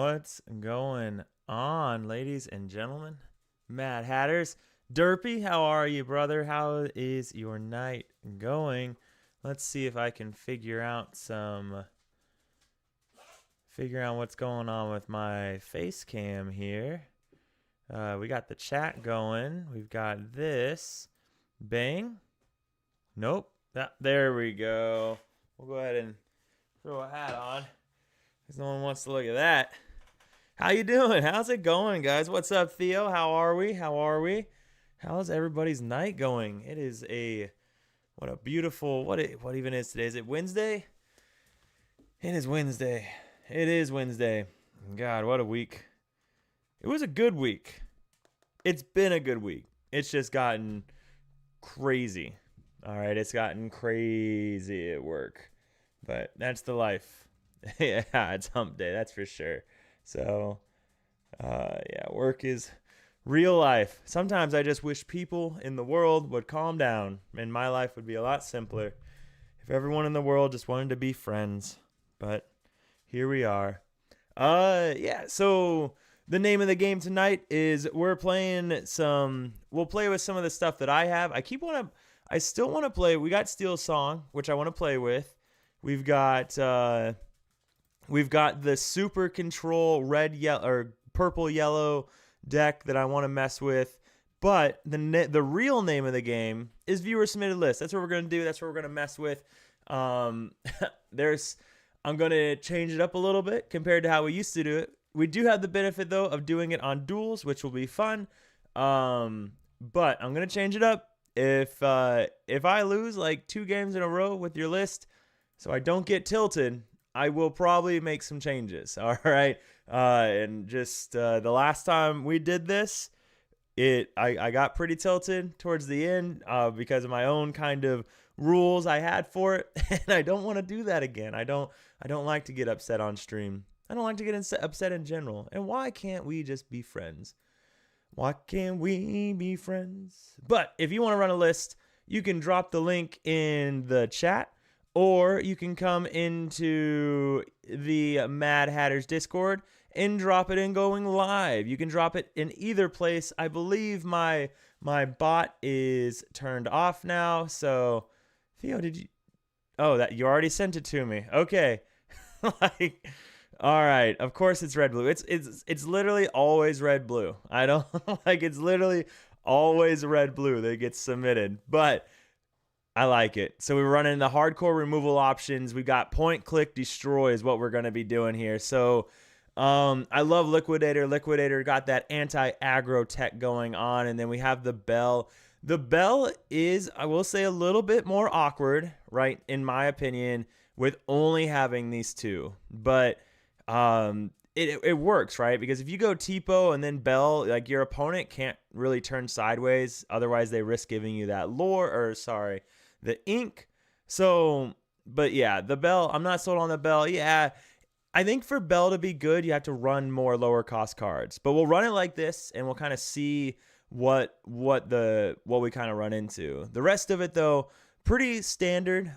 What's going on, ladies and gentlemen? Mad Hatters. Derpy, how are you, brother? How is your night going? Let's see if I can figure out what's going on with my face cam here. We got the chat going. We've got this. Bang. Nope. There we go. We'll go ahead and throw a hat on, because no one wants to look at that. How you doing? How's it going, guys? What's up, Theo? How are we? How's everybody's night going? It is what a beautiful, what even is today? Is it Wednesday? It is Wednesday. God, what a week. It was a good week. It's been a good week. It's just gotten crazy. All right, it's gotten crazy at work. But that's the life. Yeah, it's hump day, that's for sure. So, work is real life. Sometimes I just wish people in the world would calm down, and my life would be a lot simpler if everyone in the world just wanted to be friends. But here we are. So the name of the game tonight is we'll play with some of the stuff that I have. I still want to play. We got Steel Song, which I want to play with. We've got the Super Control red, yellow, or purple, yellow deck that I want to mess with. But the real name of the game is Viewer Submitted List. That's what we're gonna do. That's what we're gonna mess with. I'm gonna change it up a little bit compared to how we used to do it. We do have the benefit though of doing it on duels, which will be fun. But I'm gonna change it up. If I lose like 2 games in a row with your list, so I don't get tilted, I will probably make some changes. All right. And just the last time we did this, I got pretty tilted towards the end because of my own kind of rules I had for it, and I don't want to do that again. I don't like to get upset on stream. I don't like to get upset in general. And why can't we just be friends? Why can't we be friends? But if you want to run a list, you can drop the link in the chat, or you can come into the Mad Hatters Discord and drop it in going live. You can drop it in either place. I believe my bot is turned off now. So, Theo, did you? Oh, that you already sent it to me. Okay. All right. Of course it's red blue. It's literally always red blue. I don't it's literally always red blue that gets submitted. But I like it. So we're running the hardcore removal options. We got point, click, destroy is what we're going to be doing here. So I love Liquidator. Liquidator got that anti-aggro tech going on. And then we have the Bell. The Bell is, I will say, a little bit more awkward, right, in my opinion, with only having these two. But it works, right? Because if you go Tipo and then Bell, like your opponent can't really turn sideways. Otherwise, they risk giving you that the ink. So, but yeah, the Bell, I'm not sold on the Bell. Yeah, I think for Bell to be good, you have to run more lower cost cards. But we'll run it like this, and we'll kind of see what we kind of run into. The rest of it, though, pretty standard.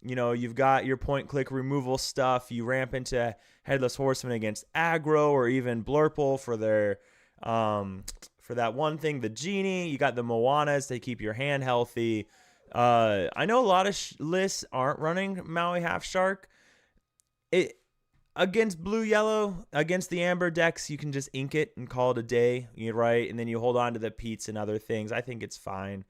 You've got your point click removal stuff. You ramp into Headless Horseman against aggro, or even Blurple for their for that one thing, the Genie. You got the Moanas to keep your hand healthy. I know a lot of lists aren't running Maui Half Shark. Against blue-yellow, against the amber decks, you can just ink it and call it a day, right? And then you hold on to the Peats and other things. I think it's fine.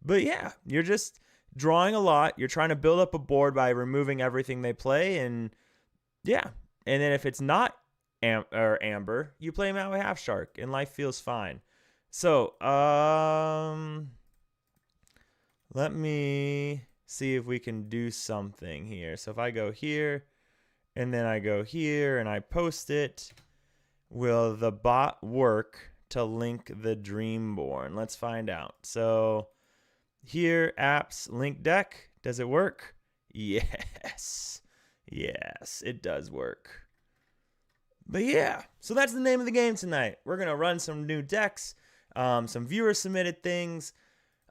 But yeah, you're just drawing a lot. You're trying to build up a board by removing everything they play, and yeah. And then if it's not amber, you play Maui Half Shark, and life feels fine. So, let me see if we can do something here. So if I go here, and then I go here, and I post it, will the bot work to link the Dreamborn? Let's find out. So here, apps, link deck. Does it work? Yes. Yes, it does work. But yeah, so that's the name of the game tonight. We're going to run some new decks, some viewer submitted things,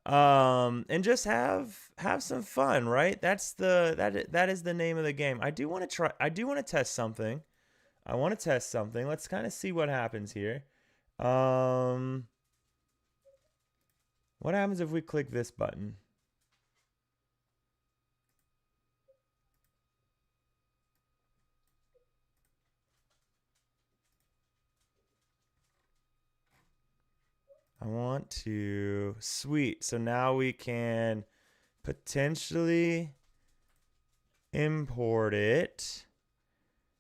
and just have some fun, right? That is the name of the game. I do want to test something. I want to test something. Let's kind of see what happens here. What happens if we click this button? I want to, sweet. So now we can potentially import it.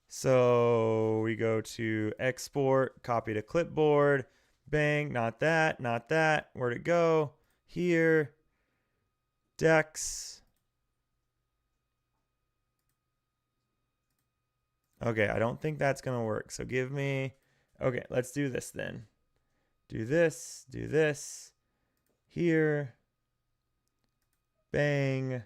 So we go to export, copy to clipboard, bang, not that, not that. Where'd it go? Here, decks. Okay, I don't think that's gonna work. So give me, okay, let's do this then. Do this, here, bang.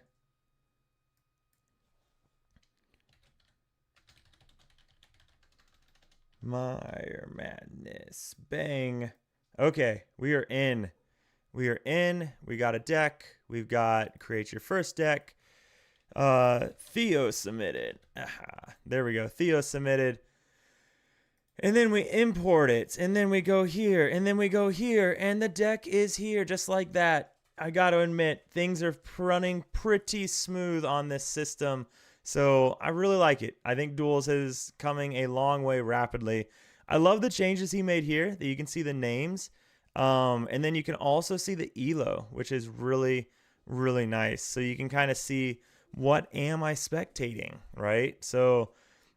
Mire Madness, bang. Okay, we are in. We are in. We got a deck. We've got create your first deck. Theo submitted. Aha, there we go. Theo submitted. And then we import it, and then we go here, and then we go here, and the deck is here just like that. I got to admit, things are running pretty smooth on this system, so I really like it. I think Duels is coming a long way rapidly. I love the changes he made here, that you can see the names, and then you can also see the ELO, which is really, really nice. So you can kind of see, what am I spectating, right? So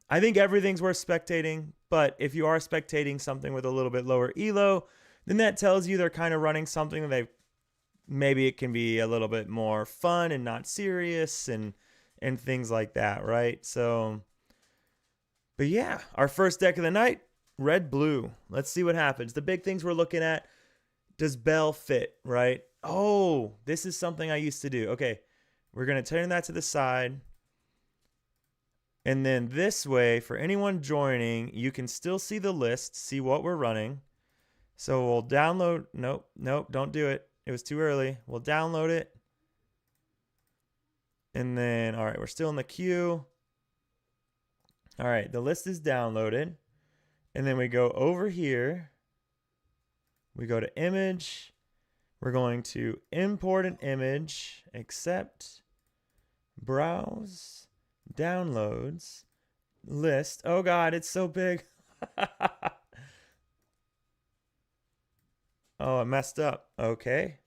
I think everything's worth spectating, but if you are spectating something with a little bit lower ELO, then that tells you they're kind of running something that they maybe it can be a little bit more fun and not serious and things like that, right? So, but yeah, our first deck of the night, red blue. Let's see what happens. The big things we're looking at, does Bell fit, right? Oh, this is something I used to do. Okay, we're going to turn that to the side. And then this way, for anyone joining, you can still see the list, see what we're running. So we'll download. Nope, don't do it. It was too early. We'll download it. And then, all right, we're still in the queue. All right, the list is downloaded. And then we go over here. We go to image. We're going to import an image, accept, browse, downloads, list. Oh God, it's so big. Oh, it messed up. Okay.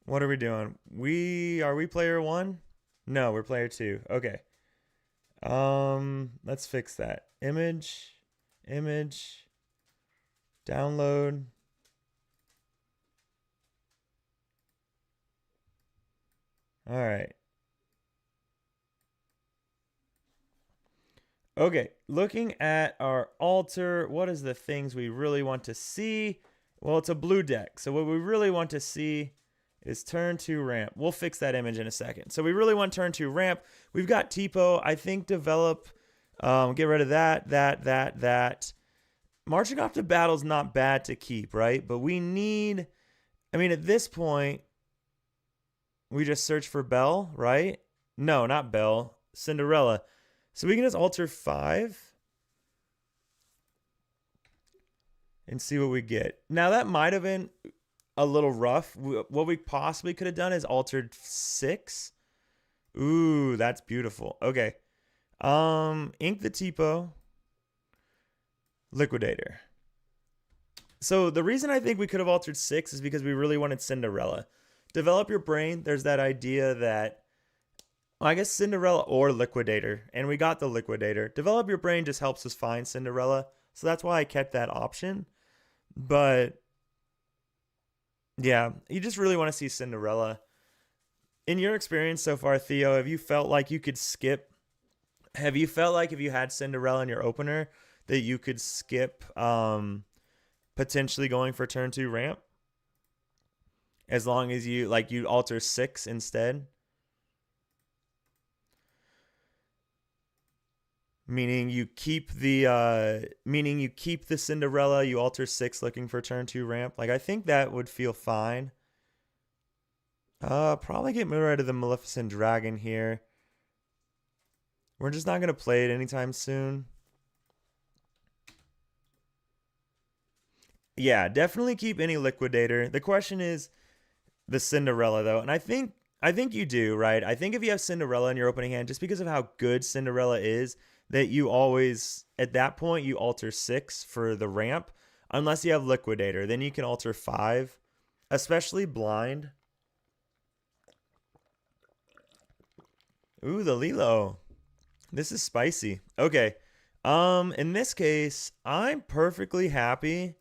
What are we doing? Are we player 1? No, we're player 2. Okay. Let's fix that. Image, download. All right. Okay, looking at our altar, what is the things we really want to see? Well, it's a blue deck. So what we really want to see is turn 2 ramp. We'll fix that image in a second. So we really want turn 2 ramp. We've got Tipo. I think develop, get rid of that. Marching off to battle is not bad to keep, right? But we need, I mean, at this point, we just search for Belle, right? No, not Belle. Cinderella. So we can just alter 5 and see what we get. Now that might have been a little rough. What we possibly could have done is altered 6. Ooh, that's beautiful. Okay. Ink the Tipo. Liquidator. So the reason I think we could have altered 6 is because we really wanted Cinderella. Develop your brain. There's that idea that, well, I guess Cinderella or Liquidator. And we got the Liquidator. Develop your brain just helps us find Cinderella. So that's why I kept that option. But yeah, you just really want to see Cinderella. In your experience so far, Theo, have you felt like you could skip? Have you felt like if you had Cinderella in your opener that you could skip potentially going for turn 2 ramp? As long as you alter 6 instead? Meaning you keep the Cinderella, you alter 6 looking for turn 2 ramp. Like I think that would feel fine. Probably get rid of the Maleficent Dragon here. We're just not gonna play it anytime soon. Yeah, definitely keep any liquidator. The question is the Cinderella though, and I think you do, right? I think if you have Cinderella in your opening hand, just because of how good Cinderella is, that you always at that point you alter 6 for the ramp, unless you have liquidator. Then you can alter 5, especially blind. Ooh, the Lilo. This is spicy. Okay. In this case, I'm perfectly happy.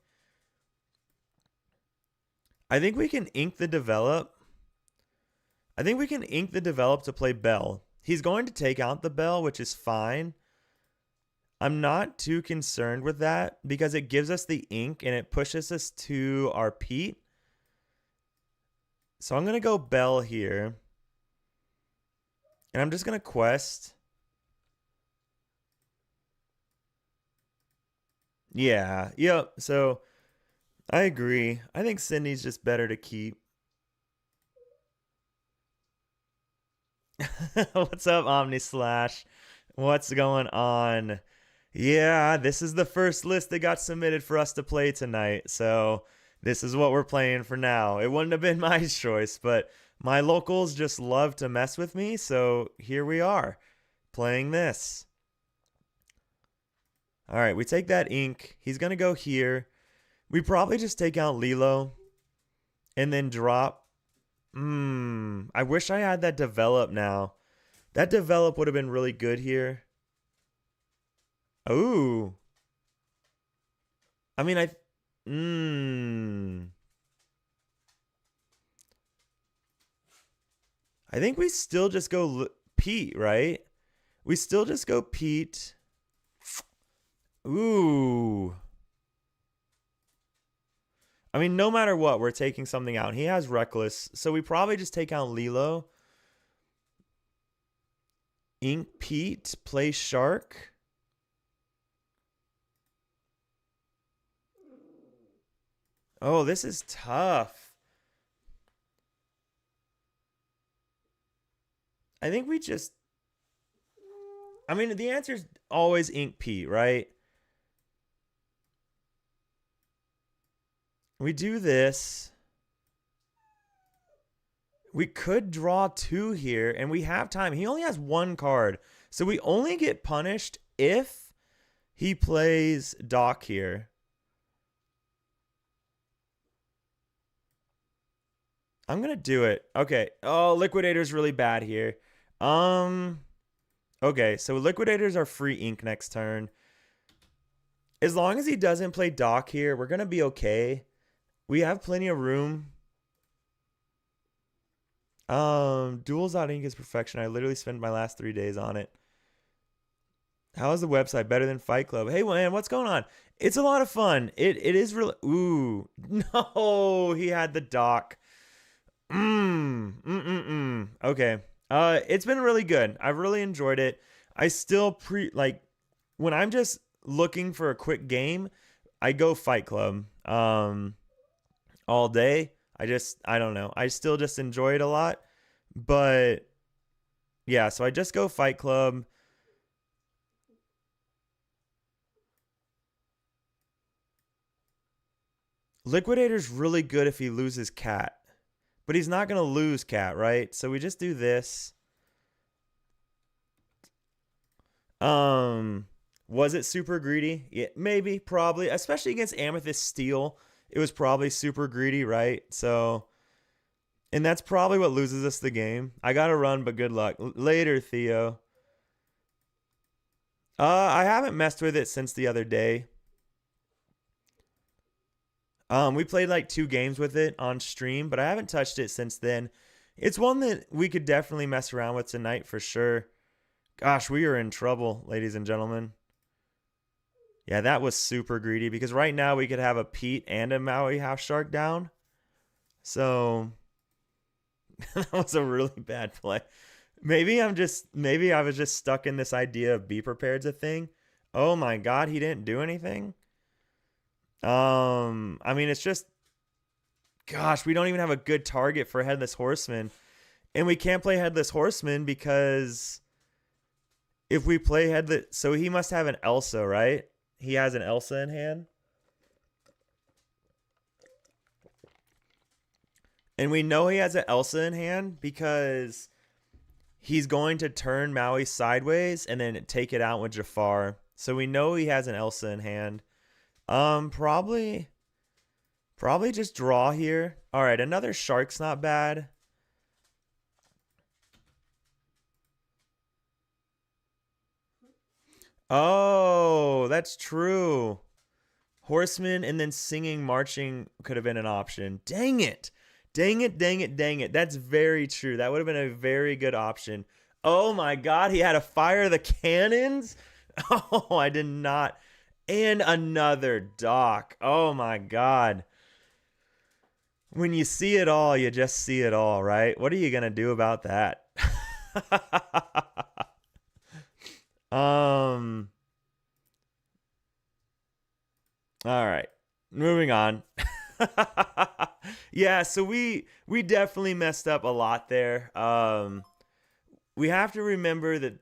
I think we can ink the develop. I think we can ink the develop to play Bell. He's going to take out the Bell, which is fine. I'm not too concerned with that because it gives us the ink and it pushes us to our Pete. So I'm going to go Bell here. And I'm just going to quest. Yeah, yep. So I agree. I think Sydney's just better to keep. What's up, Omni Slash? What's going on? Yeah, this is the first list that got submitted for us to play tonight. So this is what we're playing for now. It wouldn't have been my choice, but my locals just love to mess with me. So here we are playing this. All right, we take that ink. He's going to go here. We probably just take out Lilo and then drop. I wish I had that develop now. That develop would have been really good here. Oh. I mean, I think we still just go Pete, right? We still just go Pete. Ooh. I mean, no matter what, we're taking something out. He has Reckless, so we probably just take out Lilo. Ink Pete, play Shark. Oh, this is tough. I think we just... I mean, the answer is always Ink Pete, right? We do this. We could draw 2 here, and we have time. He only has 1 card. So we only get punished if he plays Doc here. I'm going to do it. Okay. Oh, Liquidator's really bad here. Okay, so Liquidators are free ink next turn. As long as he doesn't play Doc here, we're going to be okay. We have plenty of room. Duels.ink is perfection. I literally spent my last 3 days on it. How is the website better than Fight Club? Hey, man, what's going on? It's a lot of fun. It is really... Ooh. No, he had the Doc. Okay. It's been really good. I've really enjoyed it. I still when I'm just looking for a quick game, I go Fight Club. All day. I don't know. I still just enjoy it a lot. But yeah, so I just go Fight Club. Liquidator's really good if he loses Cat. But he's not going to lose Cat, right? So we just do this. Was it super greedy? Yeah, maybe, probably. Especially against Amethyst Steel. It was probably super greedy, right? So, and that's probably what loses us the game. I got to run, but good luck. Later, Theo. I haven't messed with it since the other day. We played like 2 games with it on stream, but I haven't touched it since then. It's one that we could definitely mess around with tonight for sure. Gosh, we are in trouble, ladies and gentlemen. Yeah, that was super greedy because right now we could have a Pete and a Maui Half Shark down. So that was a really bad play. Maybe I was just stuck in this idea of be prepared's a thing. Oh my god, he didn't do anything. I mean, it's just, gosh, we don't even have a good target for Headless Horseman. And we can't play Headless Horseman because if we play Headless, so he must have an Elsa, right? He has an Elsa in hand. And we know he has an Elsa in hand because he's going to turn Maui sideways and then take it out with Jafar. So we know he has an Elsa in hand. Probably just draw here. All right, another shark's not bad. Oh, that's true. Horseman and then singing, marching could have been an option. Dang it. Dang it, dang it, dang it. That's very true. That would have been a very good option. Oh my God, he had to fire the cannons? Oh, I did not. And another dock. Oh my God. When you see it all, you just see it all, right? What are you going to do about that? um, all right. Moving on. Yeah, so we definitely messed up a lot there. We have to remember that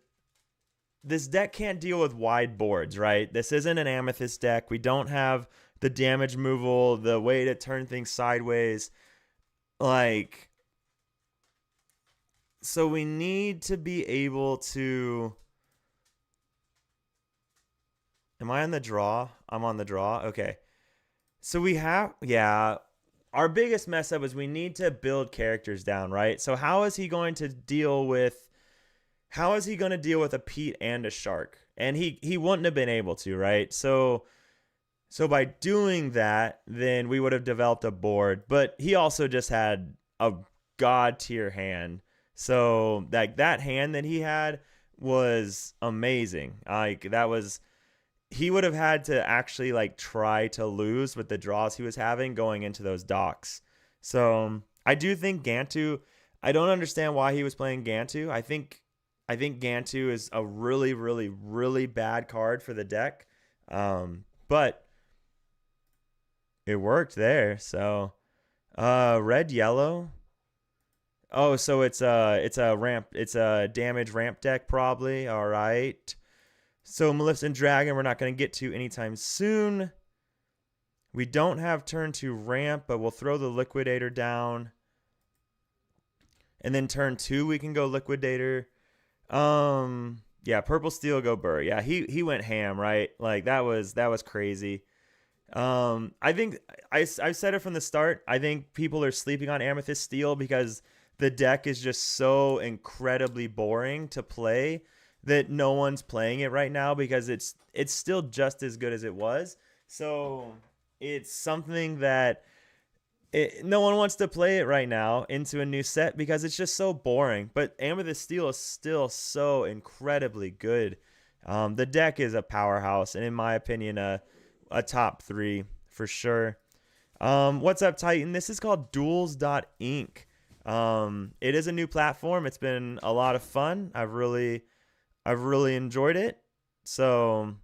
this deck can't deal with wide boards, right? This isn't an Amethyst deck. We don't have the damage removal, the way to turn things sideways. Like, so we need to be able to. Am I on the draw? I'm on the draw. Okay. So we have, yeah. Our biggest mess up is we need to build characters down, right? So how is he going to deal with a Pete and a Shark? And he wouldn't have been able to, right? So by doing that, then we would have developed a board. But he also just had a god tier hand. So that hand that he had was amazing. Like that was, he would have had to actually like try to lose with the draws he was having going into those docks. So I do think Gantu, I don't understand why he was playing Gantu. I think Gantu is a really, really, really bad card for the deck. But it worked there. So red yellow. Oh, so it's a damage ramp deck probably. All right. So Maleficent Dragon we're not going to get to anytime soon. We don't have turn 2 ramp, but we'll throw the Liquidator down. And then turn 2 we can go Liquidator. Yeah, Purple Steel go Burr. Yeah, he went ham, right? Like that was crazy. I think I've said it from the start. I think people are sleeping on Amethyst Steel because the deck is just so incredibly boring to play that no one's playing it right now because it's still just as good as it was. So it's something that no one wants to play it right now into a new set because it's just so boring. But Amethyst Steel is still so incredibly good. The deck is a powerhouse, and in my opinion, a top 3 for sure. What's up, Titan? This is called duels.inc. It is a new platform. It's been a lot of fun. I've really enjoyed it. So,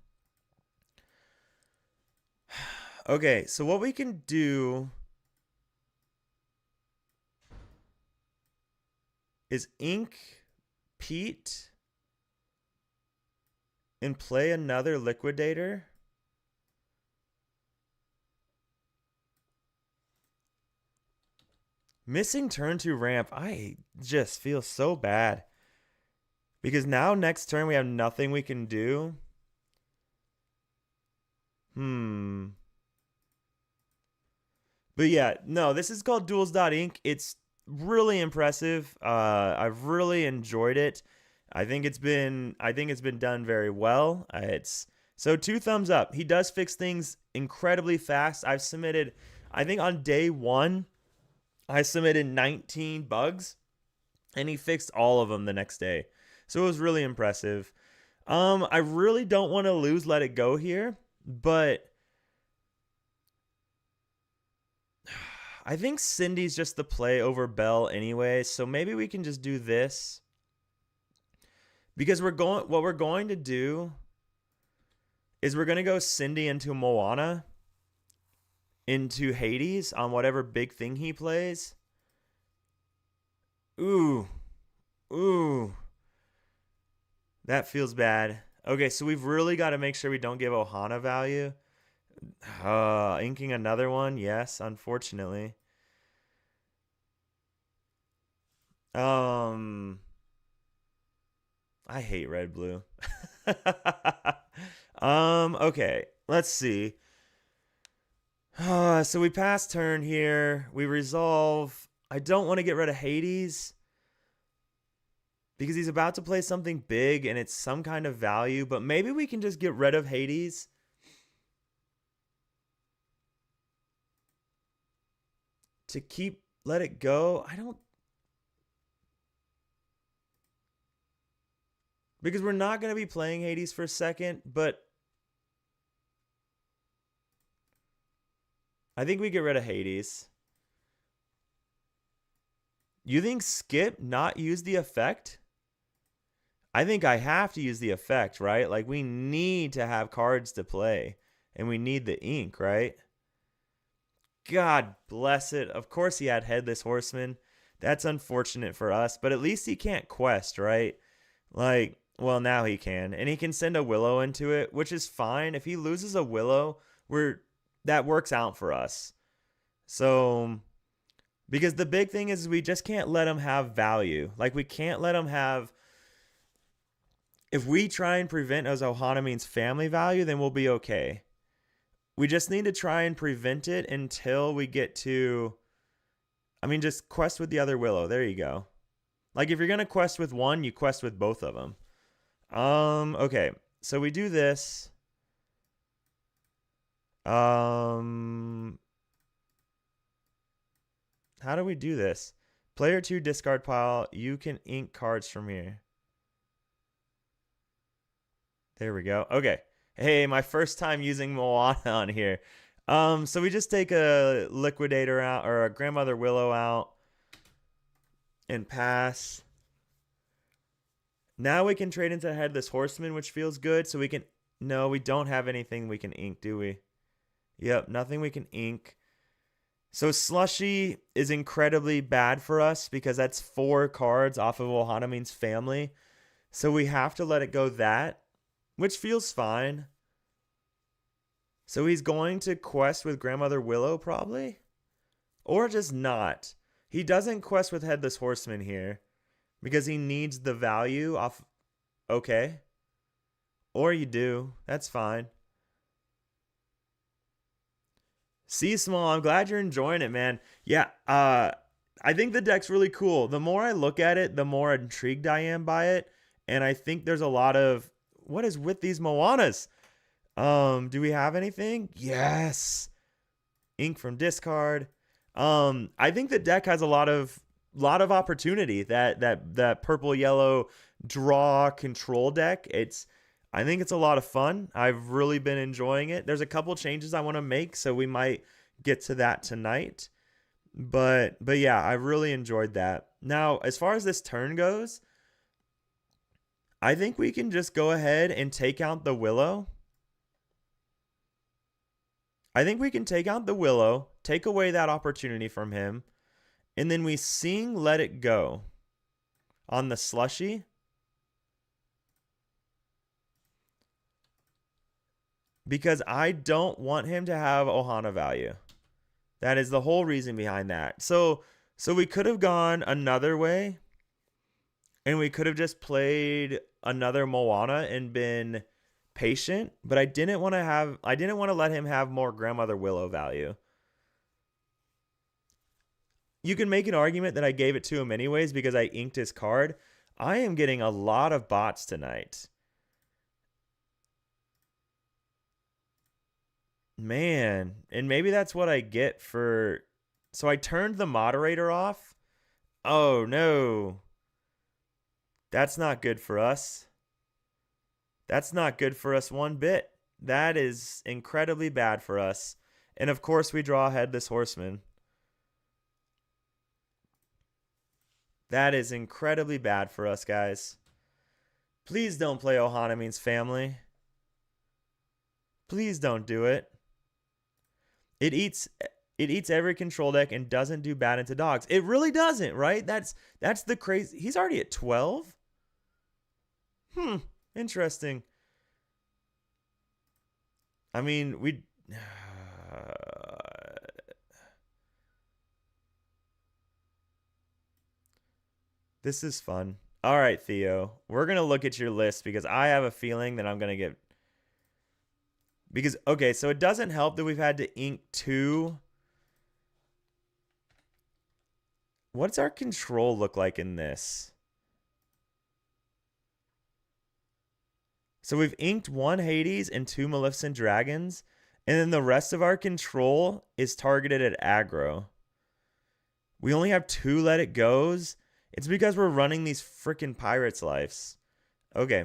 okay, so what we can do is ink Pete and play another Liquidator. Missing turn 2 ramp. I just feel so bad. Because now next turn we have nothing we can do. But yeah, no, this is called duels.inc. It's really impressive. I've really enjoyed it. I think it's been done very well. It's so 2 thumbs up. He does fix things incredibly fast. I've submitted, I think on day 1, I submitted 19 bugs and he fixed all of them the next day. So it was really impressive. I really don't want to lose Let It Go here, but I think Cindy's just the play over Belle anyway, so maybe we can just do this. Because what we're going to do is we're going to go Cindy into Moana, into Hades on whatever big thing he plays. Ooh. That feels bad. Okay, so we've really got to make sure we don't give Ohana value. Inking another one? Yes, unfortunately. Um, I hate red blue. Okay, let's see. So we pass turn here. We resolve. I don't want to get rid of Hades because he's about to play something big and it's some kind of value, but maybe we can just get rid of Hades to let it go. I don't, because we're not going to be playing Hades for a second, but I think we get rid of Hades. You think skip, not use the effect? I think I have to use the effect, right? Like we need to have cards to play and we need the ink, right? God bless it. Of course he had Headless Horseman. That's unfortunate for us, but at least he can't quest, right? Like, well, now he can. And he can send a Willow into it, which is fine. If he loses a Willow, that works out for us. So, because the big thing is we just can't let him have value. Like, we can't let him have. If we try and prevent Ozohaname's family value, then we'll be okay. We just need to try and prevent it until we get to. I mean, just quest with the other Willow. There you go. Like, if you're going to quest with one, you quest with both of them. Okay. So we do this. How do we do this? Player 2 discard pile. You can ink cards from here. There we go. Okay. Hey, my first time using Moana on here. So we just take a Liquidator out or a Grandmother Willow out and pass. Now we can trade into Headless Horseman, which feels good. So we can. No, we don't have anything we can ink, do we? Yep, nothing we can ink. So Slushy is incredibly bad for us because that's 4 cards off of Ohaname's family. So we have to let it go that, which feels fine. So he's going to quest with Grandmother Willow probably? Or just not. He doesn't quest with Headless Horseman here because he needs the value off. Okay. Or you do. That's fine. See, Small, I'm glad you're enjoying it, man. Yeah, I think the deck's really cool. The more I look at it, the more intrigued I am by it. And I think there's a lot of, what is with these Moanas? Do we have anything? Yes. Ink from discard. I think the deck has a lot of opportunity. That purple yellow draw control deck. I think it's a lot of fun. I've really been enjoying it. There's a couple changes I want to make, so we might get to that tonight. But yeah, I really enjoyed that. Now, as far as this turn goes, I think we can just go ahead and take out the Willow. I think we can take out the Willow, take away that opportunity from him, and then we sing Let It Go on the Slushy. Because I don't want him to have Ohana value. That is the whole reason behind that. So we could have gone another way. And we could have just played another Moana and been patient. But I didn't want to let him have more Grandmother Willow value. You can make an argument that I gave it to him anyways because I inked his card. I am getting a lot of bots tonight. Man, and maybe that's what I get for. So I turned the moderator off. Oh no. That's not good for us. That's not good for us one bit. That is incredibly bad for us. And of course we draw Headless Horseman. That is incredibly bad for us, guys. Please don't play Ohaname's family. Please don't do it. It eats every control deck and doesn't do bad into dogs. It really doesn't, right? That's the crazy. He's already at 12. Interesting. I mean, This is fun. All right, Theo. We're going to look at your list because I have a feeling that I'm going to get... Because, okay, so it doesn't help that we've had to ink 2. What's our control look like in this? So we've inked 1 Hades and 2 Maleficent Dragons, and then the rest of our control is targeted at aggro. We only have 2 Let It Goes. It's because we're running these freaking Pirates' Lives. Okay.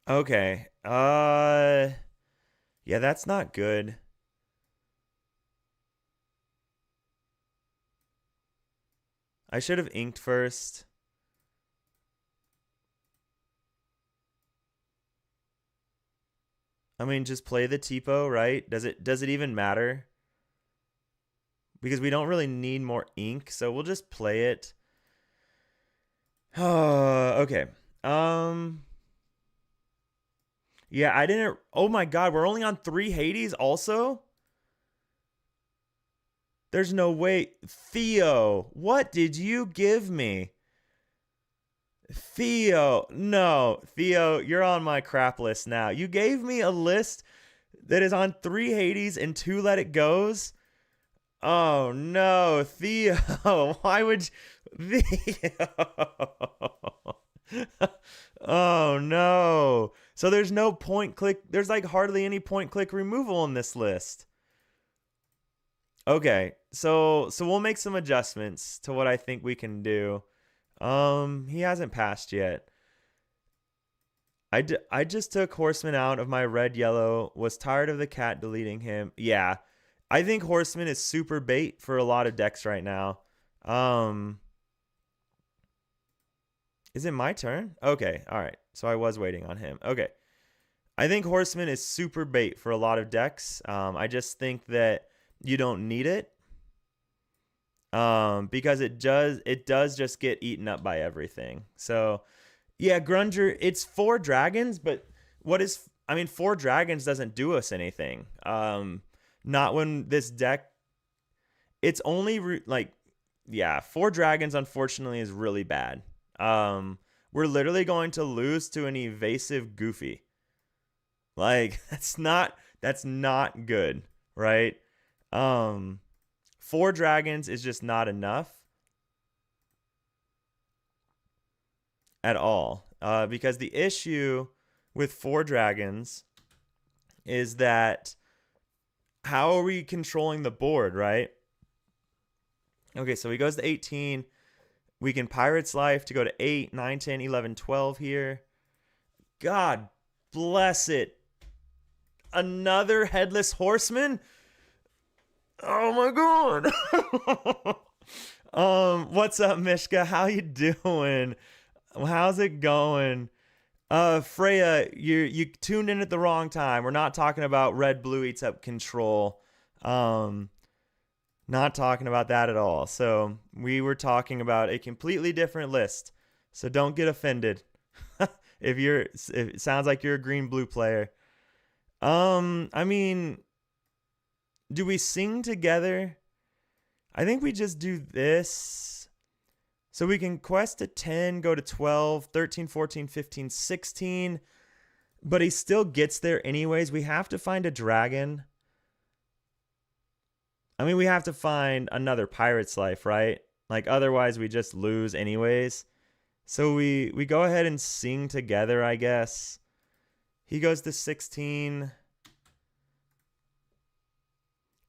Okay. Yeah, that's not good. I should have inked first. I mean, just play the Tipo, right? Does it even matter? Because we don't really need more ink, so we'll just play it. Okay. Yeah, I didn't... Oh my god, we're only on 3 Hades also? There's no way. Theo, what did you give me? Theo, no. Theo, you're on my crap list now. You gave me a list that is on 3 Hades and 2 Let It Goes? Oh no, Theo. Why would you... Theo. Oh no. So there's no point click. There's like hardly any point click removal in this list. Okay. So we'll make some adjustments to what I think we can do. He hasn't passed yet. I just took Horseman out of my red yellow. Was tired of the cat deleting him. Yeah. I think Horseman is super bait for a lot of decks right now. Is it my turn? Okay, all right. So I was waiting on him. Okay. I think Horseman is super bait for a lot of decks. I just think that you don't need it. Because it does just get eaten up by everything. So, yeah, Grunger, it's 4 dragons, but 4 dragons doesn't do us anything. Not when this deck, it's only 4 dragons unfortunately is really bad. We're literally going to lose to an evasive Goofy. Like, that's not good, right? 4 dragons is just not enough at all. Because the issue with 4 dragons is that how are we controlling the board, right? Okay, so he goes to 18. We can Pirate's Life to go to 8, 9, 10, 11, 12 here. God bless it. Another Headless Horseman? Oh my god. What's up, Mishka? How you doing? How's it going? Freya, you tuned in at the wrong time. We're not talking about red blue eats up control. Not talking about that at all. So we were talking about a completely different list. So don't get offended. if it sounds like you're a green blue player. I mean, do we sing together? I think we just do this. So we can quest to 10, go to 12, 13, 14, 15, 16. But he still gets there anyways. We have to find a dragon. I mean, we have to find another Pirate's Life, right? Like, otherwise we just lose anyways. So we go ahead and sing together, I guess. He goes to 16.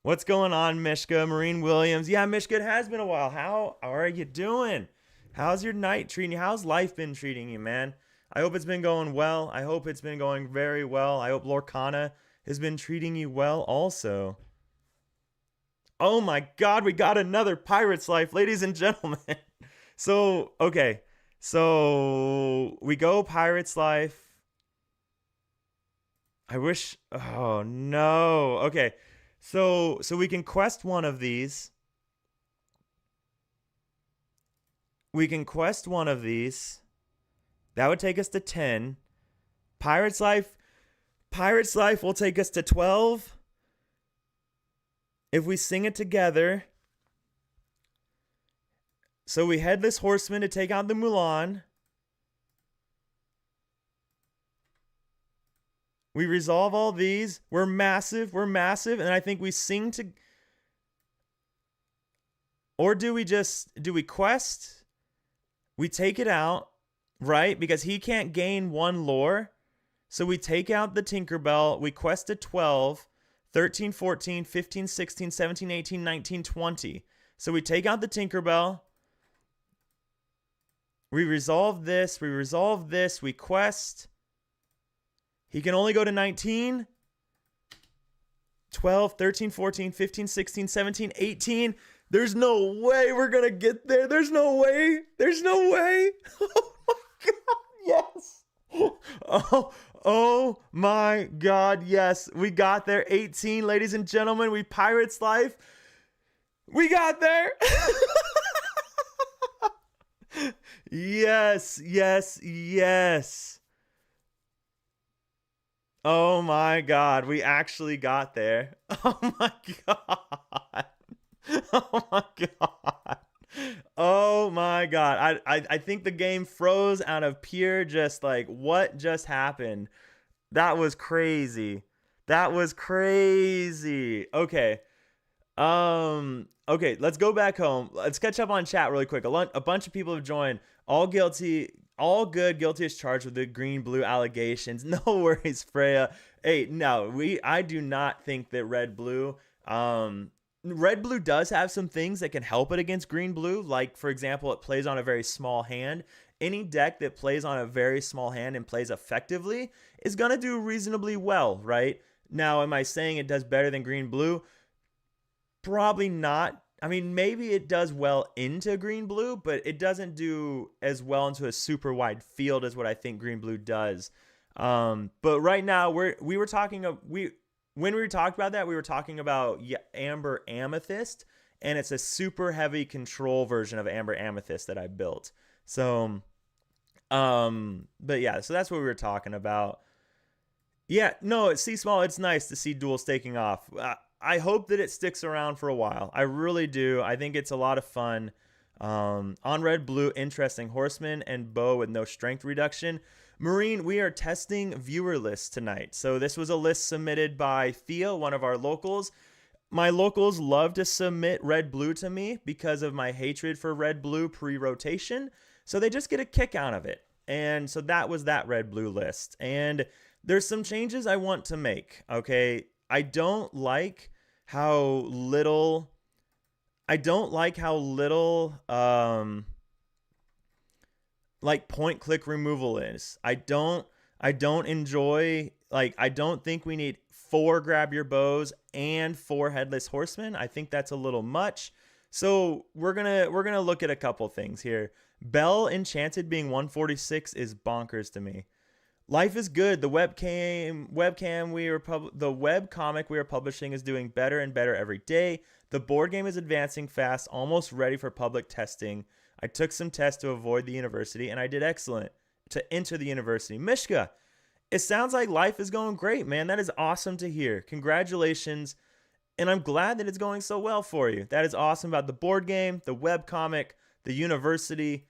What's going on, Mishka? Marine Williams. Yeah, Mishka, it has been a while. How are you doing? How's your night treating you? How's life been treating you, man? I hope it's been going well. I hope it's been going very well. I hope Lorcana has been treating you well also. Oh my god, we got another Pirate's Life, ladies and gentlemen. So, okay. So, we go Pirate's Life. I wish... Oh, no. Okay. So we can quest one of these. We can quest one of these. That would take us to 10. Pirate's Life will take us to 12. if we sing it together, so we Headless Horseman to take out the Mulan. We resolve all these. We're massive. And I think we sing to... Or do we quest? We take it out, right? Because he can't gain one lore. So we take out the Tinkerbell. We quest to 12, 13, 14, 15, 16, 17, 18, 19, 20. So we take out the Tinkerbell. We resolve this. We quest. He can only go to 19, 12, 13, 14, 15, 16, 17, 18. There's no way we're going to get there. There's no way. Oh my God. Yes. Oh my God. Yes. We got there. 18, ladies and gentlemen. We Pirates Life. We got there. Yes. Oh my God. We actually got there. Oh my God. Oh my God. Oh my God. I think the game froze out of pure just like, what just happened? That was crazy. Okay. Okay, let's go back home. Let's catch up on chat really quick. A bunch of people have joined. All good, guilty as charged with the green blue allegations. No worries, Freya. Hey, no, I do not think that red blue does have some things that can help it against green blue. Like, for example, it plays on a very small hand. Any deck that plays on a very small hand and plays effectively is going to do reasonably well, right? Now, am I saying it does better than green blue? Probably not. I mean, maybe it does well into green blue, but it doesn't do as well into a super wide field as what I think green blue does. But right now when we talked about that, we were talking about Amber-Amethyst, and it's a super heavy control version of Amber-Amethyst that I built. So, but yeah, so that's what we were talking about. Yeah, no, see small, it's nice to see duels taking off. I hope that it sticks around for a while. I really do. I think it's a lot of fun. On red blue, interesting horseman and bow with no strength reduction. Marine, we are testing viewer lists tonight. So this was a list submitted by Thea, one of our locals. My locals love to submit red blue to me because of my hatred for red blue pre-rotation. So they just get a kick out of it. And so that was that red blue list. And there's some changes I want to make. Okay. I don't like how little like point click removal is. I don't enjoy, like, I don't think we need 4 grab your bows and 4 headless horsemen. I think that's a little much. So we're gonna look at a couple things here. Bell Enchanted being 146 is bonkers to me. Life is good. The web comic we are publishing is doing better and better every day. The board game is advancing fast, almost ready for public testing. I took some tests to avoid the university, and I did excellent to enter the university. Mishka, it sounds like life is going great, man. That is awesome to hear. Congratulations, and I'm glad that it's going so well for you. That is awesome about the board game, the web comic, the university.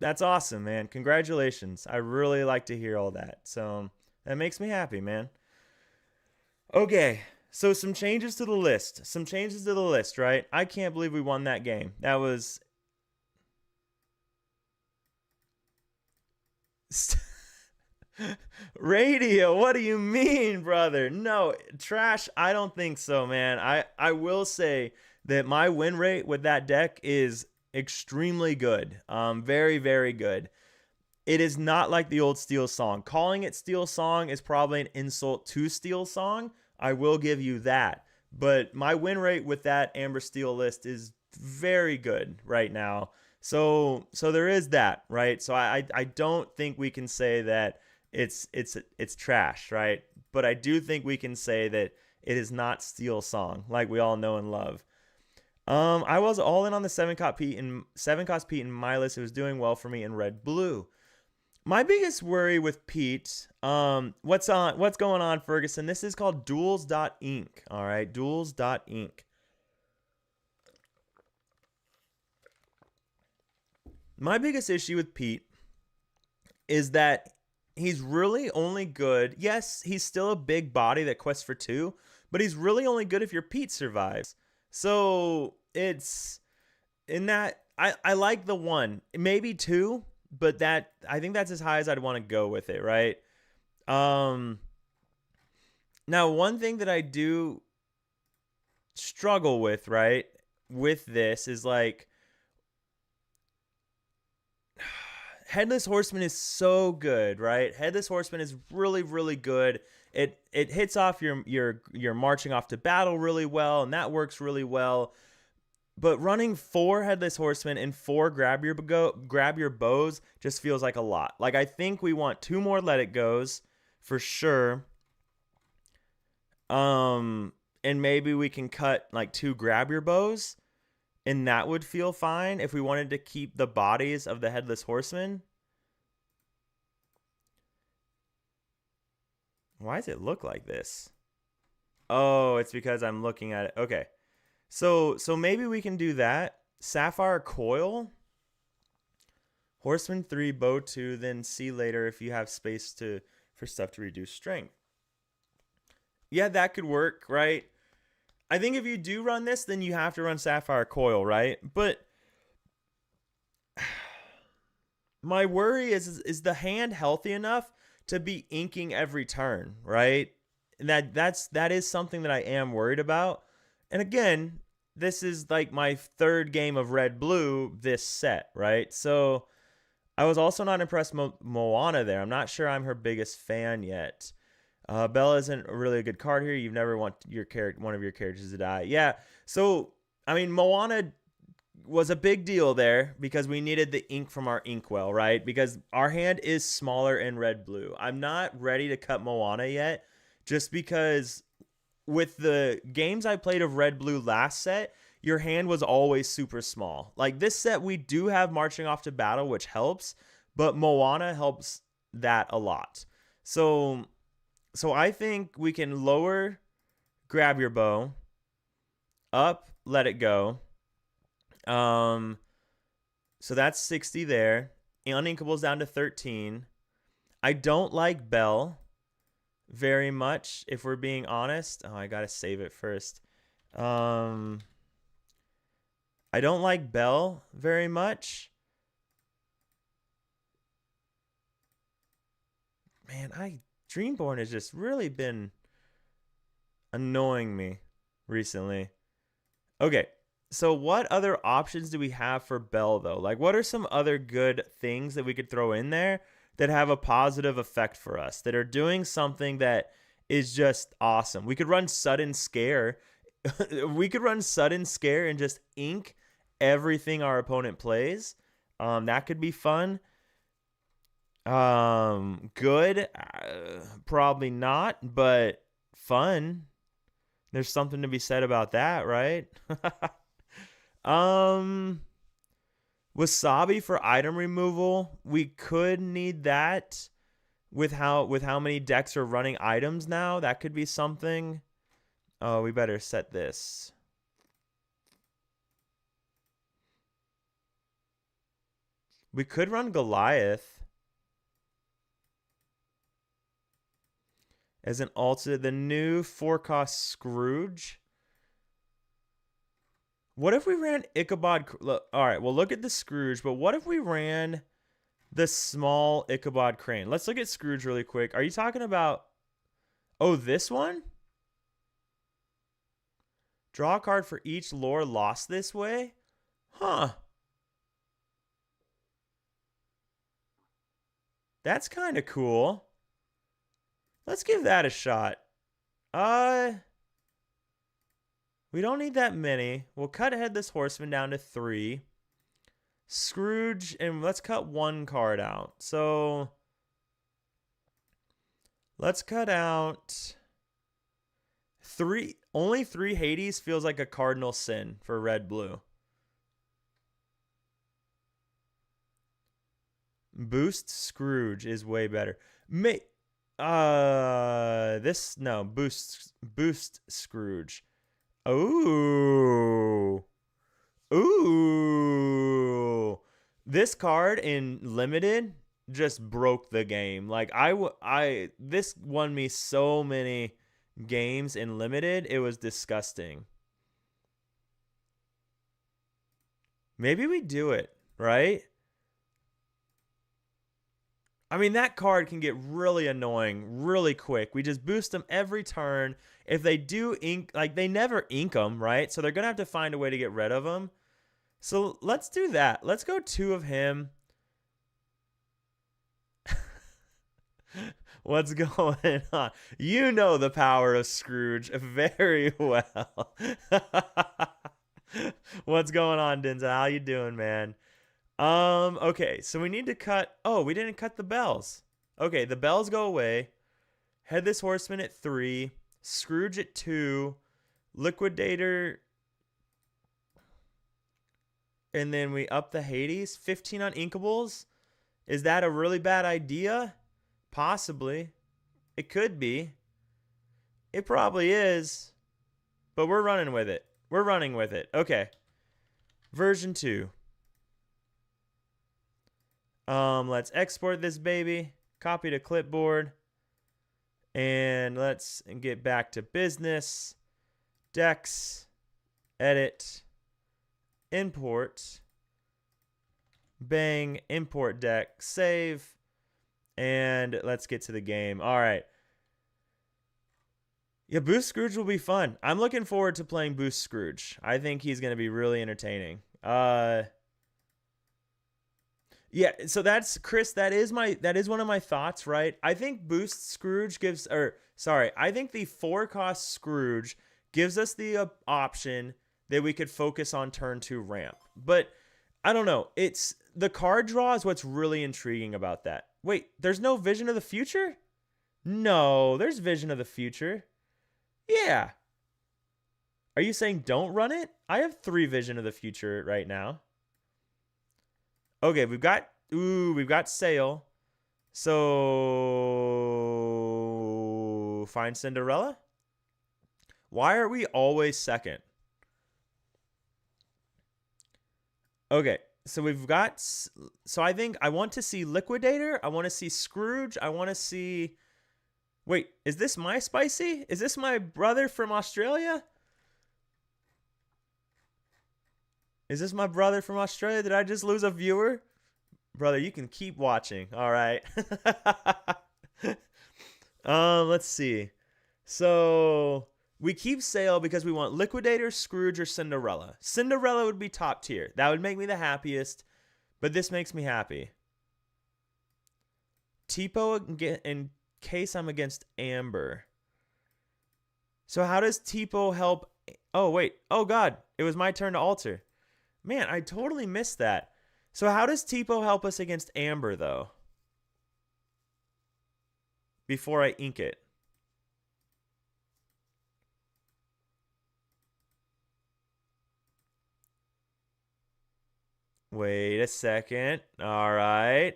That's awesome, man. Congratulations. I really like to hear all that. So that makes me happy, man. Okay, so some changes to the list. Right? I can't believe we won that game. That was... Radio, what do you mean, brother? No, trash, I don't think so, man. I will say that my win rate with that deck is extremely good. Very, very good. It is not like the old Steel Song. Calling it Steel Song is probably an insult to Steel Song. I will give you that. But my win rate with that Amber Steel list is very good right now. So there is that, right? So I don't think we can say that it's trash, right? But I do think we can say that it is not Steel Song, like we all know and love. I was all in on the 7-cost Pete in my list. It was doing well for me in red blue. My biggest worry with Pete, what's going on, Ferguson? This is called duels.inc. All right, duels.inc. My biggest issue with Pete is that he's really only good. Yes, he's still a big body that quests for 2, but he's really only good if your Pete survives. So it's in that I like the 1, maybe 2, but that I think that's as high as I'd want to go with it, right? Now one thing that I do struggle with, right, with this is like Headless Horseman is so good, right? Headless Horseman is really, really good. It hits off your marching off to battle really well, and that works really well. But running 4 Headless Horsemen and 4 grab your bows just feels like a lot. Like, I think we want 2 more Let It Goes for sure. And maybe we can cut like 2 grab your bows, and that would feel fine if we wanted to keep the bodies of the Headless Horsemen. Why does it look like this? Oh, it's because I'm looking at it. Okay. So maybe we can do that. Sapphire Coil. Horseman 3, bow 2, then see later if you have space for stuff to reduce strength. Yeah, that could work, right? I think if you do run this, then you have to run Sapphire Coil, right? But my worry is the hand healthy enough to be inking every turn, right? And that is something that I am worried about. And again, this is like my 3rd game of red-blue this set, right? So I was also not impressed with Moana there. I'm not sure I'm her biggest fan yet. Bella isn't really a good card here. You've never want one of your characters to die. Yeah. So I mean, Moana was a big deal there because we needed the ink from our inkwell, right? Because our hand is smaller in red-blue. I'm not ready to cut Moana yet, just because with the games I played of red-blue last set, your hand was always super small. Like this set, we do have marching off to battle, which helps, but Moana helps that a lot. So I think we can lower grab your bow, up let it go. So that's 60 there. Uninkables down to 13. I don't like Belle very much, if we're being honest. Oh, I gotta save it first. I don't like Belle very much. Man, Dreamborn has just really been annoying me recently. Okay, so what other options do we have for Belle, though? Like, what are some other good things that we could throw in there that have a positive effect for us, that are doing something that is just awesome? We could run Sudden Scare. We could run Sudden Scare and just ink everything our opponent plays. That could be fun. Good, probably not, but fun. There's something to be said about that, right? Wasabi for item removal. We could need that with how many decks are running items now. That could be something. Oh, we better set this. We could run Goliath as an alternate. The new 4-cost Scrooge. What if we ran Ichabod? Look, all right, well, look at the Scrooge, but what if we ran the small Ichabod Crane? Let's look at Scrooge really quick. Are you talking about, oh, this one? Draw a card for each lore lost this way? Huh. That's kind of cool. Let's give that a shot. We don't need that many. We'll cut Headless Horseman down to 3. Scrooge, and let's cut 1 card out. So let's cut out 3. Only 3 Hades feels like a cardinal sin for red-blue. Boost Scrooge is way better. May this no boost Scrooge. Ooh. Ooh. This card in limited just broke the game. Like this won me so many games in limited. It was disgusting. Maybe we do it, right? I mean, that card can get really annoying really quick. We just boost them every turn. If they do ink, like they never ink them, right? So they're going to have to find a way to get rid of them. So let's do that. Let's go 2 of him. What's going on? You know the power of Scrooge very well. What's going on, Denzel? How you doing, man? Okay, so we need to cut. Oh, we didn't cut the bells. Okay, the bells go away. Headless Horseman at 3. Scrooge at 2. Liquidator. And then we up the Hades. 15 on Inkables. Is that a really bad idea? Possibly. It could be. It probably is. But we're running with it. We're running with it. Okay. Version 2. Let's export this baby. Copy to clipboard. And let's get back to business. Decks. Edit. Import. Bang. Import deck. Save. And let's get to the game. All right. Yeah, Boost Scrooge will be fun. I'm looking forward to playing Boost Scrooge. I think he's going to be really entertaining. Yeah, so that's Chris, that is one of my thoughts, right? I think Boost Scrooge I think the 4-cost Scrooge gives us the option that we could focus on turn 2 ramp. But I don't know. It's the card draw is what's really intriguing about that. Wait, there's no Vision of the Future? No, there's Vision of the Future. Yeah. Are you saying don't run it? I have 3 Vision of the Future right now. Okay, we've got Sail. So find Cinderella? Why are we always second? Okay, so I think I want to see Liquidator, I want to see Scrooge, I want to see Wait, is this my Spicy? Is this my brother from Australia? Is this my brother from Australia? Did I just lose a viewer? Brother, you can keep watching. All right. Let's see. So we keep Sail because we want Liquidator, Scrooge, or Cinderella. Cinderella would be top tier. That would make me the happiest, but this makes me happy. Tipo in case I'm against Amber. So how does Tipo help? Oh, wait. Oh, God. It was my turn to alter. Man, I totally missed that. So how does Tipo help us against Amber, though? Before I ink it. Wait a second. All right.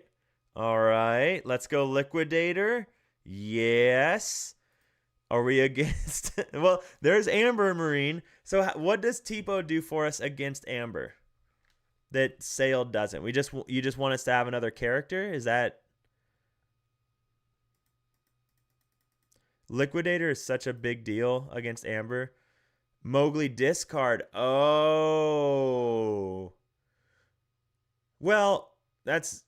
All right. Let's go Liquidator. Yes. Are we against? Well, there's Amber Marine. So what does Tipo do for us against Amber that Sail doesn't? You just want us to have another character? Is that? Liquidator is such a big deal against Amber. Mowgli discard. Oh. Well, that's.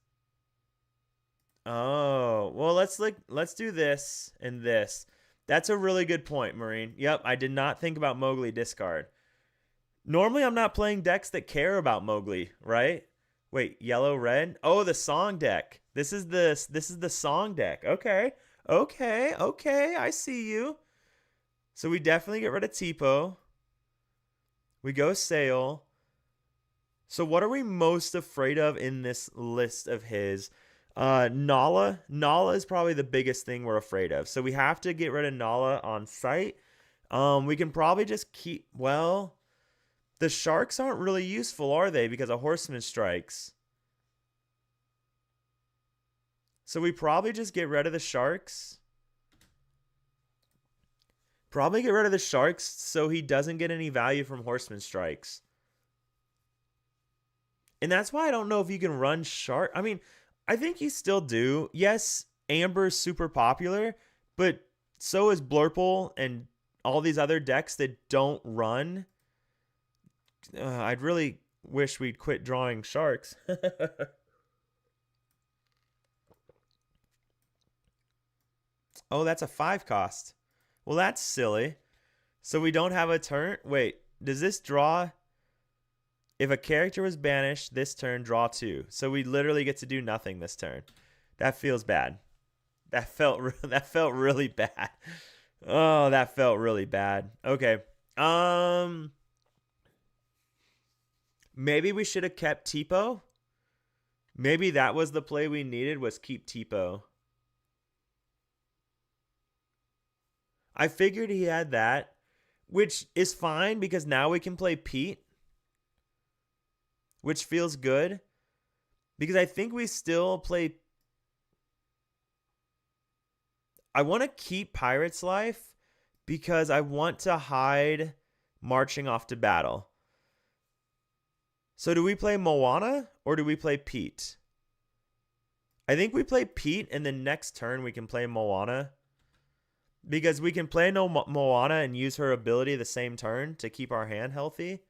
Oh. Well, let's do this and this. That's a really good point, Marine. Yep, I did not think about Mowgli discard. Normally, I'm not playing decks that care about Mowgli, right? Wait, yellow, red? Oh, the song deck. This is the song deck. Okay. I see you. So we definitely get rid of Tipo. We go Sail. So what are we most afraid of in this list of his? Nala is probably the biggest thing we're afraid of. So we have to get rid of Nala on sight. We can probably just keep, well, the sharks aren't really useful, are they? Because a horseman strikes. So we probably just get rid of the sharks. Probably get rid of the sharks so he doesn't get any value from horseman strikes. And that's why I don't know if you can run shark. I mean, I think you still do. Yes, Amber's super popular, but so is Blurple and all these other decks that don't run. I'd really wish we'd quit drawing sharks. Oh, that's a 5 cost. Well, that's silly. So we don't have a turn. Wait, does this draw? If a character was banished this turn, draw 2. So we literally get to do nothing this turn. That feels bad. That felt really bad. Oh, that felt really bad. Okay. Maybe we should have kept Tipo. Maybe that was the play we needed, was keep Tipo. I figured he had that, which is fine because now we can play Pete, which feels good because I think we still play. I want to keep Pirate's Life because I want to hide marching off to battle. So do we play Moana or do we play Pete? I think we play Pete and the next turn we can play Moana. Because we can play Moana and use her ability the same turn to keep our hand healthy.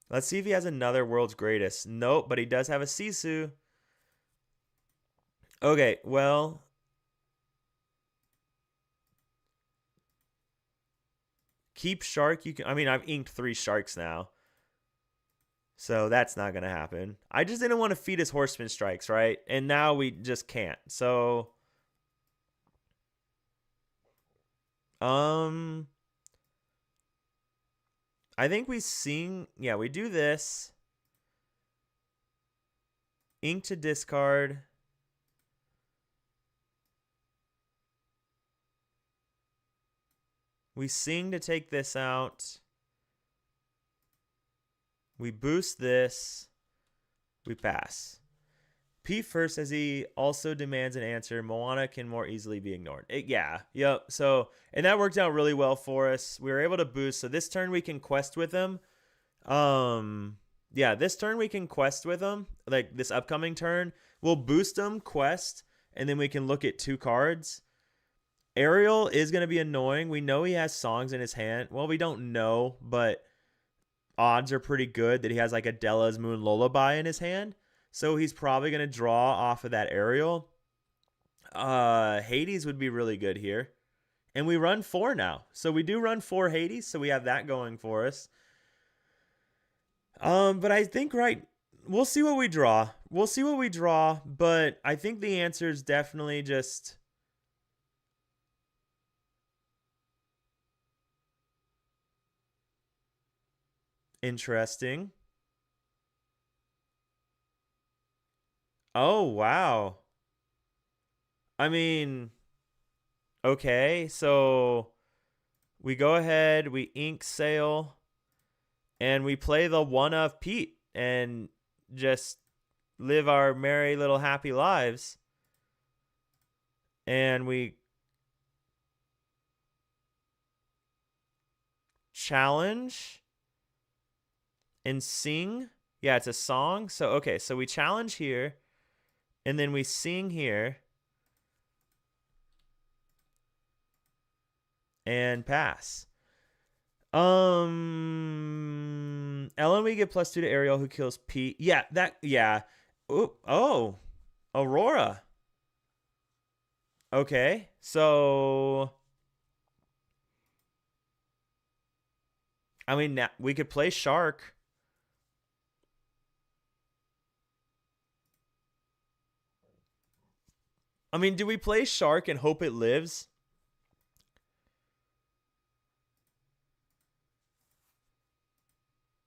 Let's see if he has another World's Greatest. Nope, but he does have a Sisu. Okay, well. Keep Shark. I mean, I've inked 3 sharks now. So that's not going to happen. I just didn't want to feed his Horseman Strikes, right? And now we just can't. So... I think we sing. Yeah, we do this. Ink to discard. We sing to take this out. We boost this. We pass. Pete first, as he also demands an answer. Moana can more easily be ignored. Yep. So, and that worked out really well for us. We were able to boost. So this turn we can quest with him. Yeah, this turn we can quest with him. Like this upcoming turn, we'll boost him, quest, and then we can look at 2 cards. Ariel is going to be annoying. We know he has songs in his hand. Well, we don't know, but odds are pretty good that he has like Adela's Moon Lullaby in his hand. So he's probably going to draw off of that Ariel. Hades would be really good here. And we run 4 now. So we do run 4 Hades. So we have that going for us. But I think, we'll see what we draw. But I think the answer is definitely just... interesting. Oh, wow. I mean, okay, so we go ahead, we ink Sail, and we play the one of Pete and just live our merry little happy lives. And we challenge and sing. Yeah, it's a song. So, okay, so we challenge here. And then we sing here. And pass. Ellen, we get +2 to Ariel, who kills Pete. Yeah, Oh, Aurora. Okay, so... I mean, we could play Shark. I mean, do we play Shark and hope it lives?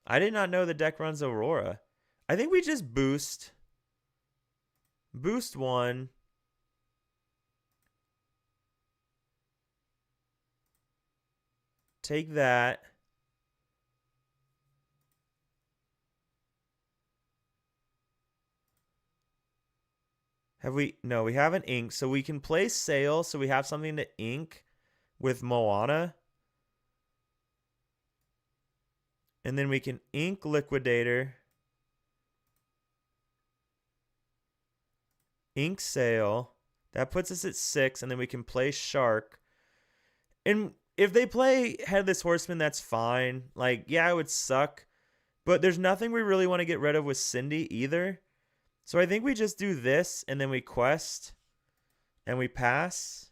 I did not know the deck runs Aurora. I think we just boost. Boost 1. Take that. Have we? No, we haven't inked. So we can play Sail. So we have something to ink with Moana. And then we can ink Liquidator. Ink Sail. That puts us at 6. And then we can play Shark. And if they play Headless Horseman, that's fine. Like, yeah, it would suck. But there's nothing we really want to get rid of with Cindy either. So I think we just do this and then we quest and we pass.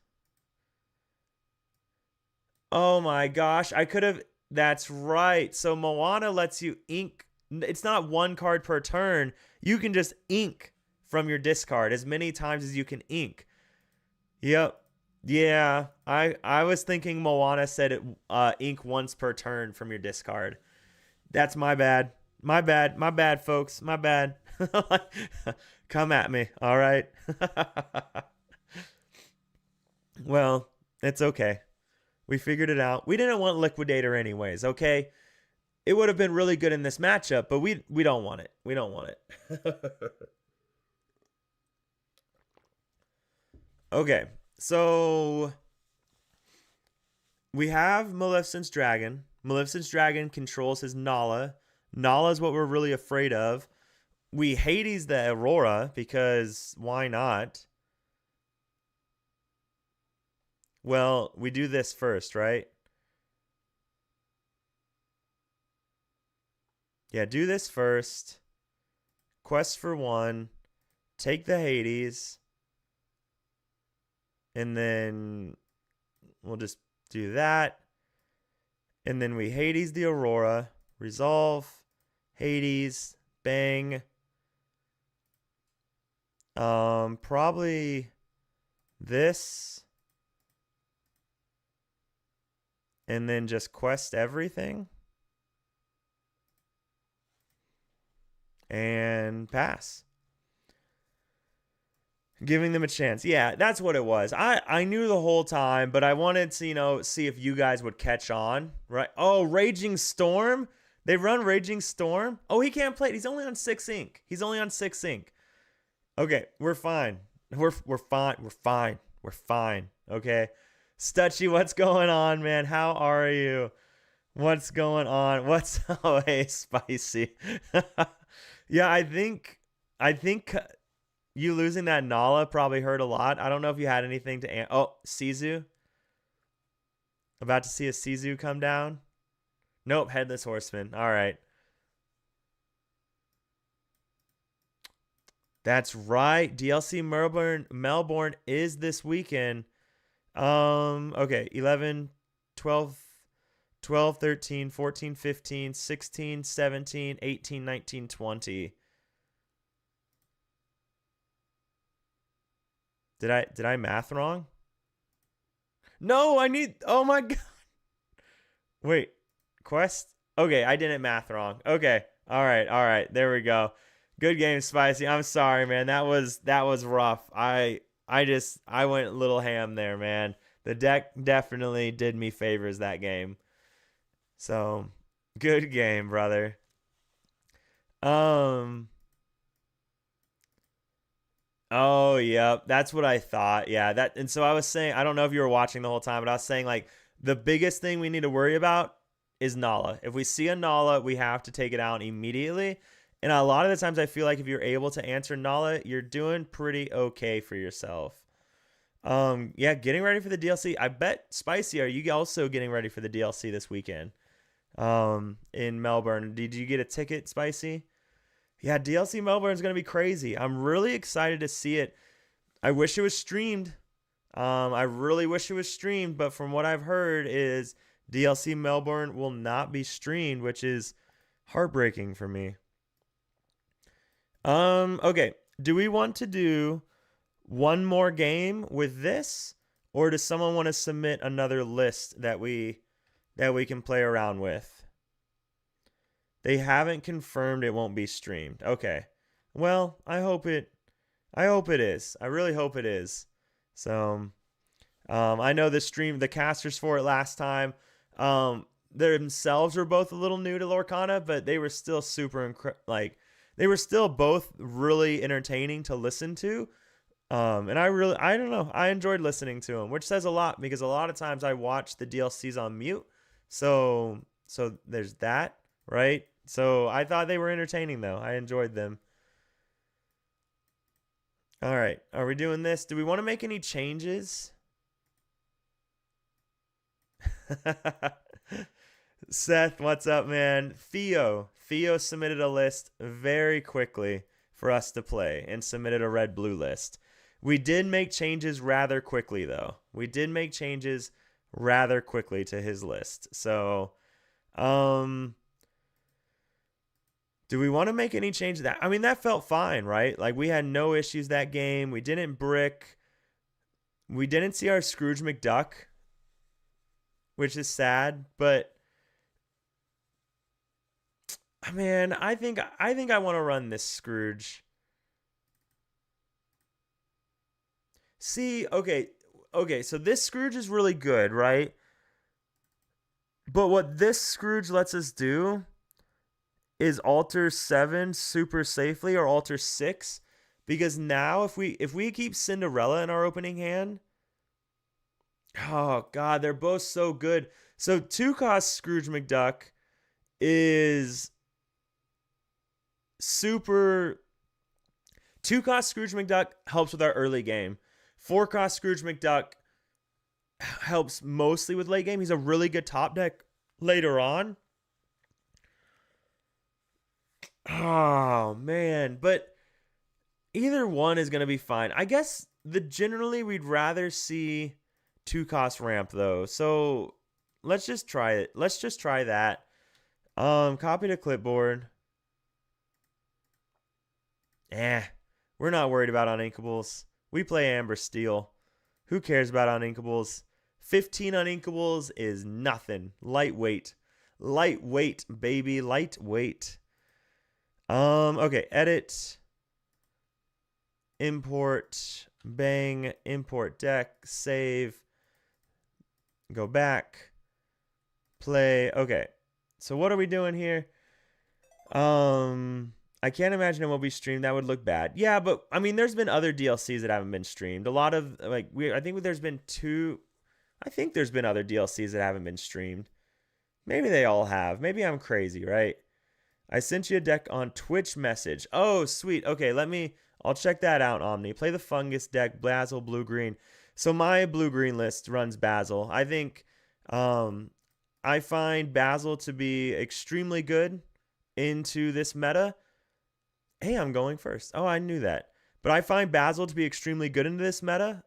Oh my gosh, I could have. That's right. So Moana lets you ink. It's not one card per turn. You can just ink from your discard as many times as you can ink. Yep. Yeah, I was thinking Moana said it ink once per turn from your discard. That's my bad. My bad, folks. My bad. Come at me, all right? Well, it's okay. We figured it out. We didn't want Liquidator anyways, okay? It would have been really good in this matchup, but we don't want it. We don't want it. Okay, so we have Maleficent's Dragon. Maleficent's Dragon controls his Nala. Nala is what we're really afraid of. We Hades the Aurora because why not? Well, we do this first, right? Yeah, do this first. Quest for 1. Take the Hades. And then we'll just do that. And then we Hades the Aurora. Resolve. Hades. Bang. Probably this. And then just quest everything. And pass. Giving them a chance. Yeah, that's what it was. I knew the whole time, but I wanted to, see if you guys would catch on. Right? Oh, Raging Storm? They run Raging Storm? Oh, he can't play it. He's only on 6 ink. He's only on 6 ink. Okay, we're fine. We're fine. We're fine. We're fine. Okay. Stutchy, what's going on, man? How are you? What's going on? What's oh hey, spicy. Yeah, I think you losing that Nala probably hurt a lot. I don't know if you had anything to oh, Sizu. About to see a Sizu come down. Nope, Headless Horseman. All right. That's right. DLC Melbourne is this weekend. Okay, 11, 12, 13, 14, 15, 16, 17, 18, 19, 20. Did I math wrong? No, oh my god. Wait, quest? Okay, I didn't math wrong. Okay. All right. There we go. Good game, Spicy. I'm sorry, man. That was rough. I went a little ham there, man. The deck definitely did me favors that game. So, good game, brother. Oh, yeah. That's what I thought. Yeah, and so I was saying, I don't know if you were watching the whole time, but I was saying like the biggest thing we need to worry about is Nala. If we see a Nala, we have to take it out immediately. And a lot of the times I feel like if you're able to answer Nala, you're doing pretty okay for yourself. Yeah, getting ready for the DLC. I bet, Spicy, are you also getting ready for the DLC this weekend? In Melbourne. Did you get a ticket, Spicy? Yeah, DLC Melbourne is going to be crazy. I'm really excited to see it. I wish it was streamed. I really wish it was streamed, but from what I've heard is DLC Melbourne will not be streamed, which is heartbreaking for me. Okay. Do we want to do one more game with this, or does someone want to submit another list that we can play around with? They haven't confirmed it won't be streamed. Okay. Well, I hope it is. I really hope it is. So, I know the casters for it last time, themselves were both a little new to Lorcana, but they were still super they were still both really entertaining to listen to. And I don't know, I enjoyed listening to him, which says a lot because a lot of times I watch the DLCs on mute. So there's that, right? So I thought they were entertaining though. I enjoyed them. All right, are we doing this? Do we want to make any changes? Seth, what's up, man? Theo submitted a list very quickly for us to play and submitted a red blue list. We did make changes rather quickly, though. We did make changes rather quickly to his list. So, do we want to make any change to that? I mean, that felt fine, right? Like, we had no issues that game. We didn't brick. We didn't see our Scrooge McDuck, which is sad, but man, I think I want to run this Scrooge. See, okay, so this Scrooge is really good, right? But what this Scrooge lets us do is alter 7 super safely or alter 6, because now if we keep Cinderella in our opening hand, oh god, they're both so good. So 2-cost Scrooge McDuck is super. 2-cost Scrooge McDuck helps with our early game. 4-cost Scrooge McDuck helps mostly with late game. He's a really good top deck later on. Oh man, but either one is gonna be fine. I guess generally we'd rather see 2-cost ramp though. So let's just try it. Let's just try that. Copy to clipboard. We're not worried about uninkables. We play Amber Steel. Who cares about uninkables? 15 uninkables is nothing. Lightweight. Lightweight, baby. Lightweight. Okay, edit. Import. Bang. Import deck. Save. Go back. Play. Okay. So what are we doing here? I can't imagine it will be streamed. That would look bad. Yeah, but I mean, there's been other DLCs that haven't been streamed. A lot of I think there's been 2. I think there's been other DLCs that haven't been streamed. Maybe they all have. Maybe I'm crazy, right? I sent you a deck on Twitch message. Oh, sweet. Okay, I'll check that out, Omni. Play the fungus deck, Basil, blue, green. So my blue, green list runs Basil. I think, I find Basil to be extremely good into this meta. Hey, I'm going first. Oh, I knew that. But I find Basil to be extremely good into this meta.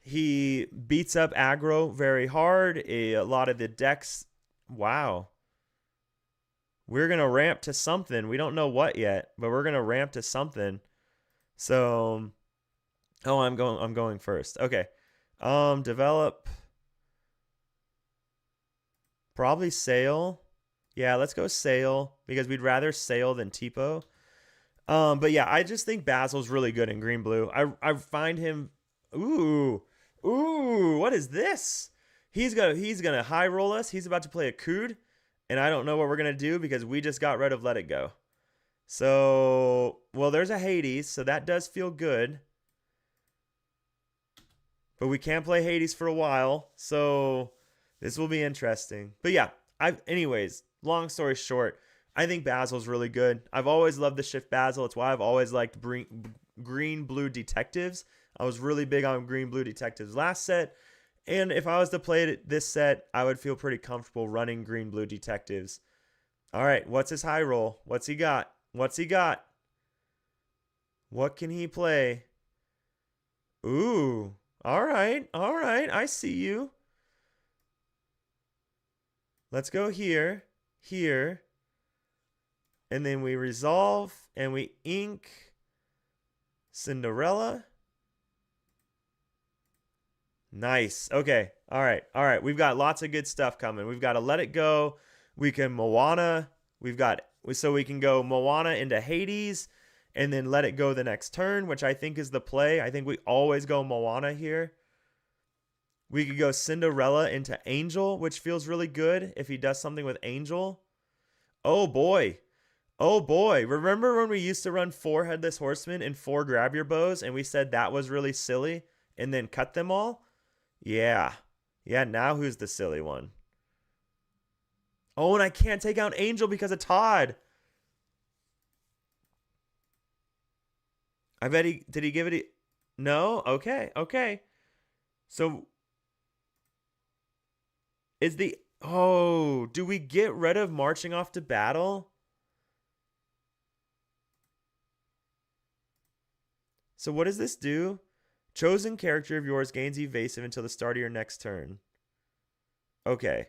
He beats up aggro very hard. A lot of the decks, wow. We're going to ramp to something. We don't know what yet, but we're going to ramp to something. So, oh, I'm going first. Okay. Develop. Probably Sail. Yeah, let's go Sail because we'd rather Sail than Tipo. But yeah, I just think Basil's really good in green blue. I find him. Ooh, what is this? He's gonna high roll us. He's about to play a Cood, and I don't know what we're gonna do because we just got rid of Let It Go. So, well, there's a Hades, so that does feel good. But we can't play Hades for a while, so this will be interesting. But yeah, anyways, long story short, I think Basil's really good. I've always loved the shift Basil. It's why I've always liked green blue detectives. I was really big on green blue detectives last set. And if I was to play it this set, I would feel pretty comfortable running green blue detectives. All right, what's his high roll? What's he got? What's he got? What can he play? Ooh, all right, I see you. Let's go here, here. And then we resolve and we ink Cinderella. Nice. Okay. All right. We've got lots of good stuff coming. We've got to Let It Go. We can Moana. So we can go Moana into Hades and then Let It Go the next turn, which I think is the play. I think we always go Moana here. We could go Cinderella into Angel, which feels really good if he does something with Angel. Oh boy. Oh boy, remember when we used to run 4 headless horsemen and 4 grab your bows and we said that was really silly and then cut them all? Yeah. Yeah, now who's the silly one? Oh, and I can't take out Angel because of Todd. I bet did he give it no? Okay, okay. So is do we get rid of marching off to battle? So what does this do? Chosen character of yours gains evasive until the start of your next turn. Okay.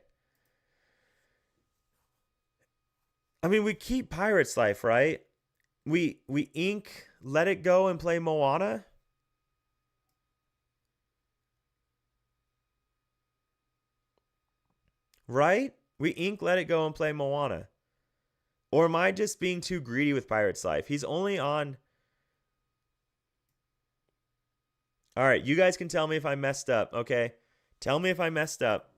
I mean, we keep Pirate's Life, right? We ink, let it go, and play Moana. Right? We ink, let it go, and play Moana. Or am I just being too greedy with Pirate's Life? He's only on... All right, you guys can tell me if I messed up, okay? Tell me if I messed up.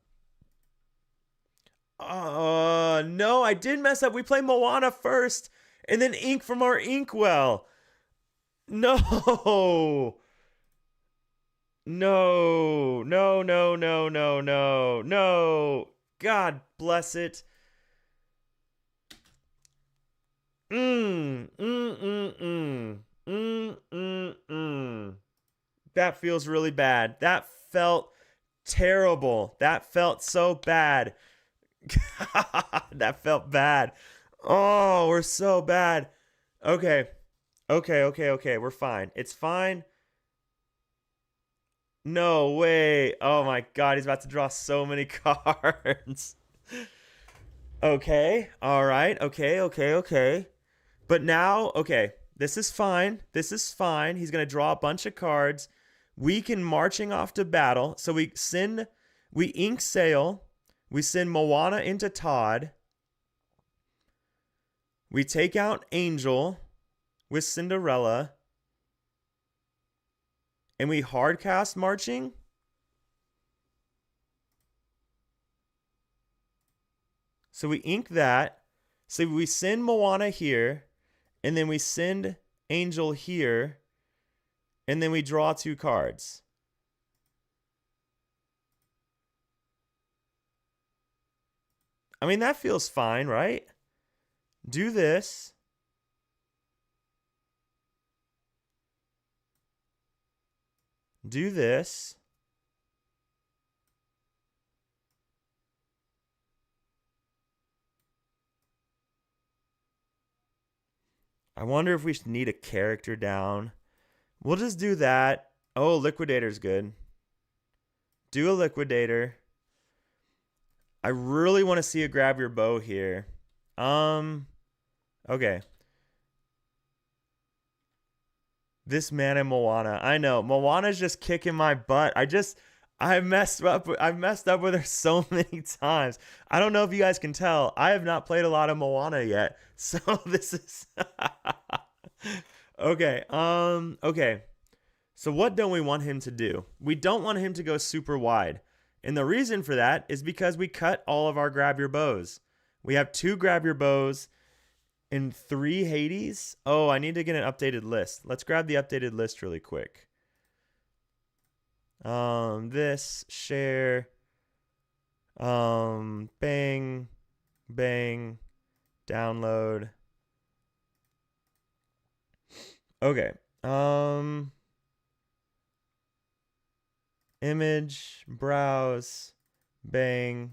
No, I did mess up. We play Moana first, and then ink from our inkwell. No. No, no, no, no, no, no, no. God bless it. That feels really bad. That felt terrible. That felt so bad. That felt bad. Oh, we're so bad. Okay. Okay. We're fine. It's fine. No way. Oh my God. He's about to draw so many cards. Okay. All right. Okay. But now, okay. This is fine. He's going to draw a bunch of cards. We can marching off to battle. So we ink sail. We send Moana into Todd. We take out Angel with Cinderella. And we hardcast marching. So we ink that. So we send Moana here. And then we send Angel here. And then we draw 2 cards. I mean, that feels fine, right? Do this. Do this. I wonder if we should need a character down. We'll just do that. Oh, Liquidator's good. Do a Liquidator. I really want to see a grab your bow here. Okay. This man and Moana. I know. Moana's just kicking my butt. I've messed up with her so many times. I don't know if you guys can tell. I have not played a lot of Moana yet. So this is okay. Okay. So what don't we want him to do? We don't want him to go super wide. And the reason for that is because we cut all of our grab your bows. We have 2 grab your bows and 3 Hades. Oh, I need to get an updated list. Let's grab the updated list really quick. This, share, bang, download. Okay. Image, browse, bang.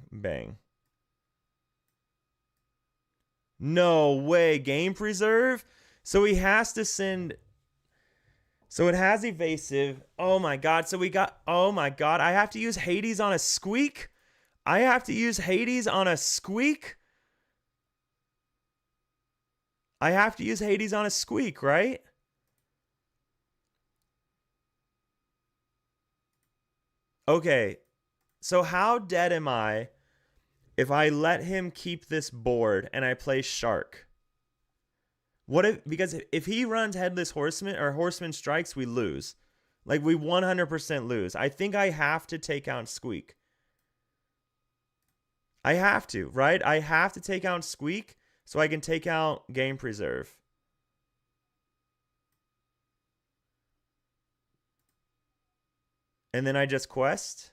No way. Game preserve? So he has to send... So it has evasive. Oh my God. Oh my God. I have to use Hades on a squeak? I have to use Hades on a squeak, right? Okay. So how dead am I if I let him keep this board and I play Shark? Because if he runs Headless Horseman or Horseman Strikes, we lose. Like, we 100% lose. I think I have to take out Squeak. I have to, right? I have to take out Squeak So I can take out Game Preserve. And then I just quest.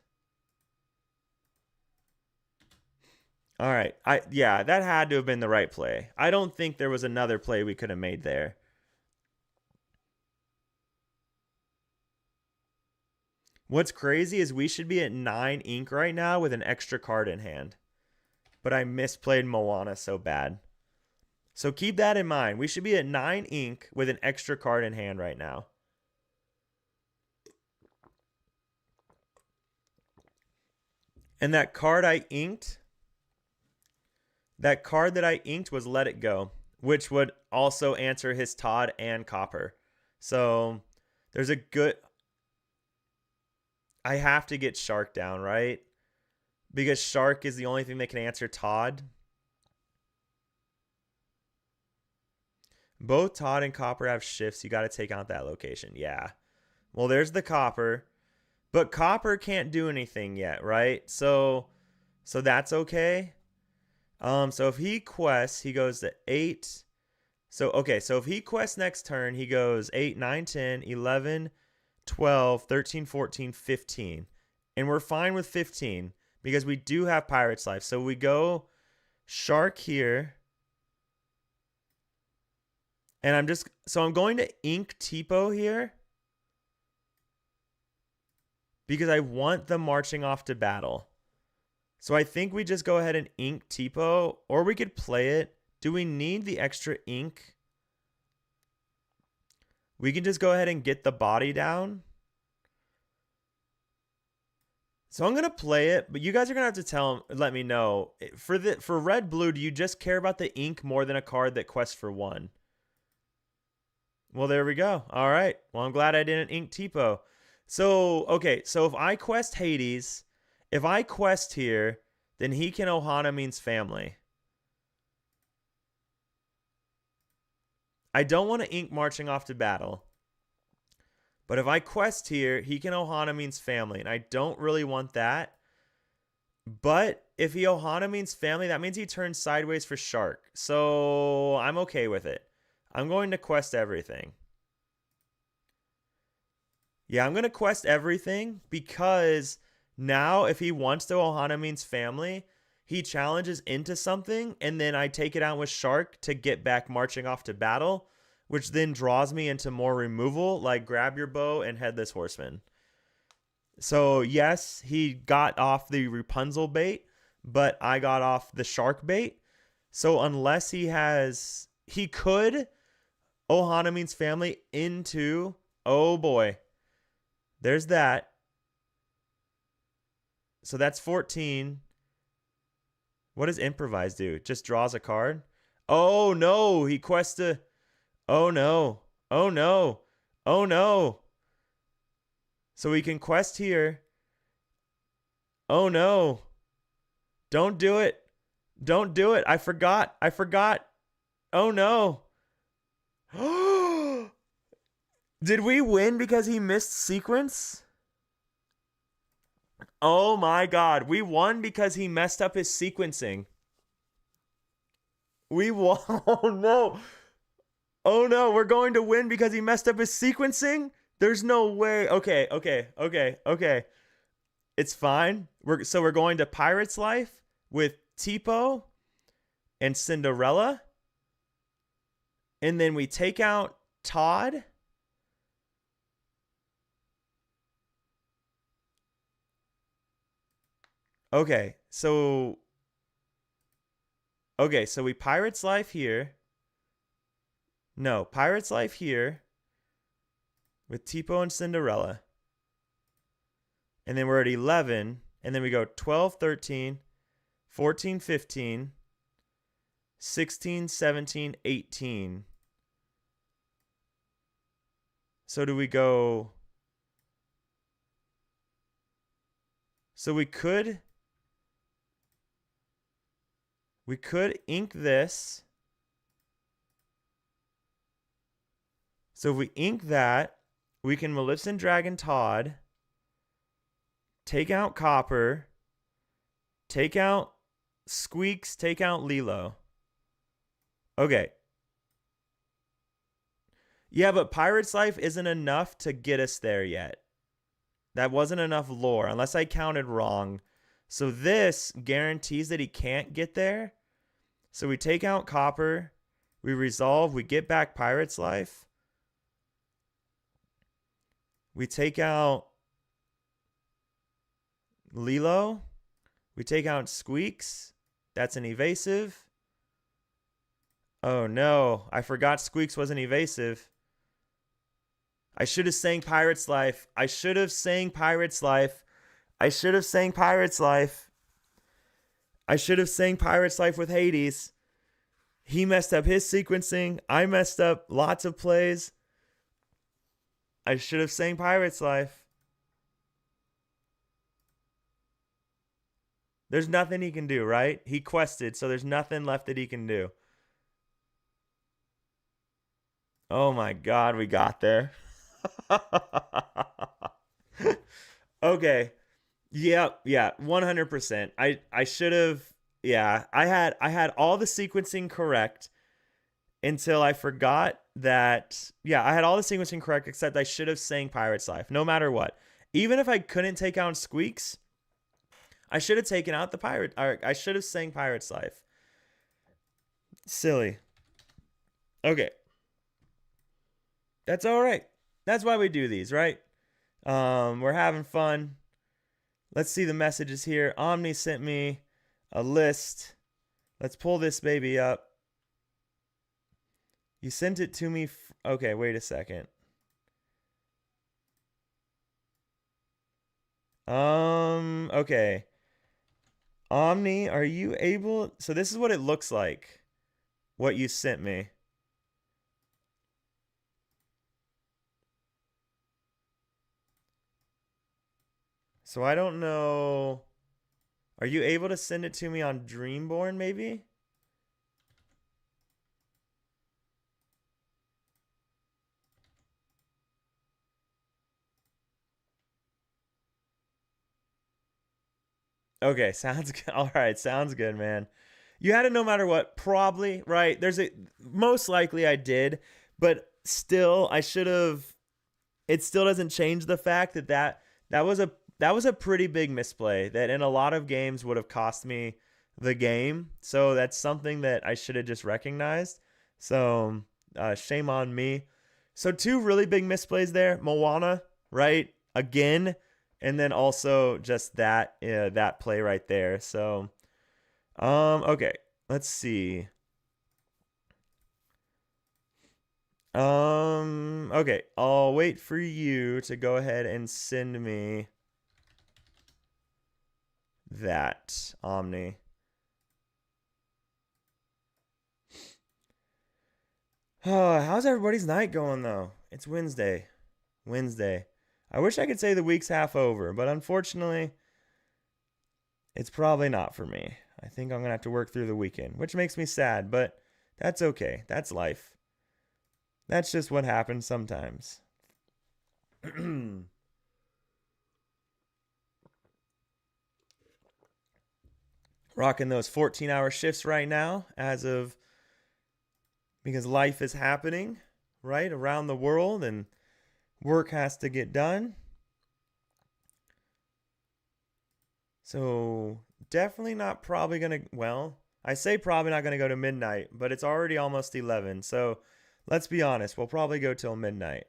All right. Yeah, that had to have been the right play. I don't think there was another play we could have made there. What's crazy is we should be at 9 ink right now with an extra card in hand. But I misplayed Moana so bad. So keep that in mind. We should be at 9 ink with an extra card in hand right now. And that card I inked, that card that I inked was Let It Go, which would also answer his Todd and Copper. So there's a good... I have to get Shark down, right? Because Shark is the only thing that can answer Todd. Both Todd and Copper have shifts. You got to take out that location. Yeah. Well, there's the Copper. But Copper can't do anything yet, right? So that's okay. So if he quests, he goes to 8. So, okay, so if he quests next turn, he goes 8, 9, 10, 11, 12, 13, 14, 15. And we're fine with 15 because we do have Pirate's Life. So we go Shark here. And I'm going to ink Tipo here because I want the marching off to battle. So I think we just go ahead and ink Tipo, or we could play it. Do we need the extra ink? We can just go ahead and get the body down. So I'm going to play it, but you guys are going to have to let me know. For red blue, do you just care about the ink more than a card that quests for 1? Well, there we go. All right. Well, I'm glad I didn't ink Tipo. So, okay. So if I quest Hades, if I quest here, then he can Ohana means family. I don't want to ink marching off to battle. But if I quest here, he can Ohana means family. And I don't really want that. But if he Ohana means family, that means he turns sideways for Shark. So I'm okay with it. I'm going to quest everything. Yeah, I'm going to quest everything because now if he wants to Ohana means family, he challenges into something and then I take it out with Shark to get back marching off to battle, which then draws me into more removal like grab your bow and Headless Horseman. So yes, he got off the Rapunzel bait, but I got off the Shark bait. So unless he could Ohana means family into, oh boy, there's that. So that's 14. What does improvise do? Just draws a card? Oh no, he quests a, oh no, oh no, oh no. So we can quest here. Oh no. Don't do it. Don't do it. I forgot. Oh no. Did we win because he missed sequence? Oh my god. We won because he messed up his sequencing. We won. Oh no. Oh no. We're going to win because he messed up his sequencing? There's no way. Okay. It's fine. We're going to Pirate's Life with Tipo and Cinderella. And then we take out Todd. Okay, so we Pirate's Life here. No, Pirate's Life here with Tipo and Cinderella. And then we're at 11. And then we go 12, 13, 14, 15, 16, 17, 18. So do we go... So we could ink this. So if we ink that, we can Maleficent Dragon Todd, take out Copper, take out Squeaks, take out Lilo. Okay. Yeah, but Pirate's Life isn't enough to get us there yet. That wasn't enough lore, unless I counted wrong. So this guarantees that he can't get there. So we take out Copper. We resolve. We get back Pirate's Life. We take out Lilo. We take out Squeaks. That's an evasive. Oh no, I forgot Squeaks was an evasive. I should have sang Pirate's Life. I should have sang Pirate's Life. I should have sang Pirate's Life. I should have sang Pirate's Life with Hades. He messed up his sequencing. I messed up lots of plays. I should have sang Pirate's Life. There's nothing he can do, right? He quested, so there's nothing left that he can do. Oh my God, we got there. Okay. Yeah, 100%. I should have, yeah, I had all the sequencing correct until I forgot that, yeah, I had all the sequencing correct except I should have sang Pirate's Life no matter what. Even if I couldn't take out Squeaks, I should have taken out the pirate, or I should have sang Pirate's Life. Silly. Okay. That's all right. That's why we do these, right? We're having fun. Let's see the messages here. Omni sent me a list. Let's pull this baby up. You sent it to me. Okay, wait a second. Okay. Omni, are you able? So this is what it looks like. What you sent me. So I don't know. Are you able to send it to me on Dreamborn, maybe? Okay, sounds good. All right, sounds good, man. You had it no matter what, probably, right? There's a most likely I did, but still I should have. It still doesn't change the fact that was a pretty big misplay that in a lot of games would have cost me the game. So that's something that I should have just recognized. So shame on me. So two really big misplays there. Moana, right? Again, and then also just that play right there. So okay, let's see. Okay, I'll wait for you to go ahead and send me that, Omni. Oh, how's everybody's night going though? It's Wednesday. Wednesday. I wish I could say the week's half over, but unfortunately, it's probably not for me. I think I'm gonna have to work through the weekend, which makes me sad, but that's okay. That's life. That's just what happens sometimes. Rocking those 14-hour shifts right now because life is happening, right, around the world and work has to get done. So definitely not probably gonna, well, I say probably not gonna go to midnight, but it's already almost 11. So let's be honest, we'll probably go till midnight.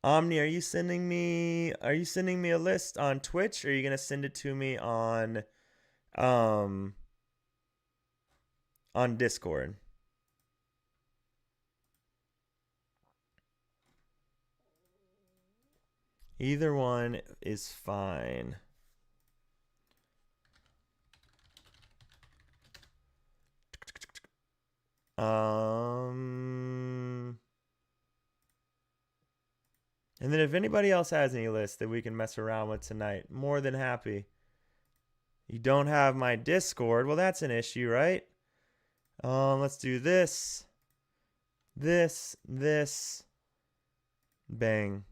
Omni, are you sending me a list on Twitch or are you gonna send it to me um on Discord? Either one is fine. And then if anybody else has any lists that we can mess around with tonight, more than happy. You don't have my Discord. Well, that's an issue, right? Let's do this. This. Bang.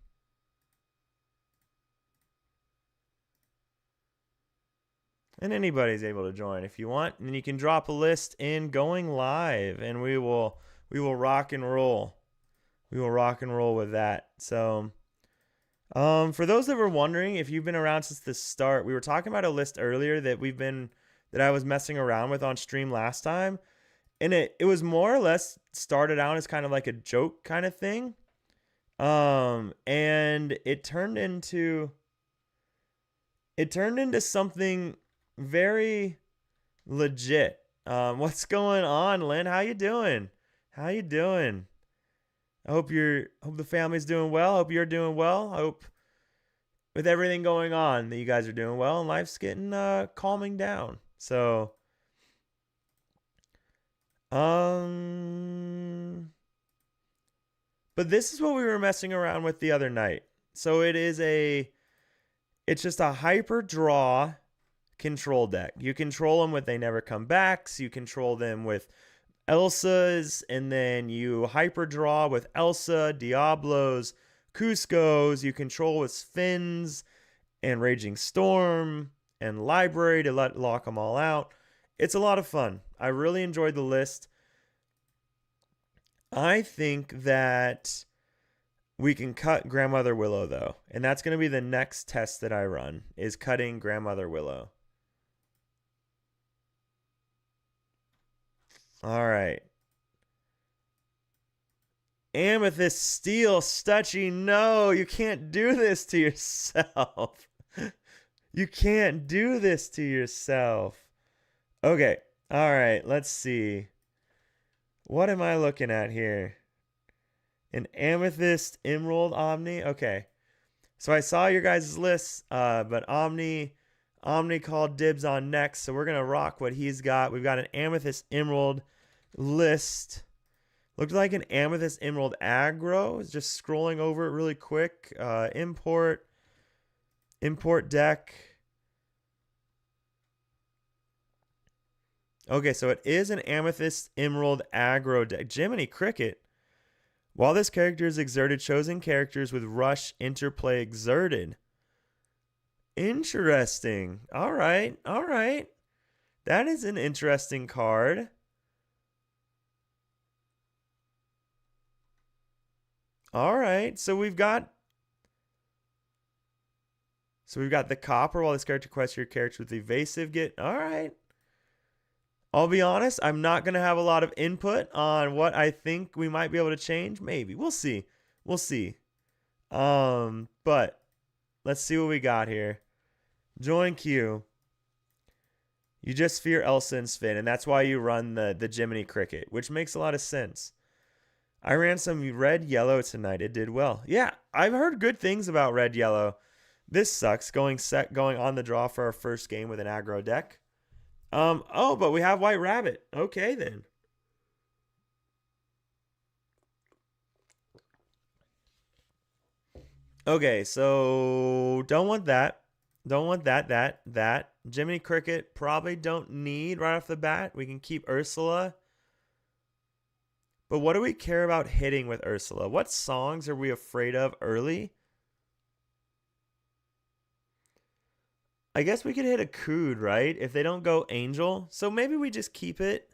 And anybody's able to join if you want. And you can drop a list in going live, and we will rock and roll. We will rock and roll with that. So, for those that were wondering, if you've been around since the start, we were talking about a list earlier that I was messing around with on stream last time, and it was more or less started out as kind of like a joke kind of thing, and it turned into something very legit. What's going on, Lynn? How you doing? How you doing? I hope the family's doing well. I hope you're doing well. I hope with everything going on that you guys are doing well and life's getting calming down. So but this is what we were messing around with the other night. So it's just a hyper draw control deck. You control them with They Never Come Backs. You control them with Elsa's, and then you hyper draw with Elsa, Diablos, Cusco's. You control with Sphinx and Raging Storm and Library to lock them all out. It's a lot of fun. I really enjoyed the list. I think that we can cut Grandmother Willow, though. And that's going to be the next test that I run, is cutting Grandmother Willow. All right. Amethyst, Steel, Stutchy. No, you can't do this to yourself. You can't do this to yourself. Okay. All right. Let's see. What am I looking at here? An Amethyst, Emerald, Omni. Okay. So I saw your guys' list, but Omni called dibs on next, so we're going to rock what he's got. We've got an Amethyst Emerald list. Looked like an Amethyst Emerald aggro. Just scrolling over it really quick. Import deck. Okay, so it is an Amethyst Emerald aggro deck. Jiminy Cricket. While this character is exerted, chosen characters with rush interplay exerted. Interesting. All right. All right. That is an interesting card. All right. So we've got the copper. While this character quests your character with evasive get. All right. I'll be honest, I'm not going to have a lot of input on what I think we might be able to change. Maybe. We'll see. We'll see. But let's see what we got here. Join queue. You just fear Elsa and Sven, and that's why you run the Jiminy Cricket, which makes a lot of sense. I ran some red yellow tonight. It did well. Yeah, I've heard good things about red yellow. This sucks going on the draw for our first game with an aggro deck. Oh, but we have White Rabbit. Okay then. Okay, so don't want that. Don't want that. Jiminy Cricket probably don't need right off the bat. We can keep Ursula. But what do we care about hitting with Ursula? What songs are we afraid of early? I guess we could hit a Cood, right? If they don't go Angel. So maybe we just keep it.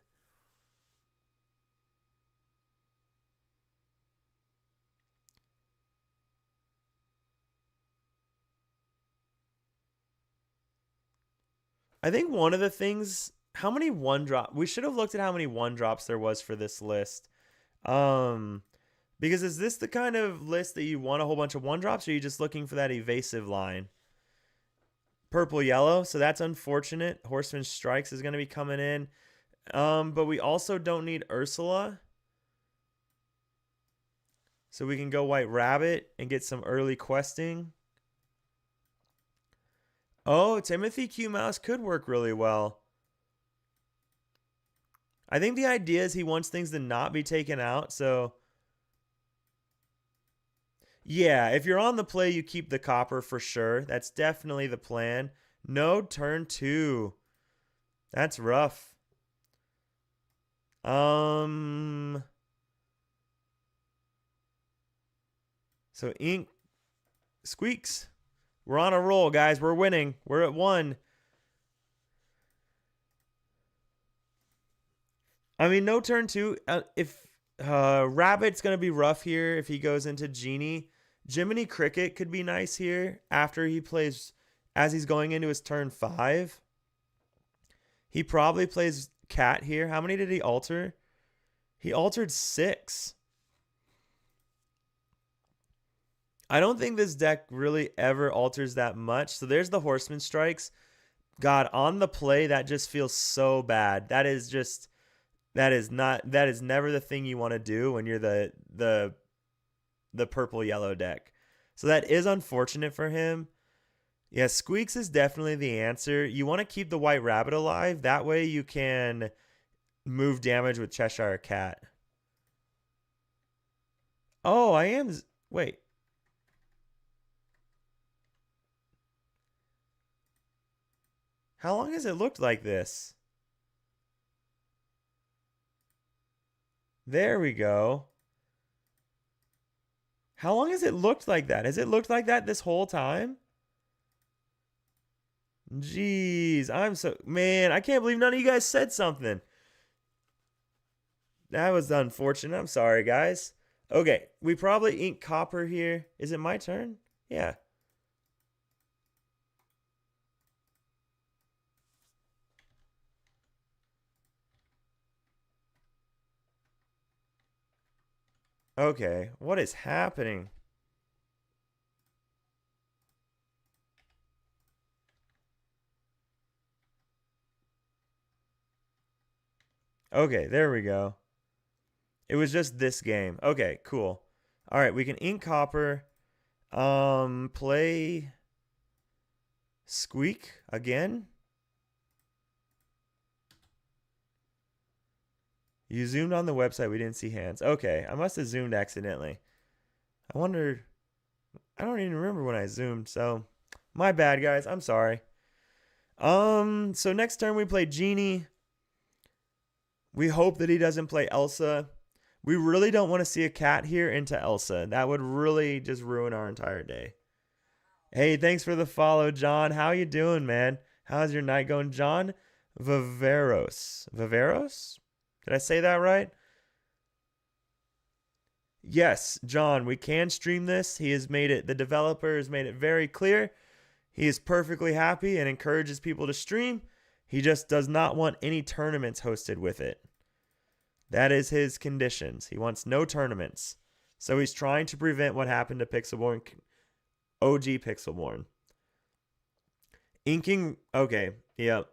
I think one of the things, how many one drop, we should have looked at how many one drops there was for this list. Because is this the kind of list that you want a whole bunch of one drops, or are you just looking for that evasive line? Purple yellow, so that's unfortunate. Horseman Strikes is going to be coming in. But we also don't need Ursula. So we can go White Rabbit and get some early questing. Oh, Timothy Q Mouse could work really well. I think the idea is he wants things to not be taken out, so yeah, if you're on the play, you keep the copper for sure. That's definitely the plan. No, turn 2. That's rough. So ink squeaks. We're on a roll, guys. We're winning. We're at 1. I mean, no turn two. If Rabbit's gonna be rough here if he goes into Genie. Jiminy Cricket could be nice here after he plays as he's going into his turn 5. He probably plays Cat here. How many did he alter? He altered 6. I don't think this deck really ever alters that much. So there's the Horseman Strikes. God, on the play, that just feels so bad. That is never the thing you want to do when you're the purple yellow deck. So that is unfortunate for him. Yeah, Squeaks is definitely the answer. You want to keep the White Rabbit alive. That way you can move damage with Cheshire Cat. Oh, I am. Wait. How long has it looked like this? There we go. How long has it looked like that? Has it looked like that this whole time? Jeez, man, I can't believe none of you guys said something. That was unfortunate. I'm sorry, guys. Okay, we probably ink copper here. Is it my turn? Yeah. Okay, what is happening? Okay, there we go. It was just this game. Okay, cool. All right, we can ink copper. Play Squeak again. You zoomed on the website. We didn't see hands. Okay, I must have zoomed accidentally. I wonder. I don't even remember when I zoomed. So, my bad, guys. I'm sorry. So next turn we play Genie. We hope that he doesn't play Elsa. We really don't want to see a cat here into Elsa. That would really just ruin our entire day. Hey, thanks for the follow, John. How you doing, man? How's your night going, John? Viveros. Viveros? Did I say that right? Yes, John, we can stream this. He has made it, the developer has made it very clear. He is perfectly happy and encourages people to stream. He just does not want any tournaments hosted with it. That is his conditions. He wants no tournaments. So he's trying to prevent what happened to Pixelborn, OG Pixelborn. Inking, okay, yep.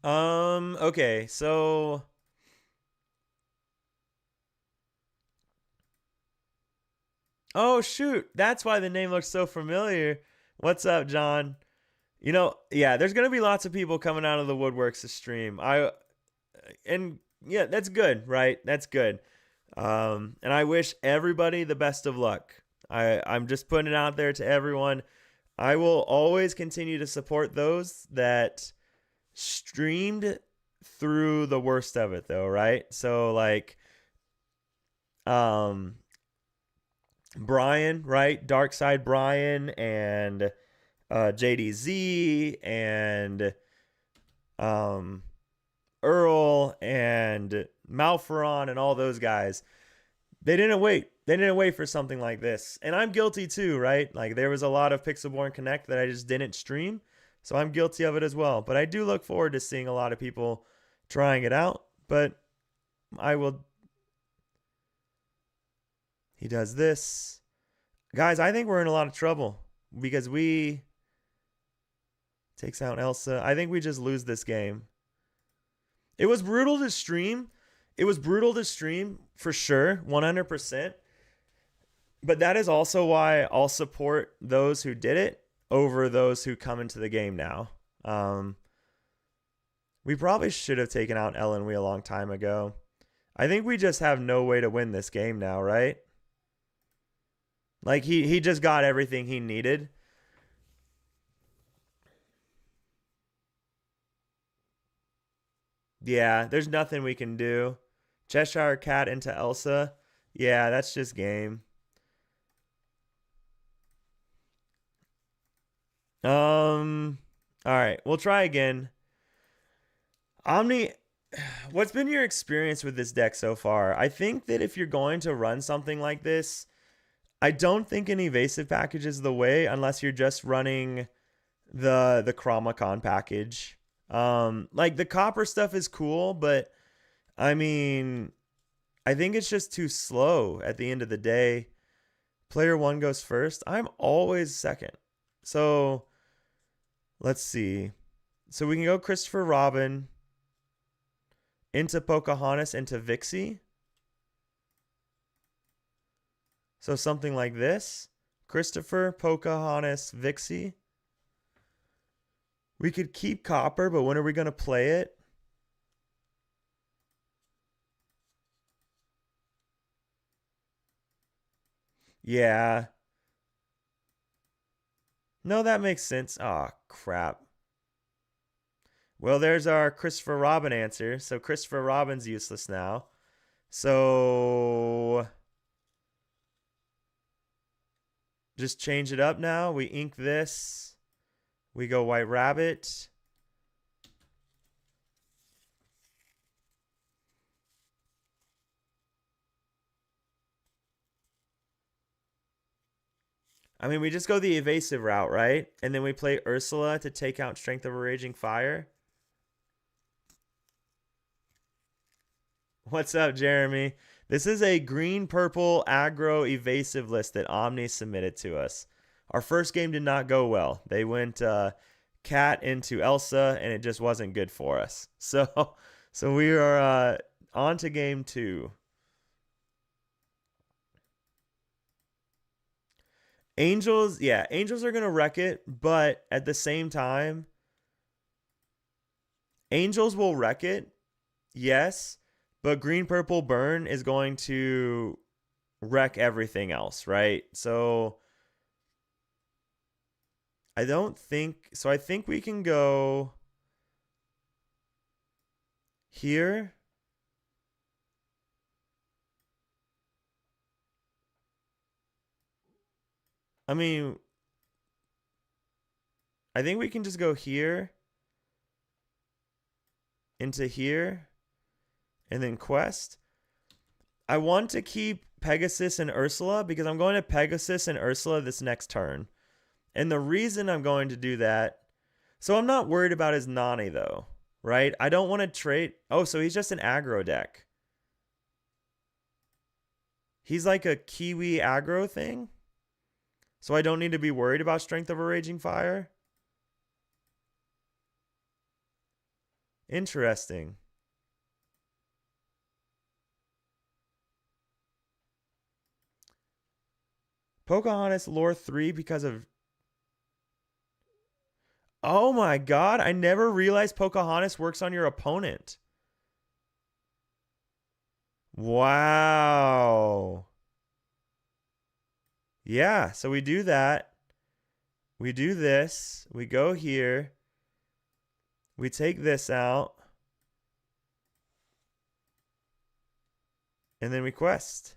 Okay, so oh shoot, that's why the name looks so familiar. What's up, John? Yeah, there's gonna be lots of people coming out of the woodworks to stream. And yeah, that's good, right? That's good. And I wish everybody the best of luck. I'm just putting it out there to everyone. I will always continue to support those that streamed through the worst of it, though, right? So like, Brian, right? Dark Side Brian and JDZ and Earl and Malferon and all those guys. They didn't wait. They didn't wait for something like this. And I'm guilty too, right? Like there was a lot of Pixelborn Connect that I just didn't stream. So I'm guilty of it as well. But I do look forward to seeing a lot of people trying it out. But I will. He does this. Guys, I think we're in a lot of trouble because we takes out Elsa. I think we just lose this game. It was brutal to stream. It was brutal to stream for sure, 100%. But that is also why I'll support those who did it over those who come into the game now. We probably should have taken out Ellen Wee a long time ago. I think we just have no way to win this game now, right? Like he just got everything he needed. Yeah, there's nothing we can do. Cheshire Cat into Elsa. Yeah, that's just game. All right, we'll try again. Omni, what's been your experience with this deck so far? I think that if you're going to run something like this, I don't think an evasive package is the way unless you're just running the Chromacon package. Like the copper stuff is cool, but I mean, I think it's just too slow at the end of the day. Player one goes first. I'm always second. So let's see. So we can go Christopher Robin into Pocahontas into Vixie. So something like this. Christopher, Pocahontas, Vixie. We could keep copper, but when are we going to play it? Yeah. No, that makes sense. Oh, crap. Well, there's our Christopher Robin answer. So Christopher Robin's useless now. So just change it up now. We ink this. We go White Rabbit. I mean, we just go the evasive route, right? And then we play Ursula to take out Strength of a Raging Fire. What's up, Jeremy? This is a green-purple aggro evasive list that Omni submitted to us. Our first game did not go well. They went Cat into Elsa, and it just wasn't good for us. So we are on to game 2. Angels, yeah, Angels are going to wreck it, but at the same time, Angels will wreck it, yes, but Green Purple Burn is going to wreck everything else, right? So I don't think, so I think we can go here. I mean, I think we can just go here into here and then quest. I want to keep Pegasus and Ursula because I'm going to Pegasus and Ursula this next turn. And the reason I'm going to do that, so I'm not worried about his Nani though, right? I don't want to trade. Oh, so he's just an aggro deck. He's like a Kiwi aggro thing. So I don't need to be worried about Strength of a Raging Fire. Interesting. Pocahontas lore 3 because of... Oh my god, I never realized Pocahontas works on your opponent. Wow. Yeah, so we do that. We do this. We go here. We take this out. And then we quest.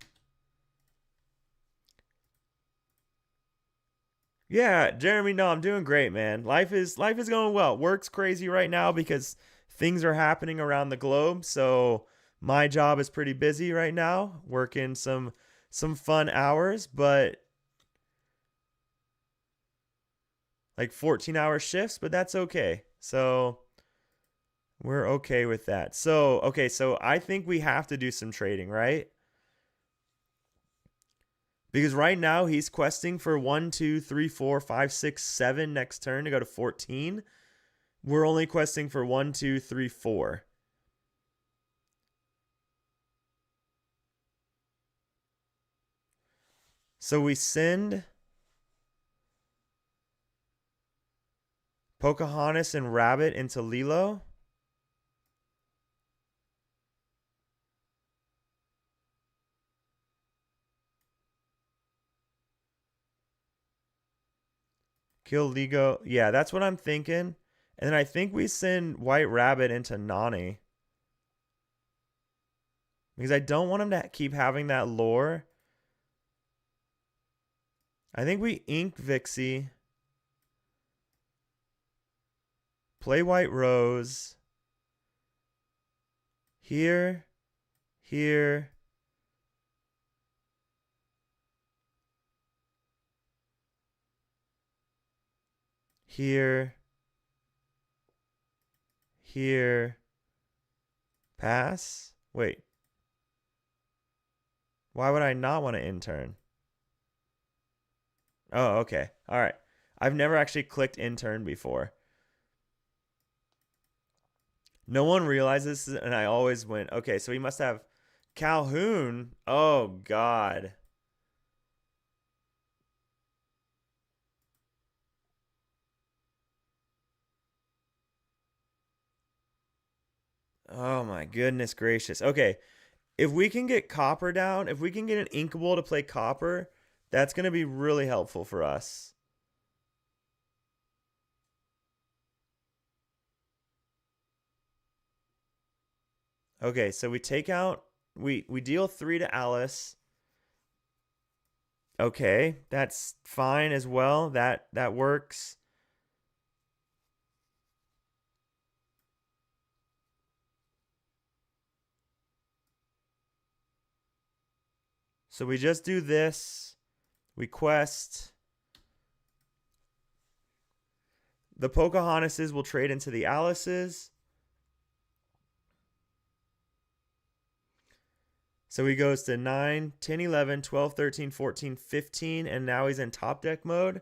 Yeah, Jeremy, no, I'm doing great, man. Life is going well. Work's crazy right now because things are happening around the globe. So my job is pretty busy right now, working some fun hours, but like 14-hour shifts, but that's okay. So we're okay with that. So, okay, so I think we have to do some trading, right? Because right now he's questing for 1, 2, 3, 4, 5, 6, 7 next turn to go to 14. We're only questing for 1, 2, 3, 4. So we send Pocahontas and Rabbit into Lilo. Kill Ligo. Yeah, that's what I'm thinking. And then I think we send White Rabbit into Nani. Because I don't want him to keep having that lore. I think we ink Vixie. Play White Rose. Here. Here. Here. Here. Pass? Wait. Why would I not want to intern? Oh, okay. All right. I've never actually clicked intern before. No one realizes, and I always went, okay, so he must have Calhoun. Oh, God. Oh, my goodness gracious. Okay, if we can get copper down, if we can get an inkable to play copper, that's going to be really helpful for us. Okay, so we take out, we deal 3 to Alice. Okay, that's fine as well. That works. So we just do this. We quest. The Pocahontases will trade into the Alices. So he goes to 9, 10, 11, 12, 13, 14, 15, and now he's in top deck mode.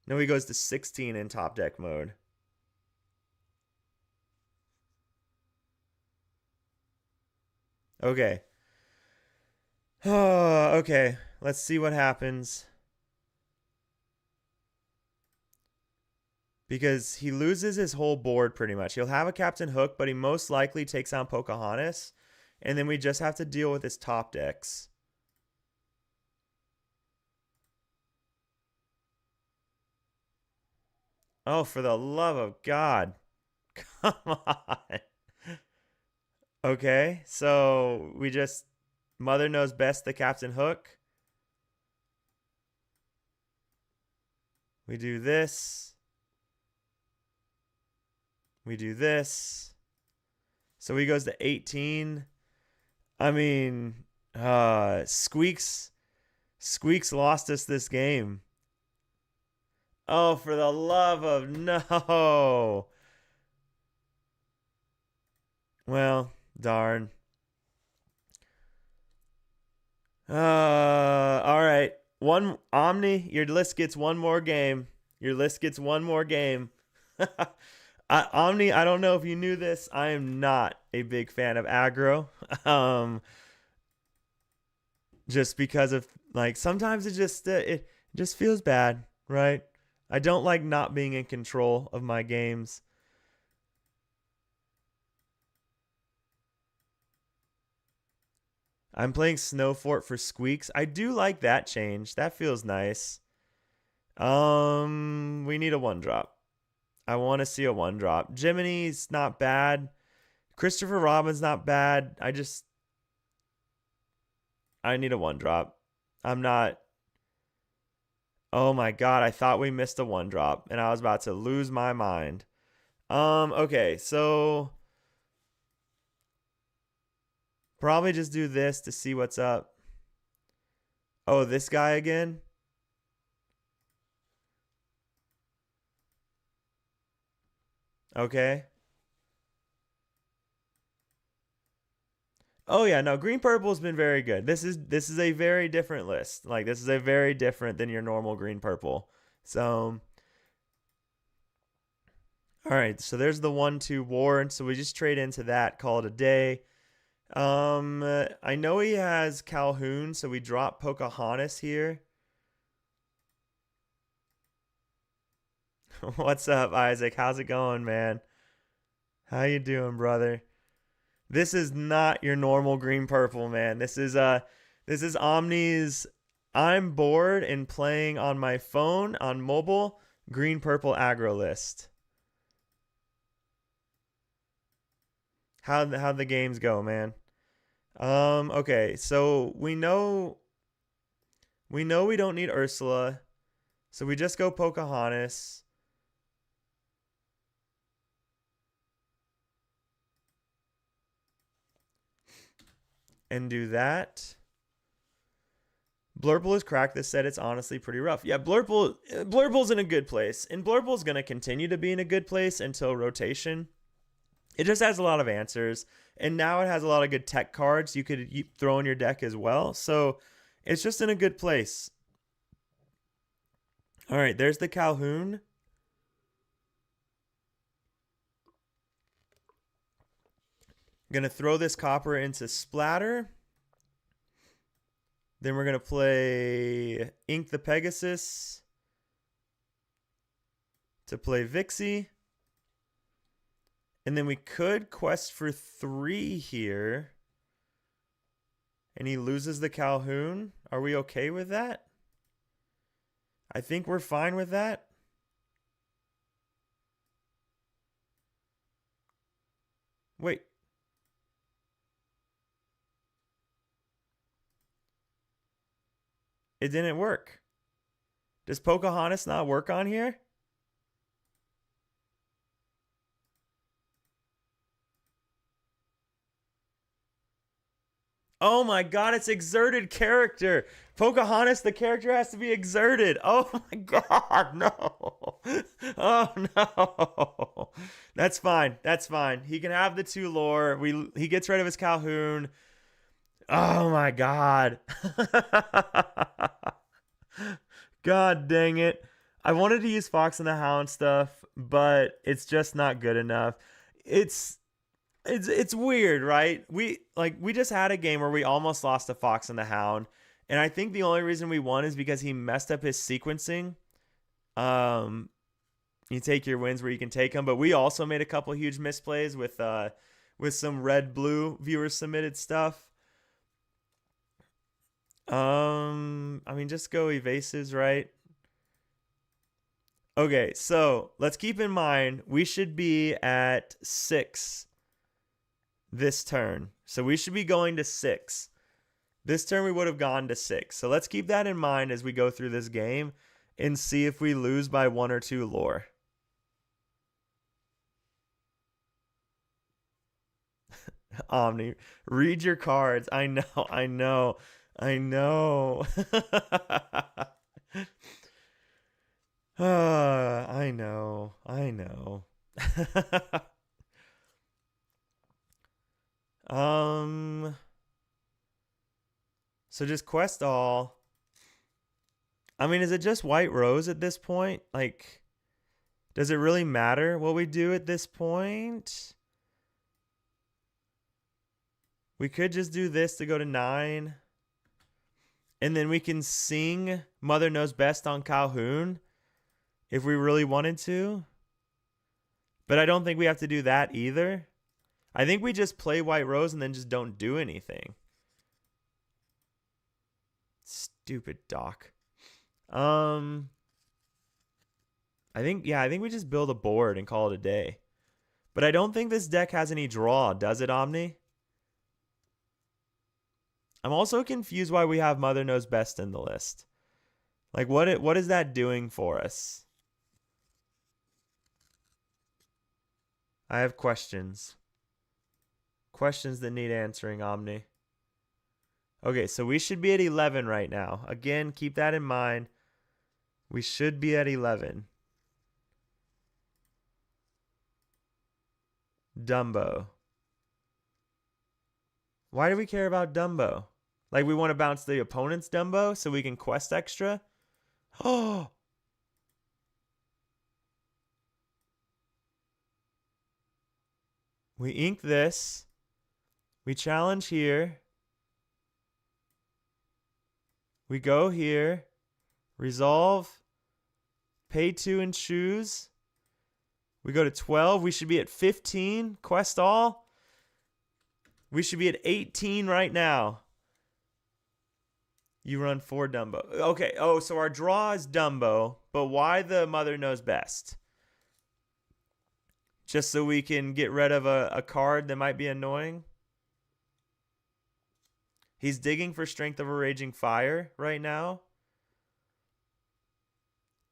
No, he goes to 16 in top deck mode. Okay. Oh, okay. Let's see what happens. Because he loses his whole board pretty much. He'll have a Captain Hook, but he most likely takes on Pocahontas. And then we just have to deal with his top decks. Oh, for the love of God. Come on. Okay, so we just Mother knows best the Captain Hook. We do this. We do this. So he goes to 18. I mean, Squeaks lost us this game. Oh, for the love of no. Well, darn. All right. One Omni, your list gets one more game. Your list gets one more game. Omni, I don't know if you knew this. I am not a big fan of aggro. Just because of like sometimes it just feels bad, right? I don't like not being in control of my games. I'm playing Snow Fort for Squeaks. I do like that change. That feels nice. We need a 1-drop. I want to see a 1-drop. Jiminy's not bad. Christopher Robin's not bad. I need a 1-drop. I'm not. Oh my God, I thought we missed a 1-drop and I was about to lose my mind. Okay, so probably just do this to see what's up. Oh, this guy again? Okay. Oh yeah, no, green purple has been very good. This is a very different list. Like this is a very different than your normal green purple. So all right, so there's the 1-2 ward. So we just trade into that, call it a day. I know he has Calhoun, so we drop Pocahontas here. What's up, Isaac? How's it going, man? How you doing, brother? This is not your normal green purple, man. This is Omni's I'm bored and playing on my phone on mobile green purple aggro list. How'd the games go, man? Okay, so we know we don't need Ursula. So we just go Pocahontas. and do that. Blurple has cracked this set. It's honestly pretty rough. Yeah, Blurple's in a good place. And Blurple's going to continue to be in a good place until rotation. It just has a lot of answers. And now it has a lot of good tech cards you could throw in your deck as well. So it's just in a good place. All right, there's the Calhoun. Going to throw this copper into Splatter. Then we're going to play Ink the Pegasus to play Vixie. And then we could quest for 3 here. And he loses the Calhoun. Are we okay with that? I think we're fine with that. Wait. It didn't work. Does Pocahontas not work on here? Oh my god, it's exerted character. Pocahontas, the character has to be exerted. Oh my god, no. Oh no. That's fine. That's fine. He can have the 2 lore. He gets rid of his Calhoun. Oh my god. God dang it. I wanted to use Fox and the Hound stuff, but it's just not good enough. It's weird, right? We just had a game where we almost lost to Fox and the Hound, and I think the only reason we won is because he messed up his sequencing. You take your wins where you can take them, but we also made a couple huge misplays with some red-blue viewer submitted stuff. I mean, just go evasives, right? Okay, so let's keep in mind we should be at 6 this turn. So we should be going to 6. This turn we would have gone to 6. So let's keep that in mind as we go through this game and see if we lose by 1 or 2 lore. Omni, read your cards. I know. I know. I know. I know. So just quest all. I mean, is it just White Rose at this point? Like, does it really matter what we do at this point? We could just do this to go to 9. And then we can sing Mother Knows Best on Calhoun if we really wanted to. But I don't think we have to do that either. I think we just play White Rose and then just don't do anything. Stupid Doc. I think we just build a board and call it a day. But I don't think this deck has any draw, does it, Omni? I'm also confused why we have Mother Knows Best in the list. Like, what is that doing for us? I have questions. Questions that need answering, Omni. Okay, so we should be at 11 right now. Again, keep that in mind. We should be at 11. Dumbo. Why do we care about Dumbo? Like, we want to bounce the opponent's Dumbo so we can quest extra? Oh! We ink this. We challenge here. We go here. Resolve. Pay 2 and choose. We go to 12. We should be at 15. Quest all. We should be at 18 right now. You run 4 Dumbo. Okay. Oh, so our draw is Dumbo, but why the Mother Knows Best? Just so we can get rid of a card that might be annoying? He's digging for Strength of a Raging Fire right now.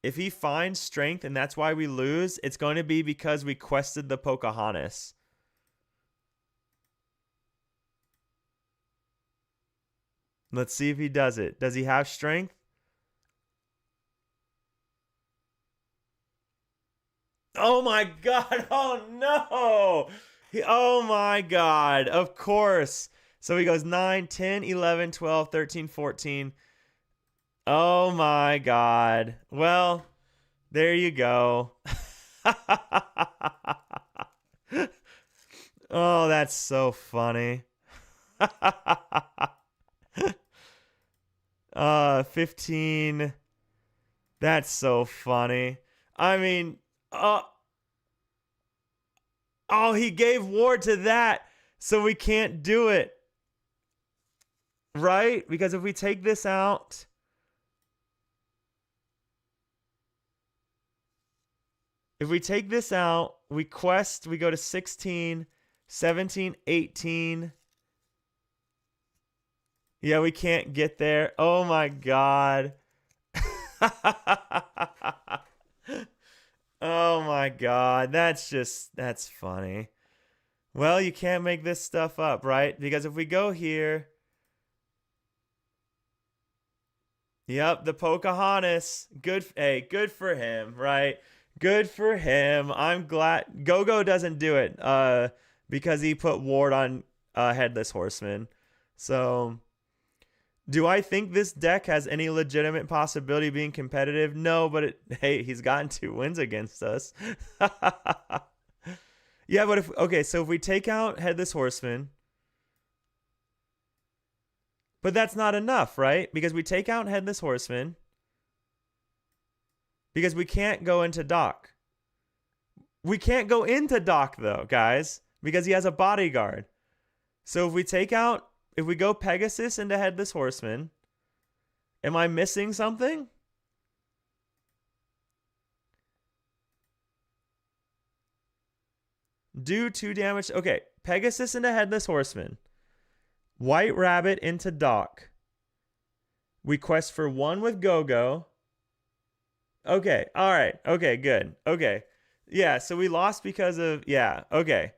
If he finds Strength and that's why we lose, it's going to be because we quested the Pocahontas. Let's see if he does it. Does he have strength? Oh my god. Oh no. Oh my god. Of course. So he goes 9, 10, 11, 12, 13, 14. Oh my god. Well, there you go. Oh, that's so funny. 15. That's so funny. I mean, oh, he gave war to that, so we can't do it. Right? Because if we take this out, we quest, we go to 16, 17, 18. Yeah, we can't get there. Oh my god. Oh my god. That's funny. Well, you can't make this stuff up, right? Because if we go here, yep, the Pocahontas. Good for him, right? Good for him. I'm glad Go-Go doesn't do it because he put ward on Headless Horseman. So, do I think this deck has any legitimate possibility of being competitive? No, but hey, he's gotten 2 wins against us. Yeah, but so if we take out Headless Horseman, but that's not enough, right? Because we take out Headless Horseman, because we can't go into dock. We can't go into dock though, guys, because he has a bodyguard. So if we go Pegasus into Headless Horseman, am I missing something? Do 2 damage. Okay, Pegasus into Headless Horseman. White Rabbit into dock. We quest for 1 with Go-Go. Okay, all right. Okay, good. Okay. Yeah, so we lost because of, yeah, okay.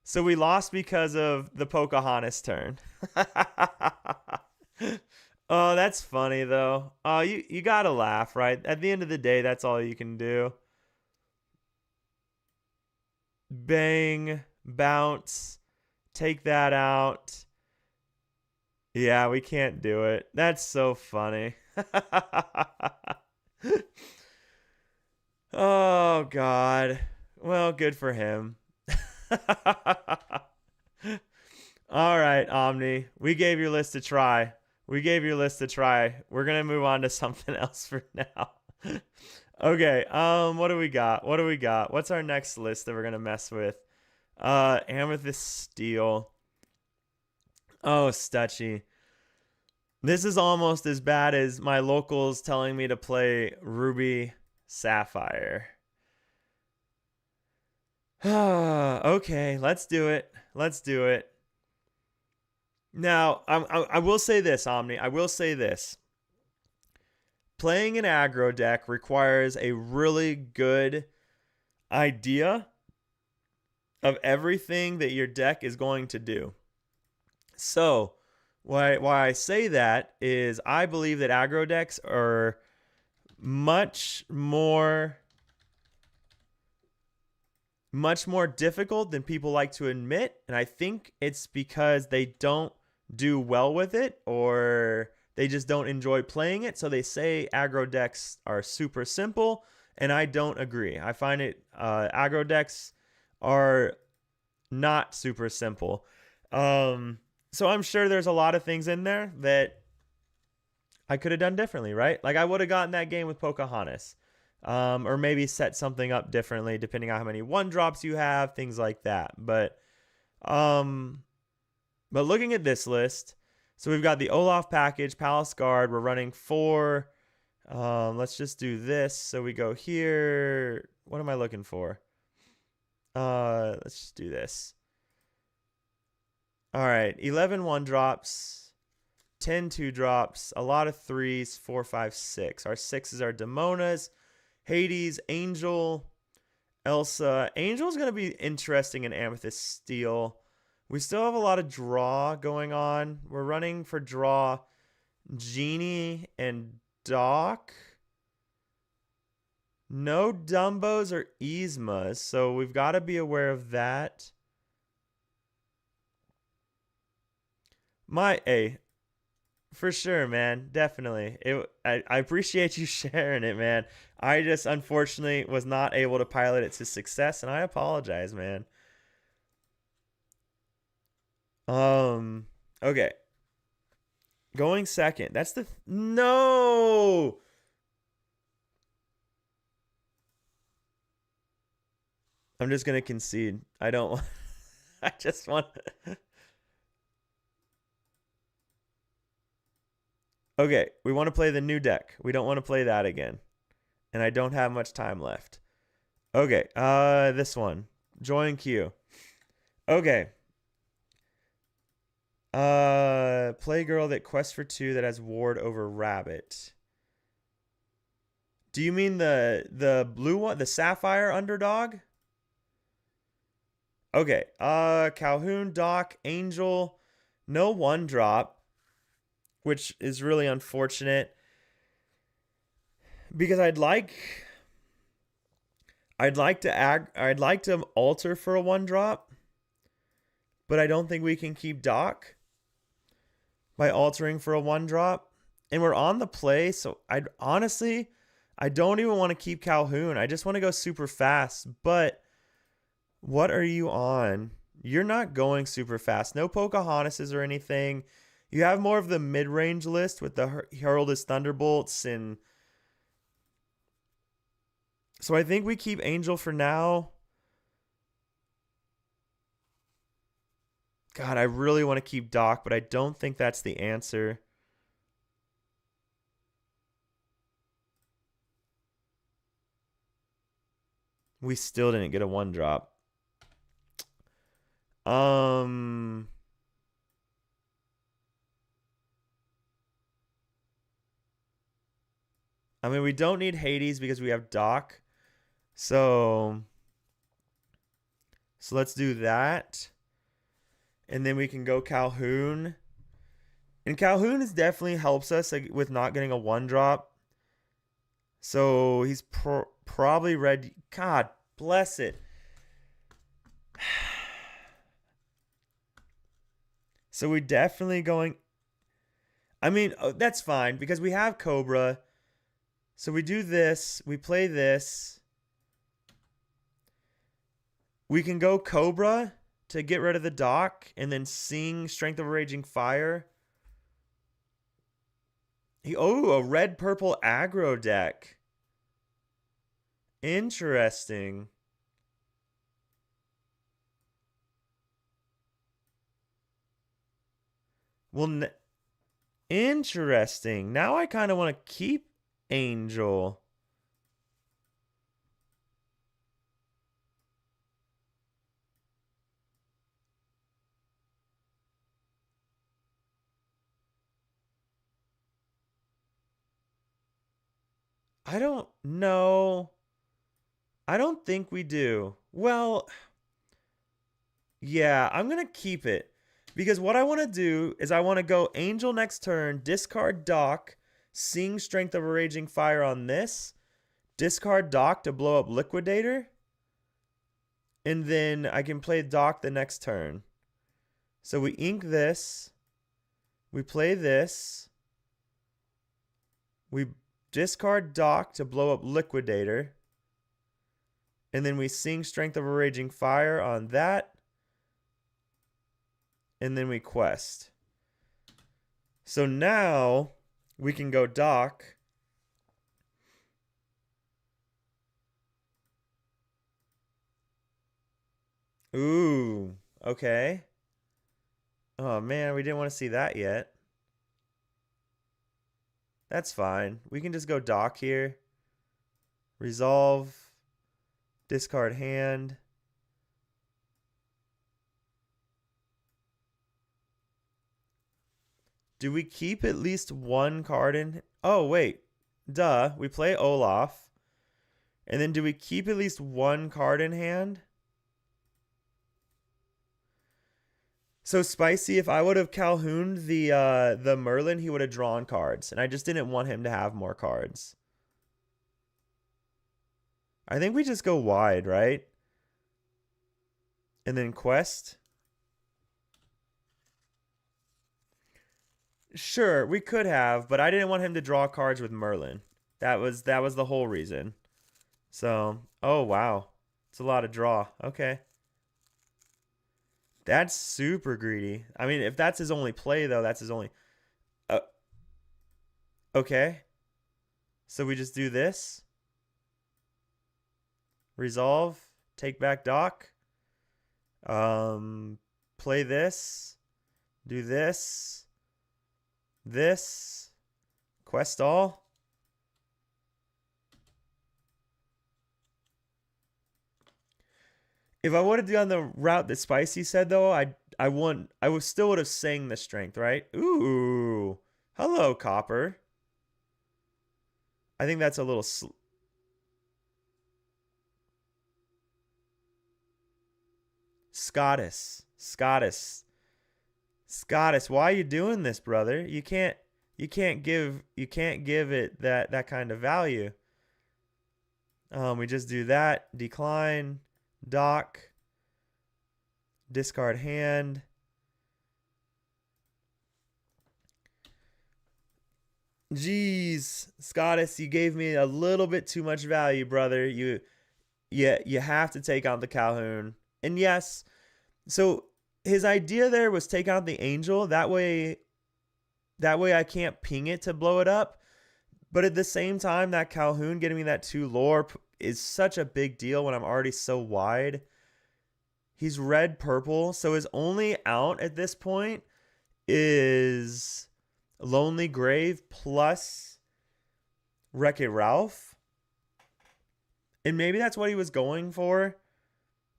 So we lost because of the Pocahontas turn. Oh, that's funny though. Oh, you gotta laugh, right? At the end of the day, that's all you can do. Bang, bounce, take that out. Yeah, we can't do it. That's so funny. Oh, God. Well, good for him. All right, Omni. We gave your list a try. We're going to move on to something else for now. Okay, what do we got? What's our next list that we're going to mess with? Amethyst Steel. Oh, Stutchy. This is almost as bad as my locals telling me to play Ruby Sapphire. Okay, let's do it. Now, I will say this, Omni. I will say this. Playing an aggro deck requires a really good idea of everything that your deck is going to do. So, why I say that is I believe that aggro decks are much more difficult than people like to admit, and I think it's because they don't do well with it, or they just don't enjoy playing it. So they say aggro decks are super simple, and I don't agree. I find aggro decks are not super simple. So I'm sure there's a lot of things in there that I could have done differently, right? Like I would have gotten that game with Pocahontas. Or maybe set something up differently depending on how many 1-drops you have, things like that. But looking at this list, so we've got the Olaf package, Palace Guard. We're running 4. Let's just do this. So we go here. What am I looking for? Let's just do this. All right, 11 1-drops, 10 2-drops, a lot of 3s, 4, 5, 6. Our 6s are Demonas, Hades, Angel, Elsa. Angel's going to be interesting in Amethyst Steel. We still have a lot of draw going on. We're running for draw Genie and Doc. No Dumbos or Yzmas, so we've got to be aware of that. For sure, man. Definitely. I appreciate you sharing it, man. I just unfortunately was not able to pilot it to success, and I apologize, man. Um, okay. Going second. That's the no. I'm just gonna concede. I don't want. I just want. Okay, we want to play the new deck. We don't want to play that again, and I don't have much time left. Okay, this one. Join queue. Okay. Play girl that quests for 2 that has ward over rabbit. Do you mean the blue one, the sapphire underdog? Okay. Calhoun, Doc, Angel, no 1-drop, which is really unfortunate because I'd like to alter for a 1-drop, but I don't think we can keep Doc by altering for a 1-drop. And we're on the play, so I don't even want to keep Calhoun. I just want to go super fast. But what are you on? You're not going super fast. No Pocahontas or anything. You have more of the mid-range list with the Herald's Thunderbolts. And so I think we keep Angel for now. God, I really want to keep Doc, but I don't think that's the answer. We still didn't get a 1-drop. I mean, we don't need Hades because we have Doc. So let's do that. And then we can go Calhoun. And Calhoun definitely helps us with not getting a 1-drop. So he's probably red. God bless it. So we definitely going. I mean, that's fine because we have Cobra. So we do this. We play this. We can go Cobra to get rid of the Doc and then sing Strength of a Raging Fire. A red-purple aggro deck. Interesting. Well, interesting. Now I kind of want to keep Angel. I don't know. I don't think we do. Well, yeah, I'm going to keep it. Because what I want to do is I want to go Angel next turn, discard Doc, sing Strength of a Raging Fire on this, discard Doc to blow up Liquidator, and then I can play Doc the next turn. So we ink this, we play this, we discard Doc to blow up Liquidator, and then we sing Strength of a Raging Fire on that, and then we quest. So now we can go Doc. Ooh, okay. Oh man, we didn't want to see that yet. That's fine. We can just go Doc here. Resolve. Discard hand. Do we keep at least one card in? Oh, wait. Duh. We play Olaf. And then do we keep at least one card in hand? So Spicy, if I would have Calhouned the Merlin, he would have drawn cards, and I just didn't want him to have more cards. I think we just go wide, right? And then Quest. Sure, we could have, but I didn't want him to draw cards with Merlin. That was the whole reason. So, oh wow. It's a lot of draw. Okay. That's super greedy. I mean, if that's his only play though, that's his only uh, okay. So we just do this. Resolve, take back dock. Play this. Do this. This. Quest all. If I would have done the route that Spicy said though, I would still would have sang the strength, right? Ooh. Hello, Copper. I think that's a little Scottis. Scottis, why are you doing this, brother? You can't give it that kind of value. We just do that. Decline, dock, discard hand. Jeez, Scottis, you gave me a little bit too much value, brother. You have to take out the Calhoun. And yes, so his idea there was take out the Angel. That way I can't ping it to blow it up. But at the same time, that Calhoun getting me that 2 lore is such a big deal when I'm already so wide. He's red purple, so his only out at this point is Lonely Grave plus Wreck-It Ralph. And maybe that's what he was going for.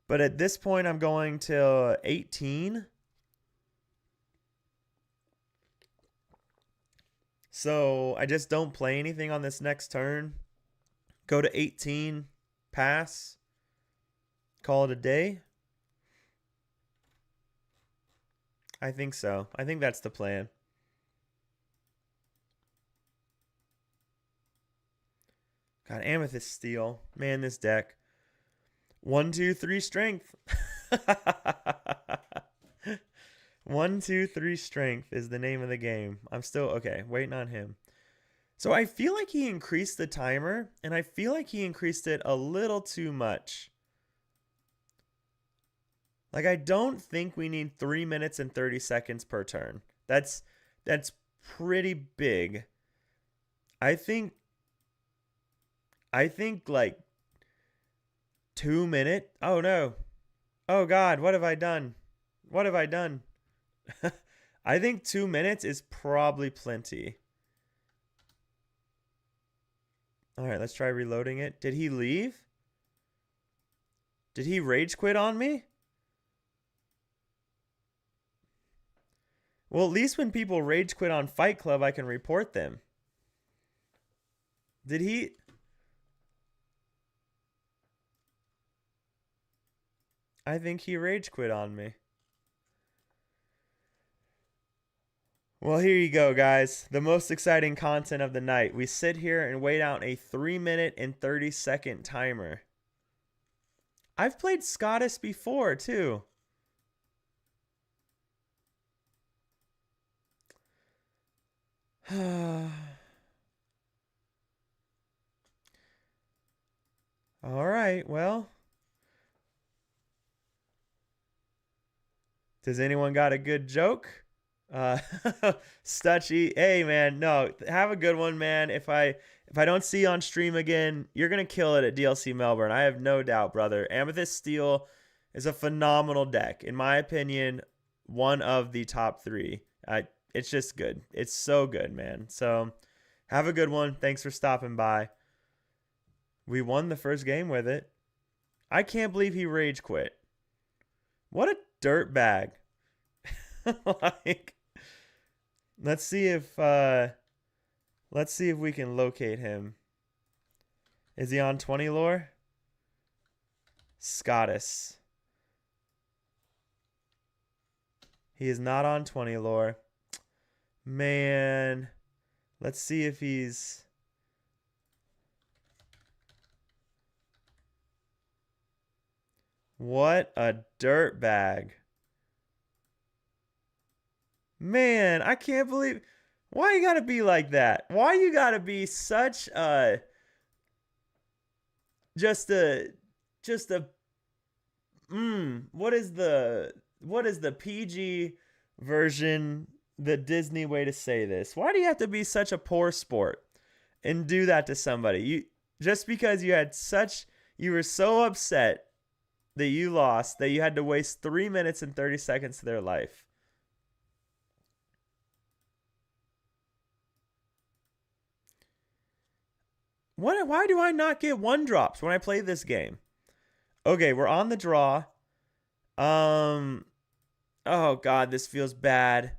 But at this point, I'm going to 18. So I just don't play anything on this next turn. Go to 18. Pass. Call it a day. I think so. I think that's the plan. God, Amethyst Steel. Man, this deck. 1, 2, 3 strength. 1, 2, 3 strength is the name of the game. I'm still okay, waiting on him. So I feel like he increased the timer, and I feel like he increased it a little too much. Like, I don't think we need 3 minutes and 30 seconds per turn. That's pretty big. I think like 2 minutes. Oh no. Oh God, what have I done? What have I done? I think 2 minutes is probably plenty. All right, let's try reloading it. Did he leave? Did he rage quit on me? Well, at least when people rage quit on Fight Club, I can report them. Did he? I think he rage quit on me. Well, here you go, guys. The most exciting content of the night. We sit here and wait out a 3 minute and 30-second timer. I've played Scottis before, too. All right, well. Does anyone got a good joke? Stutchy, hey man, no, have a good one, man. If I don't see you on stream again, you're gonna kill it at DLC Melbourne. I have no doubt, brother. Amethyst Steel is a phenomenal deck, in my opinion. One of the top 3. It's just good. It's so good, man. So have a good one. Thanks for stopping by. We won the first game with it. I can't believe he rage quit. What a dirtbag. Like, let's see if we can locate him. Is he on 20 lore? Scottis. He is not on 20 lore. Man. Let's see if he's... What a dirtbag. Man, I can't believe... Why you gotta be like that? Why you gotta be such a... Just a... Just a... What is the PG version, the Disney way to say this? Why do you have to be such a poor sport and do that to somebody? Just because you were so upset that you lost that you had to waste 3 minutes and 30 seconds of their life. Why do I not get 1-drops when I play this game? Okay, we're on the draw. Oh god, this feels bad.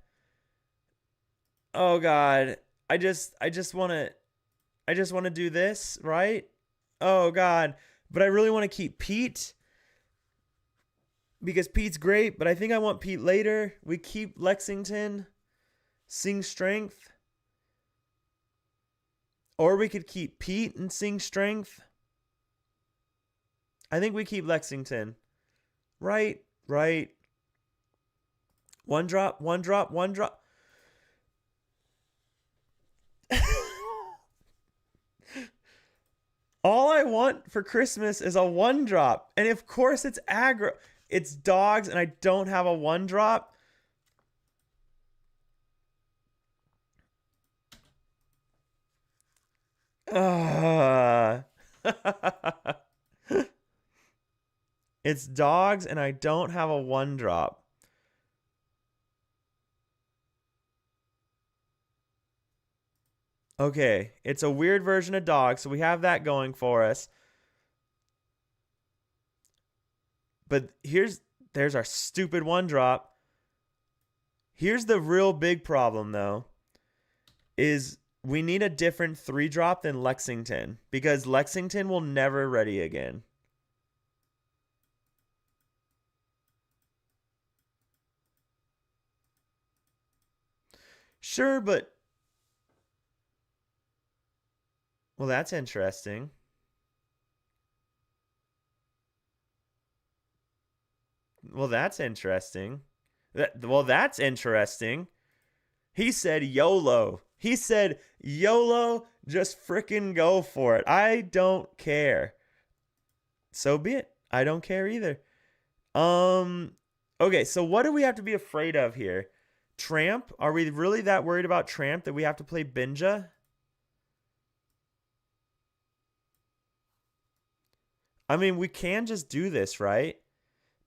Oh god. I just want to do this, right? Oh god. But I really want to keep Pete because Pete's great, but I think I want Pete later. We keep Lexington, Sing Strength. Or we could keep Pete and Sing Strength. I think we keep Lexington. Right. 1-drop. All I want for Christmas is a 1-drop. And of course it's aggro. It's dogs and I don't have a 1-drop. It's dogs and I don't have a 1-drop. Okay, it's a weird version of dog, so we have that going for us. But there's our stupid 1-drop. Here's the real big problem though, is we need a different 3-drop than Lexington because Lexington will never ready again. Sure, but... Well, that's interesting. Well, that's interesting. That's interesting. He said YOLO. He said YOLO, just frickin' go for it. I don't care. So be it. I don't care either. Okay, so what do we have to be afraid of here? Tramp? Are we really that worried about Tramp that we have to play Binja? I mean, we can just do this, right?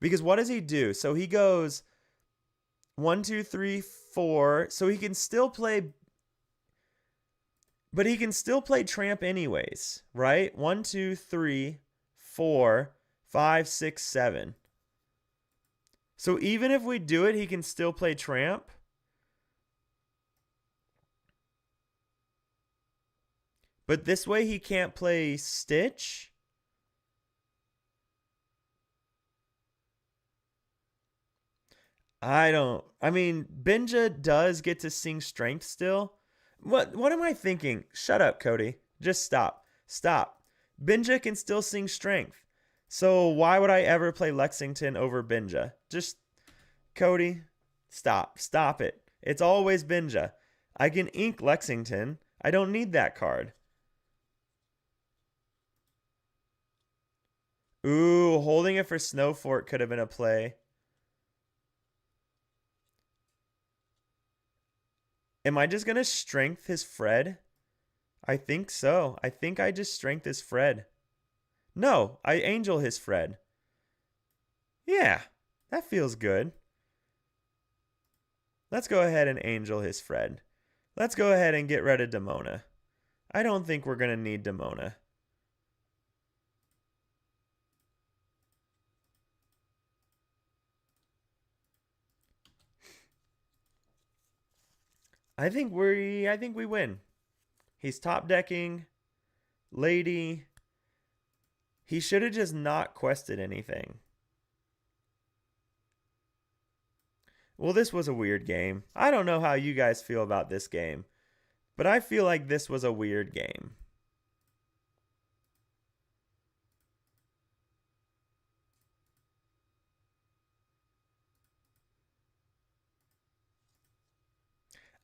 Because what does he do? So he goes 1, 2, 3, 4. So he can still play... But he can still play Tramp anyways, right? 1, 2, 3, 4, 5, 6, 7. So even if we do it, he can still play Tramp. But this way he can't play Stitch. I mean, Binja does get to sing Strength still. What am I thinking? Shut up, Cody. Just stop. Stop. Binja can still sing Strength. So why would I ever play Lexington over Binja? Just, Cody, stop. Stop it. It's always Binja. I can ink Lexington. I don't need that card. Ooh, holding it for Snow Fort could have been a play. Am I just going to strength his Fred? I think so. I think I just strength his Fred. No, I angel his Fred. Yeah, that feels good. Let's go ahead and angel his Fred. Let's go ahead and get rid of Demona. I don't think we're going to need Demona. I think we win. He's top decking. Lady. He should have just not quested anything. Well, this was a weird game. I don't know how you guys feel about this game, but I feel like this was a weird game.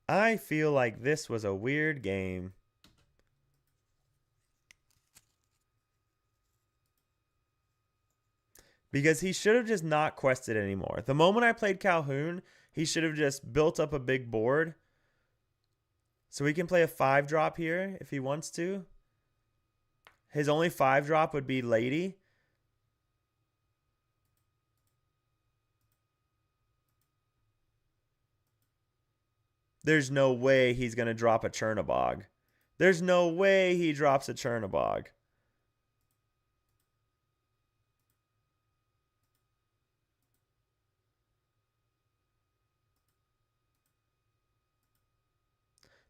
I feel like this was a weird game. Because he should have just not quested anymore. The moment I played Calhoun, he should have just built up a big board. So he can play a 5-drop here if he wants to. His only 5-drop would be Lady. There's no way he's going to drop a Chernabog. There's no way he drops a Chernabog.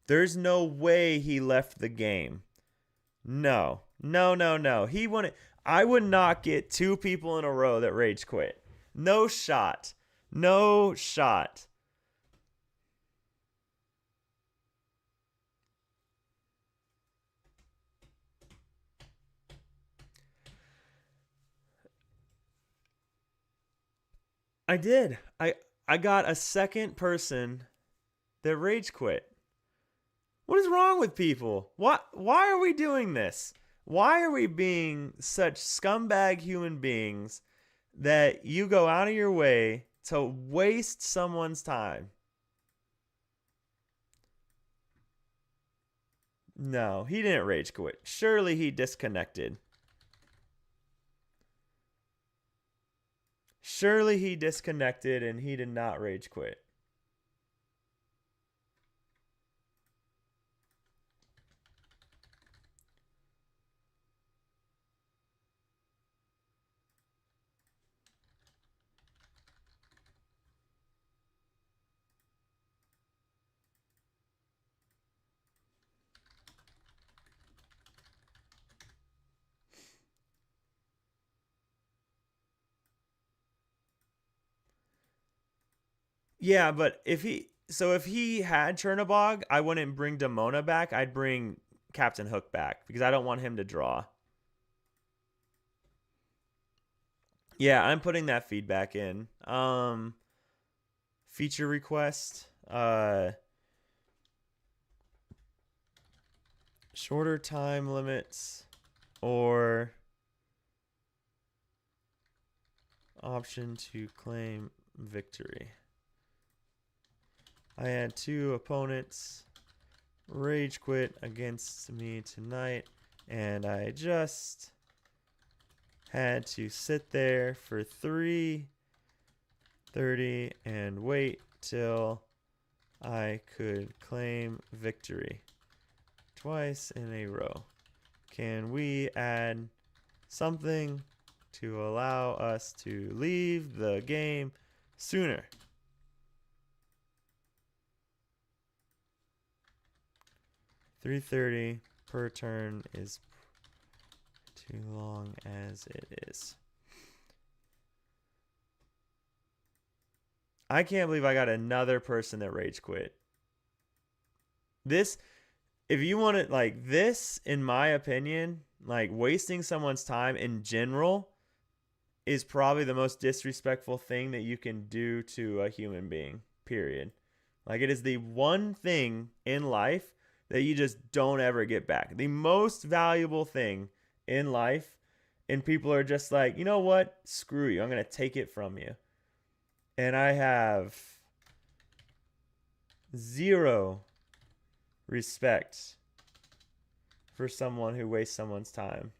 There's no way he left the game. No. No, no, no. He wouldn't. I would not get 2 people in a row that rage quit. No shot. No shot. I did. I got a second person that rage quit. What is wrong with people? Why are we doing this? Why are we being such scumbag human beings that you go out of your way to waste someone's time? No, he didn't rage quit. Surely he disconnected. Surely he disconnected and he did not rage quit. Yeah, but if he had Chernabog, I wouldn't bring Demona back. I'd bring Captain Hook back because I don't want him to draw. Yeah, I'm putting that feedback in. Feature request. Shorter time limits or option to claim victory. I had 2 opponents rage quit against me tonight, and I just had to sit there for 3:30 and wait till I could claim victory twice in a row. Can we add something to allow us to leave the game sooner? $3.30 per turn is too long as it is. I can't believe I got another person that rage quit. This, if you want it like this, in my opinion, like wasting someone's time in general is probably the most disrespectful thing that you can do to a human being, period. Like it is the one thing in life that you just don't ever get back. The most valuable thing in life, and people are just like, you know what? Screw you. I'm going to take it from you. And I have 0 respect for someone who wastes someone's time.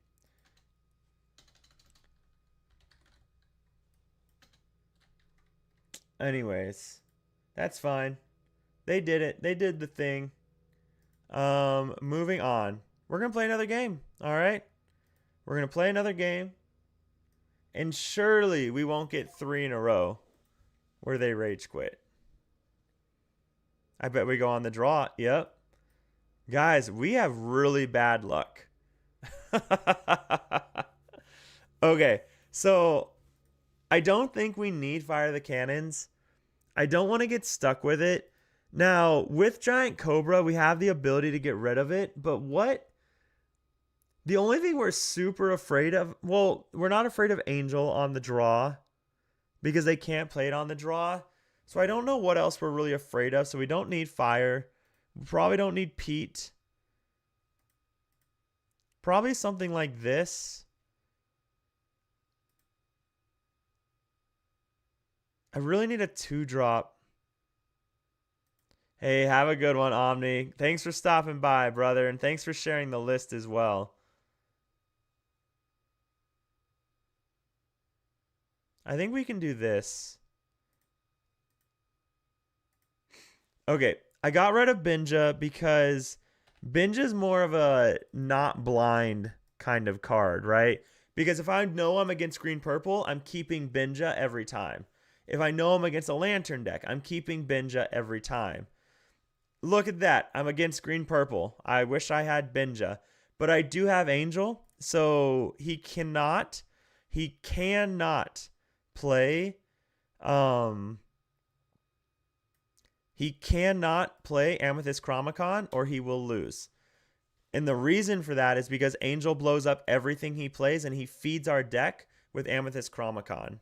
Anyways, that's fine. They did it. They did the thing. Moving on. We're going to play another game. All right? We're going to play another game. And surely we won't get 3 in a row where they rage quit. I bet we go on the draw. Yep. Guys, we have really bad luck. Okay, so I don't think we need Fire the Cannons. I don't want to get stuck with it. Now, with Giant Cobra, we have the ability to get rid of it, but what? The only thing we're super afraid of, well, we're not afraid of Angel on the draw because they can't play it on the draw. So I don't know what else we're really afraid of. So we don't need Fire. We probably don't need Pete. Probably something like this. I really need a 2-drop. Hey, have a good one, Omni. Thanks for stopping by, brother, and thanks for sharing the list as well. I think we can do this. Okay, I got rid of Binja because Binja's more of a not blind kind of card, right? Because if I know I'm against green purple, I'm keeping Binja every time. If I know I'm against a lantern deck, I'm keeping Binja every time. Look at that. I'm against green purple. I wish I had Binja, but I do have Angel, so he cannot play he cannot play Amethyst Chromacon or he will lose. And the reason for that is because Angel blows up everything he plays and he feeds our deck with Amethyst Chromacon.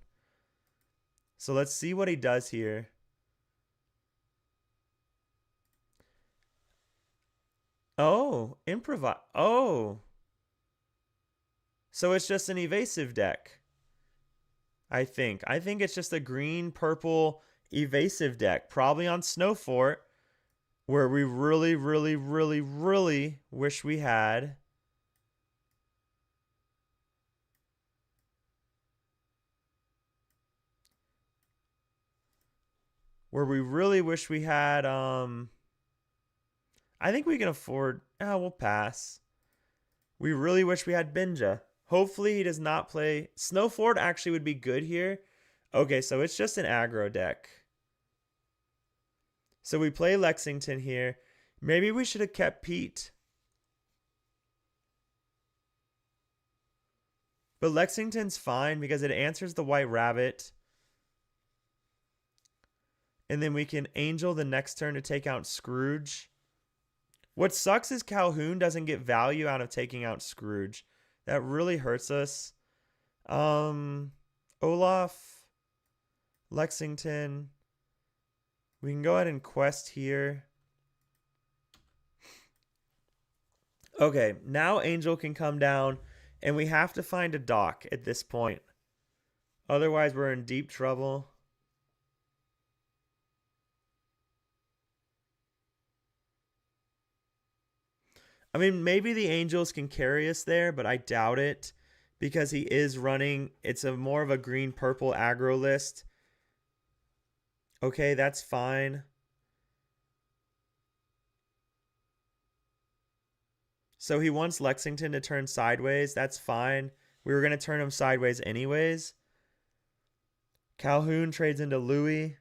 So let's see what he does here. Oh, improvise. Oh. So it's just an evasive deck. I think it's just a green purple evasive deck, probably on Snowfort, where we really, really, really, really wish we had. Where we really wish we had, I think we can afford, we'll pass. We really wish we had Binja. Hopefully he does not play. Snowfort actually would be good here. Okay, so it's just an aggro deck. So we play Lexington here. Maybe we should have kept Pete. But Lexington's fine because it answers the White Rabbit. And then we can Angel the next turn to take out Scrooge. What sucks is Calhoun doesn't get value out of taking out Scrooge. That really hurts us. Olaf, Lexington. We can go ahead and quest here. Okay, now Angel can come down, and we have to find a dock at this point. Otherwise, we're in deep trouble. I mean, maybe the Angels can carry us there, but I doubt it because he is running. It's a more of a green-purple aggro list. Okay, that's fine. So he wants Lexington to turn sideways. That's fine. We were going to turn him sideways anyways. Calhoun trades into Louis.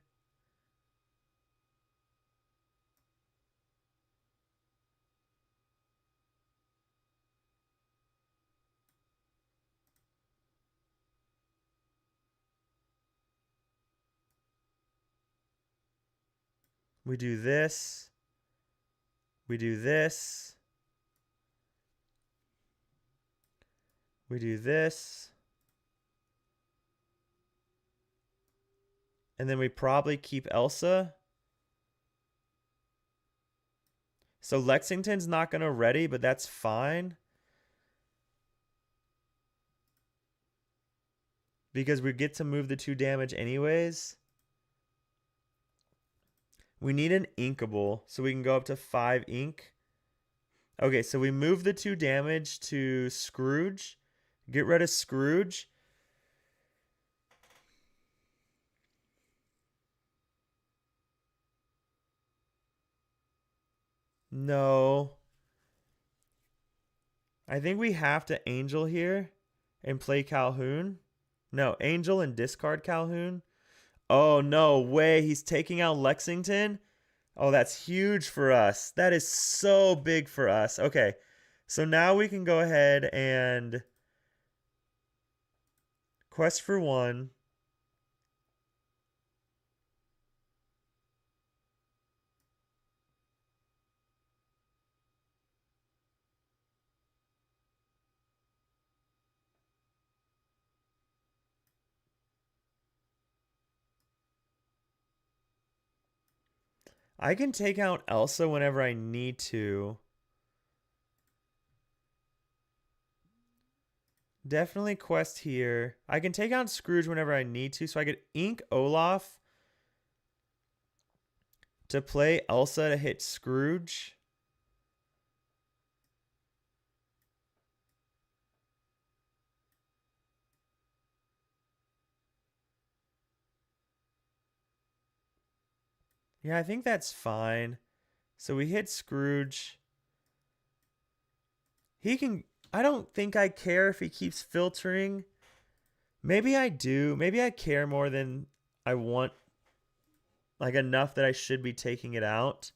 We do this. We do this. We do this. And then we probably keep Elsa. So Lexington's not going to ready, but that's fine. Because we get to move the 2 damage anyways. We need an Inkable, so we can go up to 5 ink. Okay, so we move the 2 damage to Scrooge. Get rid of Scrooge. No. I think we have to Angel here and play Calhoun. No, Angel and discard Calhoun. Oh, no way. He's taking out Lexington. Oh, that's huge for us. That is so big for us. Okay, so now we can go ahead and quest for 1. I can take out Elsa whenever I need to. Definitely quest here. I can take out Scrooge whenever I need to, so I could ink Olaf to play Elsa to hit Scrooge. Yeah, I think that's fine. So we hit Scrooge. He can... I don't think I care if he keeps filtering. Maybe I do. Maybe I care more than I want. Like enough that I should be taking it out.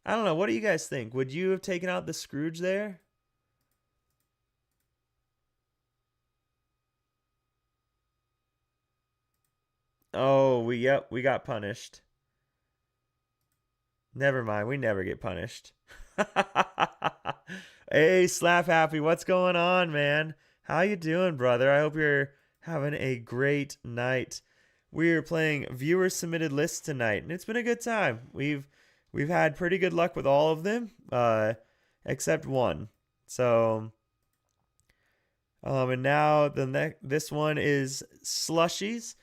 I don't know. What do you guys think? Would you have taken out the Scrooge there? Oh, we got punished. Never mind. We never get punished. Hey, Slap Happy, what's going on, man? How you doing, brother? I hope you're having a great night. We're playing viewer submitted lists tonight, and it's been a good time. We've had pretty good luck with all of them, except one. So, and now this one is Slushies.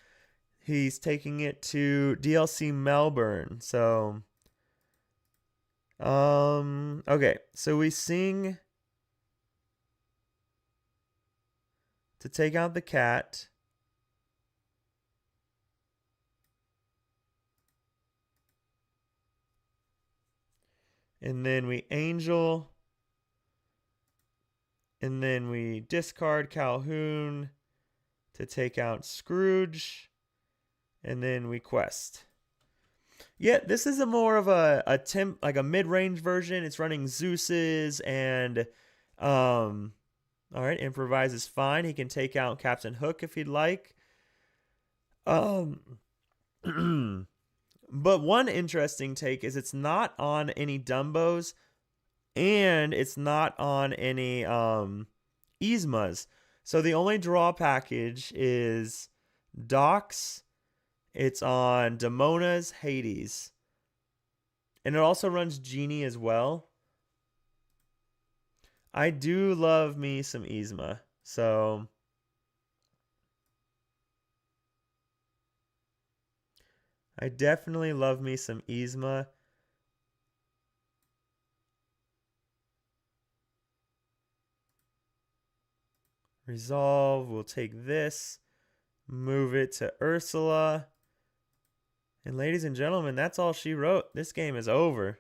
He's taking it to DLC Melbourne. So, okay. So we sing to take out the cat. And then we angel. And then we discard Calhoun to take out Scrooge. And then we quest. Yeah, this is a more of like a mid-range version. It's running Zeus's and all right, improvise is fine. He can take out Captain Hook if he'd like. But one interesting take is it's not on any Dumbos and it's not on any Yzmas. So the only draw package is Docs. It's on Damona's Hades. And it also runs Genie as well. I do love me some Yzma. So I definitely love me some Yzma. Resolve. We'll take this. Move it to Ursula. And ladies and gentlemen, that's all she wrote. This game is over.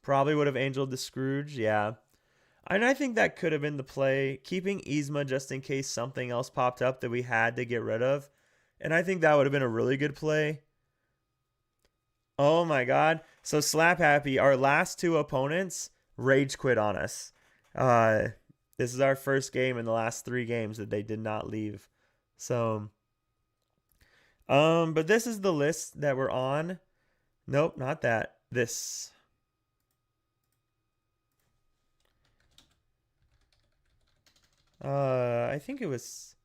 Probably would have angeled the Scrooge, yeah. And I think that could have been the play. Keeping Yzma just in case something else popped up that we had to get rid of. And I think that would have been a really good play. Oh my god. So Slap Happy, our last two opponents rage quit on us. This is our first game in the last 3 games that they did not leave. So but this is the list that we're on. Nope, not that. This. I think it was.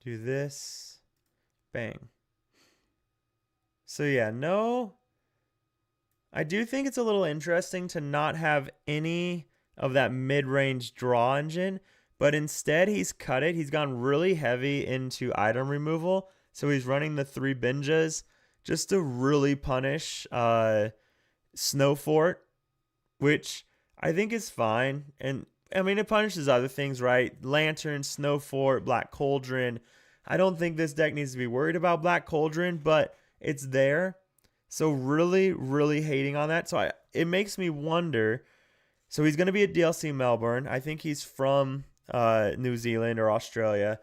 Do this. Bang. So yeah, no. I do think it's a little interesting to not have any of that mid-range draw engine, but instead he's cut it. He's gone really heavy into item removal. So he's running the 3 Binjas just to really punish Snow Fort, which I think is fine. And I mean, it punishes other things, right? Lantern, Snow Fort, Black Cauldron. I don't think this deck needs to be worried about Black Cauldron, but it's there. So really, really hating on that. So it makes me wonder. So he's going to be at DLC Melbourne. I think he's from New Zealand or Australia.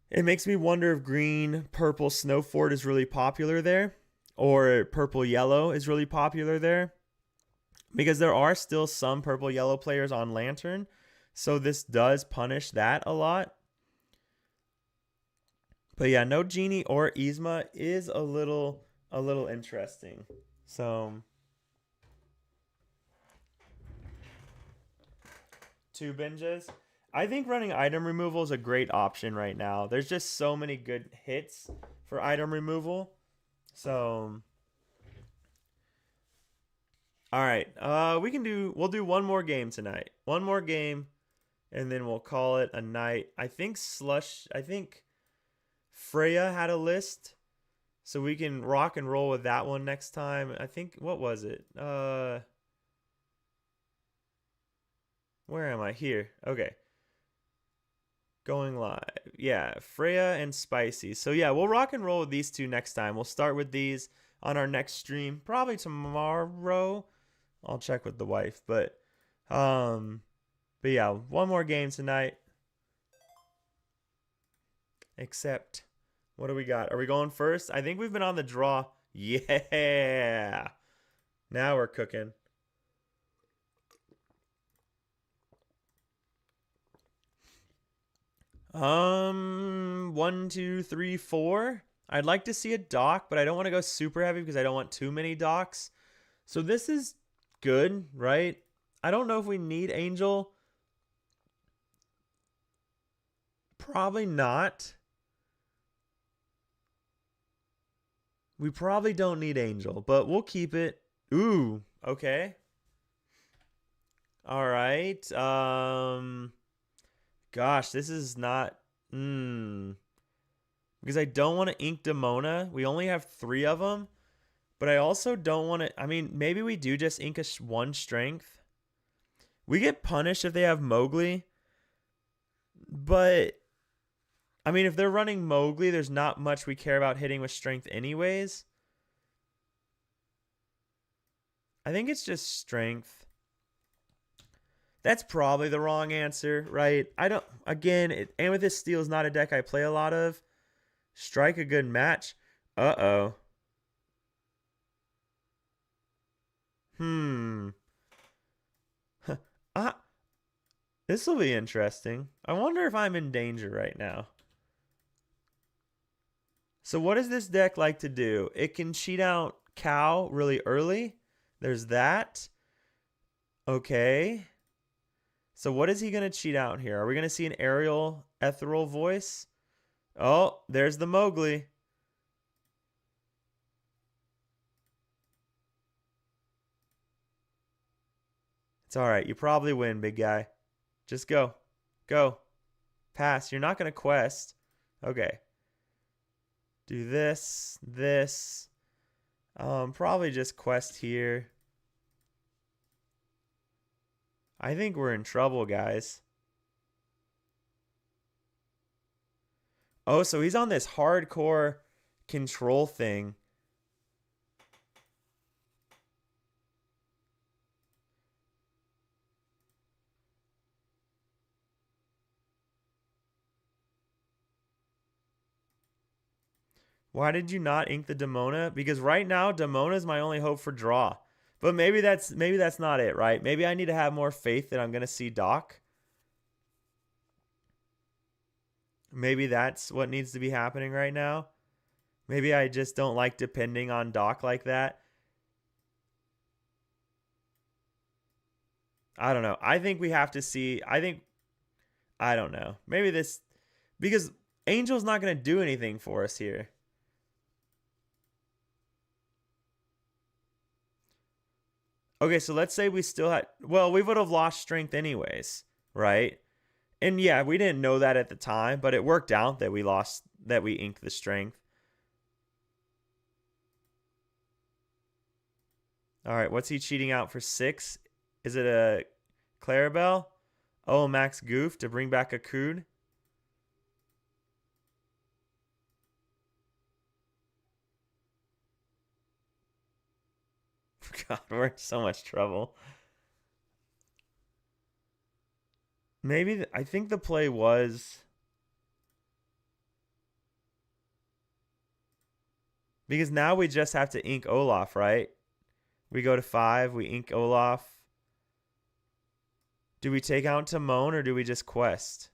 It makes me wonder if green, purple, Snow Fort is really popular there, or purple, yellow is really popular there. Because there are still some purple, yellow players on Lantern. So this does punish that a lot. But yeah, no Genie or Yzma is a little interesting. So 2 binges. I think running item removal is a great option right now. There's just so many good hits for item removal. So, all right. We'll do one more game tonight. One more game and then we'll call it a night. I think Freya had a list, so we can rock and roll with that one next time. I think, what was it? Where am I? Here. Okay. Going live. Yeah, Freya and Spicy. So yeah, we'll rock and roll with these two next time. We'll start with these on our next stream, probably tomorrow. I'll check with the wife, but yeah, one more game tonight. Except, what do we got? Are we going first? I think we've been on the draw. Yeah. Now we're cooking. One, two, three, four. I'd like to see a dock, but I don't want to go super heavy because I don't want too many docks. So this is good, right? I don't know if we need Angel. Probably not. We probably don't need Angel, but we'll keep it. Ooh, okay. All right. Gosh, this is not. Because I don't want to ink Demona. We only have 3 of them. But I also don't want to. I mean, maybe we do just ink a 1 strength. We get punished if they have Mowgli. But, I mean, if they're running Mowgli, there's not much we care about hitting with strength anyways. I think it's just strength. That's probably the wrong answer, right? Again, Amethyst Steel is not a deck I play a lot of. Strike a good match. Uh-oh. This will be interesting. I wonder if I'm in danger right now. So what does this deck like to do? It can cheat out Cow really early. There's that. Okay. So what is he going to cheat out here? Are we going to see an aerial ethereal voice? Oh, there's the Mowgli. It's all right. You probably win, big guy. Just go. Go. Pass. You're not going to quest. Okay. Do this. This. Probably just quest here. I think we're in trouble, guys. Oh, so he's on this hardcore control thing. Why did you not ink the Demona? Because right now, Demona is my only hope for draw. But maybe that's not it, right? Maybe I need to have more faith that I'm going to see Doc. Maybe that's what needs to be happening right now. Maybe I just don't like depending on Doc like that. I don't know. I think we have to see. I don't know. Maybe this, because Angel's not going to do anything for us here. Okay, so let's say we still had, well, we would have lost strength anyways, right? And yeah, we didn't know that at the time, but it worked out that we inked the strength. All right, what's he cheating out for 6? Is it a Clarabelle? Oh, Max Goof to bring back a Coon. God, we're in so much trouble. Maybe, I think the play was... Because now we just have to ink Olaf, right? We go to 5, we ink Olaf. Do we take out Timon or do we just quest?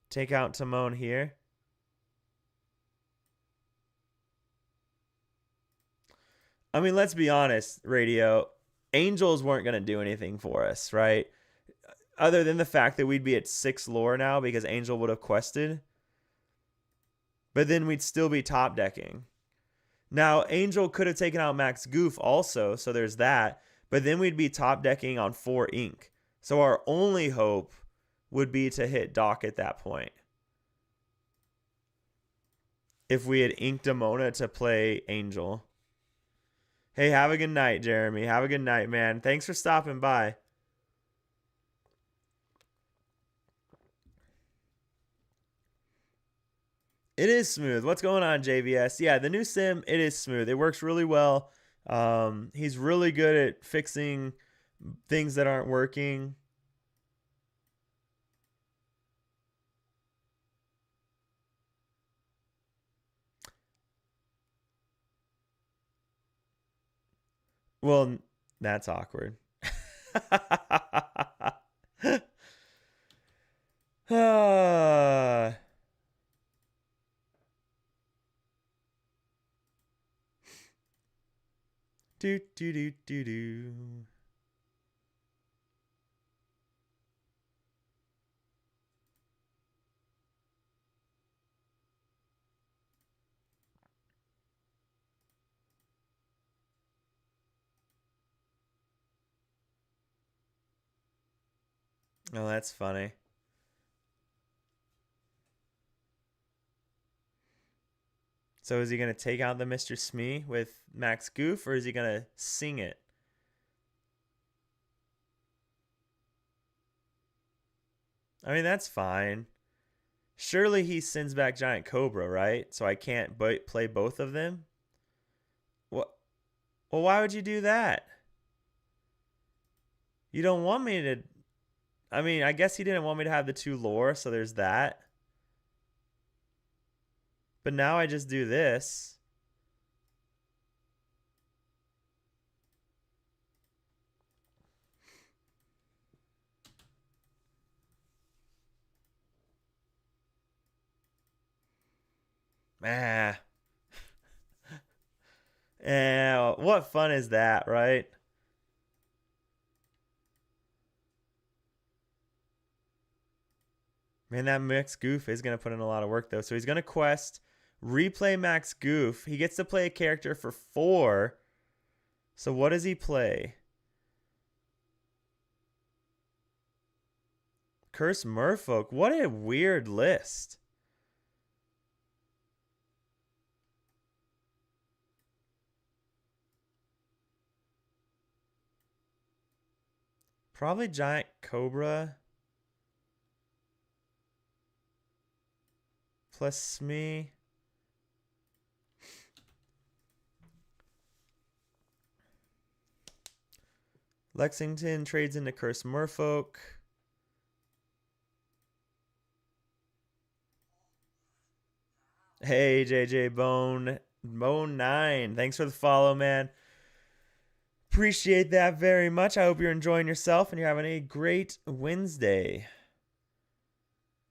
Take out Timon here. I mean, let's be honest, Radio. Angels weren't going to do anything for us, right? Other than the fact that we'd be at 6 lore now because Angel would have quested. But then we'd still be top decking. Now, Angel could have taken out Max Goof also, so there's that. But then we'd be top decking on 4 ink. So our only hope would be to hit Doc at that point. If we had inked Demona to play Angel. Hey, have a good night, Jeremy. Have a good night, man. Thanks for stopping by. It is smooth. What's going on, JVS? Yeah, the new sim, it is smooth. It works really well. He's really good at fixing things that aren't working. Well, that's awkward. Do do do do do. Oh, that's funny. So is he going to take out the Mr. Smee with Max Goof, or is he going to sing it? I mean, that's fine. Surely he sends back Giant Cobra, right? So I can't play both of them? What? Well, why would you do that? You don't want me to... I mean, I guess he didn't want me to have the 2 lore, so there's that. But now I just do this. Ah. What fun is that, right? Man, that Max Goof is going to put in a lot of work, though. So he's going to quest, replay Max Goof. He gets to play a character for 4. So what does he play? Curse Merfolk. What a weird list. Probably Giant Cobra. Plus Smee. Lexington trades into Curse Merfolk. Hey, JJ Bone 9. Thanks for the follow, man. Appreciate that very much. I hope you're enjoying yourself and you're having a great Wednesday.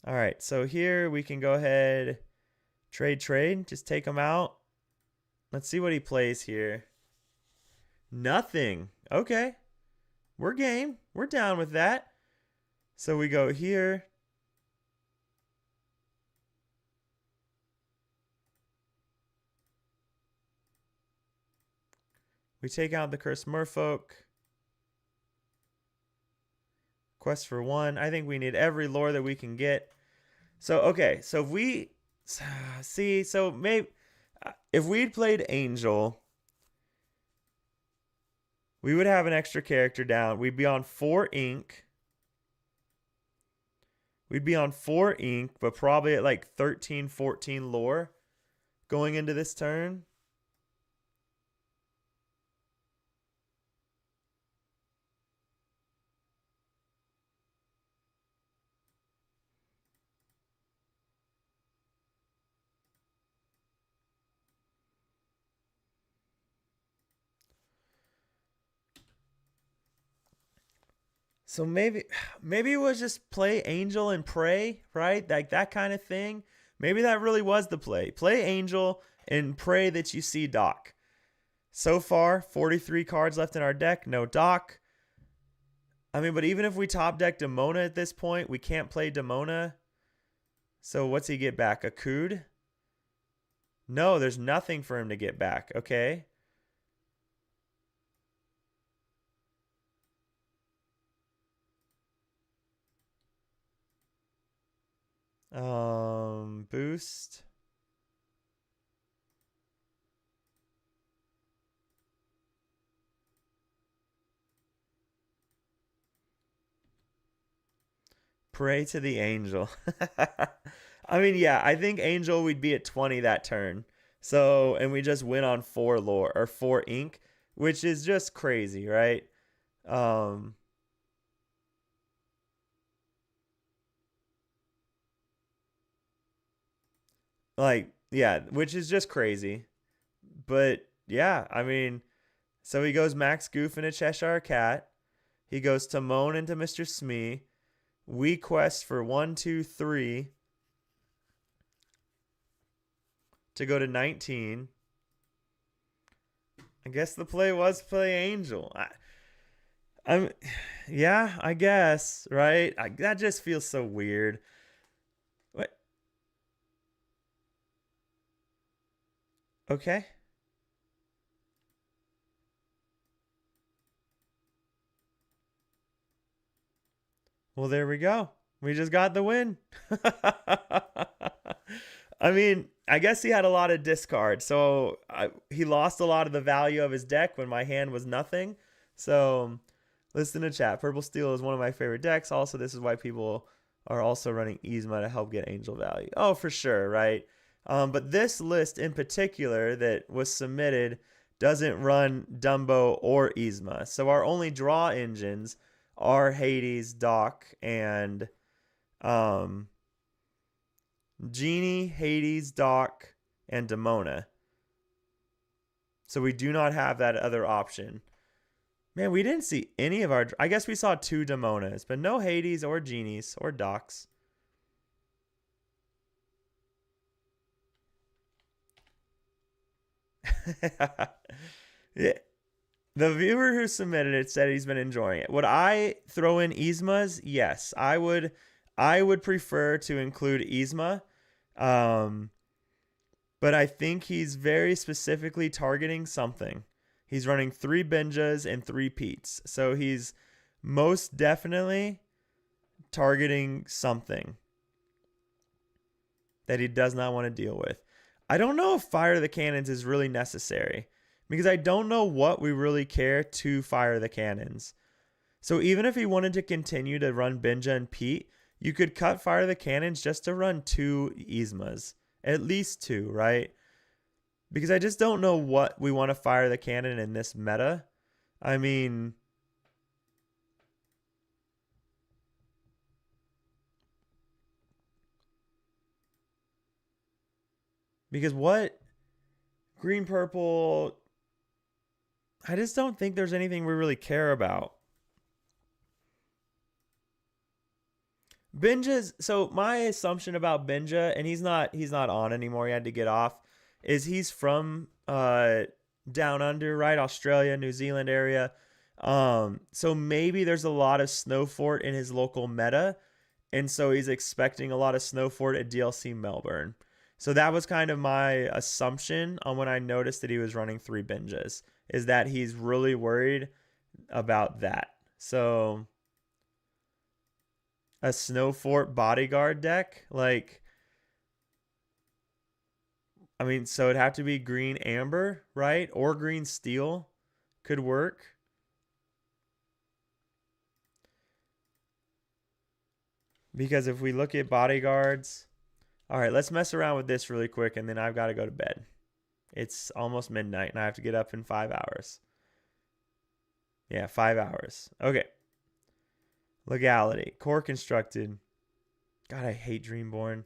All right, so here we can go ahead, trade. Just take him out. Let's see what he plays here. Nothing. Okay. We're game. We're down with that. So we go here. We take out the Cursed Merfolk. Quest for 1. I think we need every lore that we can get. So, okay. So if we... See, so maybe... If we'd played Angel, we would have an extra character down. We'd be on 4 ink. We'd be on 4 ink, but probably at like 13, 14 lore going into this turn. So maybe we'll just play Angel and pray, right? Like that kind of thing. Maybe that really was the play. Play Angel and pray that you see Doc. So far, 43 cards left in our deck. No Doc. I mean, but even if we top deck Demona at this point, we can't play Demona. So what's he get back? A Cood? No, there's nothing for him to get back. Okay. Boost. Pray to the Angel. I mean, yeah, I think Angel we'd be at 20 that turn. So, and we just win on 4 lore or 4 ink, which is just crazy, right? Um like yeah, which is just crazy. But yeah, I mean, so he goes Max Goof into Cheshire Cat. He goes Timon into Mr. Smee. We quest for 1, 2, 3 to go to 19. I guess the play was play Angel. I'm, yeah, I guess, right? That just feels so weird. What? Okay. Well, there we go. We just got the win. I mean, I guess he had a lot of discard, so he lost a lot of the value of his deck when my hand was nothing. So, listen to chat. Purple Steel is one of my favorite decks. Also, this is why people are also running Yzma to help get Angel value. Oh, for sure, right? But this list in particular that was submitted doesn't run Dumbo or Yzma. So our only draw engines are Hades, Doc, and um, Genie, Hades, Doc, and Demona. So we do not have that other option. Man, we didn't see any of our... I guess we saw 2 Demonas, but no Hades or Genies or Docs. Yeah. The viewer who submitted it said he's been enjoying it. Would I throw in Yzmas? Yes, I would. I would prefer to include Yzma, um, but I think he's very specifically targeting something. He's running 3 Benjas and 3 Petes, so he's most definitely targeting something that he does not want to deal with. I don't know if Fire the Cannons is really necessary because I don't know what we really care to fire the cannons. So even if he wanted to continue to run Benja and Pete, you could cut Fire the Cannons just to run 2 Yzmas. At least 2, right? Because I just don't know what we want to fire the cannon in this meta. I mean, because what? Green, purple. I just don't think there's anything we really care about. Benja's so my assumption about Benja, and he's not on anymore, he had to get off, is he's from down under, right? Australia, New Zealand area. So maybe there's a lot of Snowfort in his local meta, and so he's expecting a lot of Snowfort at DLC Melbourne. So that was kind of my assumption on when I noticed that he was running 3 Benjas, is that he's really worried about that. So a Snowfort bodyguard deck, like, I mean, so it'd have to be green amber, right? Or green steel could work. Because if we look at bodyguards, all right, let's mess around with this really quick, and then I've got to go to bed. It's almost midnight, and I have to get up in 5 hours. Yeah, 5 hours. Okay. Legality. Core constructed. God, I hate Dreamborn.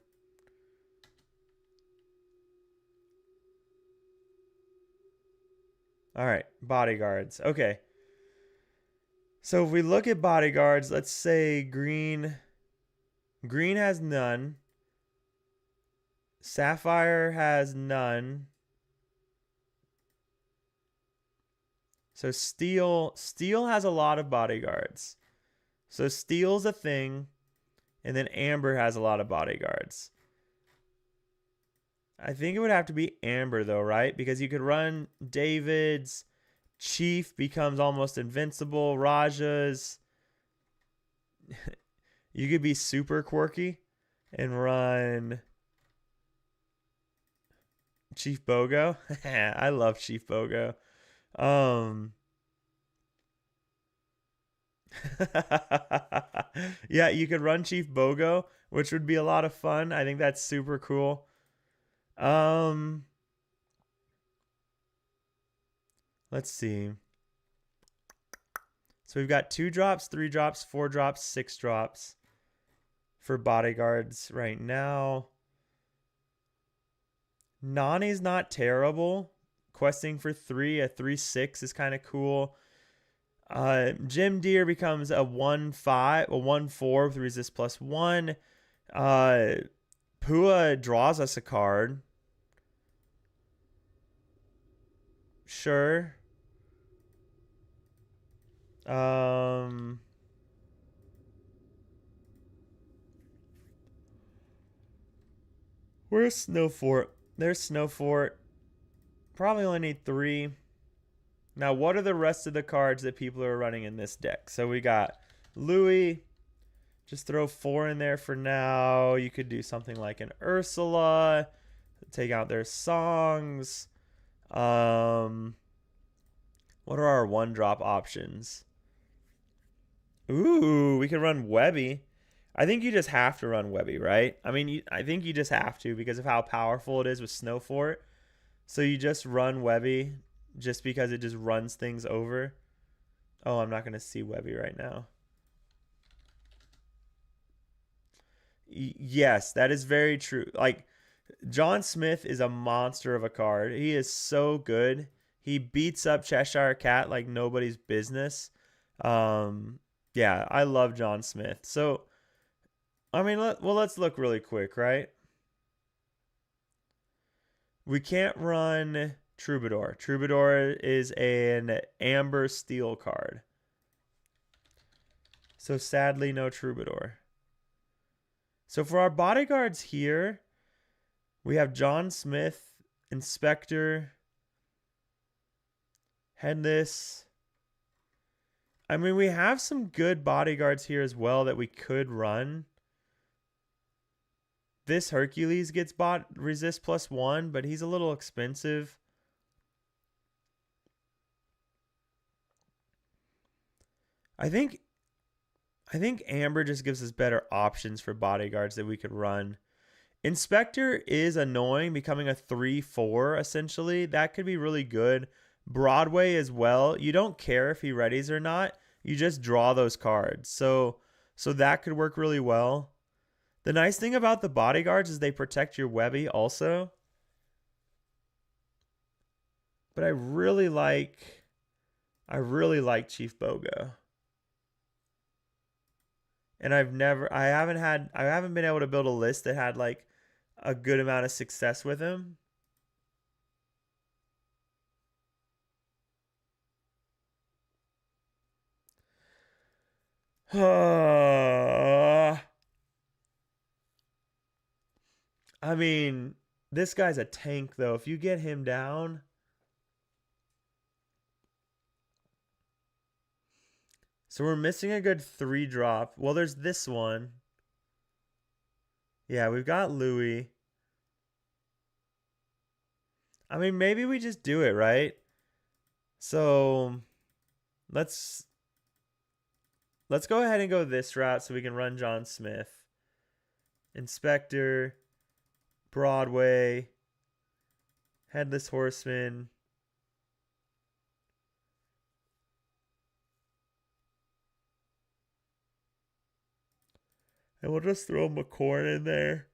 All right, bodyguards. Okay. So if we look at bodyguards, let's say green. Green has none. Sapphire has none. So steel has a lot of bodyguards. So steel's a thing, and then amber has a lot of bodyguards. I think it would have to be amber though, right? Because you could run David's, Chief becomes almost invincible, Raja's. You could be super quirky and run Chief Bogo. I love Chief Bogo. Yeah, you could run Chief Bogo, which would be a lot of fun. I think that's super cool. Let's see. So we've got 2 drops, 3 drops, 4 drops, 6 drops for bodyguards right now. Nani's not terrible. Questing for 3, a 3/6 is kind of cool. Jim Deere becomes a 1/5, a 1/4 with resist +1. Pua draws us a card. Sure. Where's Snow Fort? There's Snow Fort. Probably only need 3. Now, what are the rest of the cards that people are running in this deck? So we got Louis. Just throw 4 in there for now. You could do something like an Ursula. Take out their songs. What are our 1-drop options? Ooh, we can run Webby. I think you just have to run Webby, right? I mean, I think you just have to because of how powerful it is with Snowfort. So you just run Webby just because it just runs things over. Oh, I'm not going to see Webby right now. Yes, that is very true. Like, John Smith is a monster of a card. He is so good. He beats up Cheshire Cat like nobody's business. Yeah, I love John Smith. So, I mean, let's look really quick, right? We can't run Troubadour. Troubadour is an amber steel card. So sadly, no Troubadour. So for our bodyguards here, we have John Smith, Inspector, Headless. I mean, we have some good bodyguards here as well that we could run. This Hercules gets bought resist +1, but he's a little expensive. I think Amber just gives us better options for bodyguards that we could run. Inspector is annoying, becoming a 3/4 essentially. That could be really good. Broadway as well. You don't care if he readies or not. You just draw those cards. So that could work really well. The nice thing about the bodyguards is they protect your Webby also. But I really like Chief Bogo. And I haven't been able to build a list that had like a good amount of success with him. I mean, this guy's a tank though. If you get him down, so we're missing a good 3-drop. Well, there's this one. Yeah, we've got Louis. I mean, maybe we just do it, right? So let's go ahead and go this route so we can run John Smith. Inspector, Broadway, Headless Horseman. And we'll just throw McCorn in there.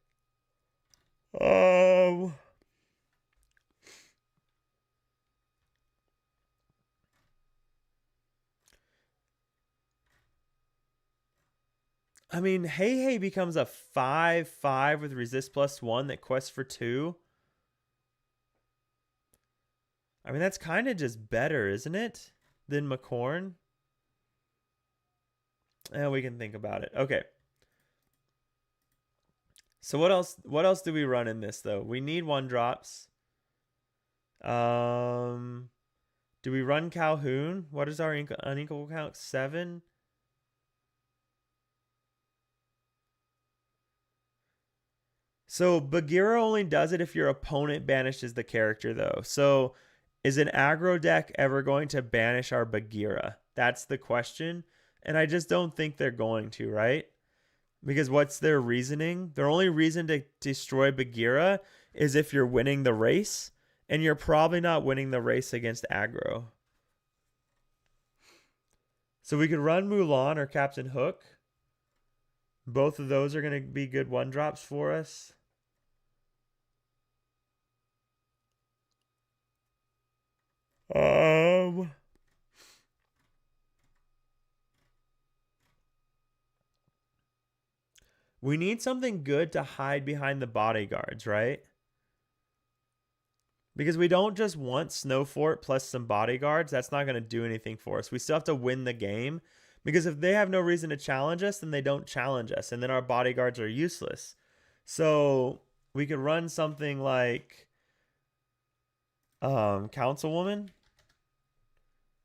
I mean, Hey becomes a 5/5 with resist +1 that quests for 2. I mean, that's kind of just better, isn't it? than McCorn? We can think about it. Okay. So what else do we run in this though? We need 1-drops. Do we run Calhoun? What is our unequal count? 7? So Bagheera only does it if your opponent banishes the character though. So is an aggro deck ever going to banish our Bagheera? That's the question. And I just don't think they're going to, right? Because what's their reasoning? Their only reason to destroy Bagheera is if you're winning the race. And you're probably not winning the race against aggro. So we could run Mulan or Captain Hook. Both of those are going to be good 1-drops for us. We need something good to hide behind the bodyguards, right? Because we don't just want Snow Fort plus some bodyguards. That's not going to do anything for us. We still have to win the game. Because if they have no reason to challenge us, then they don't challenge us. And then our bodyguards are useless. So we could run something like Councilwoman.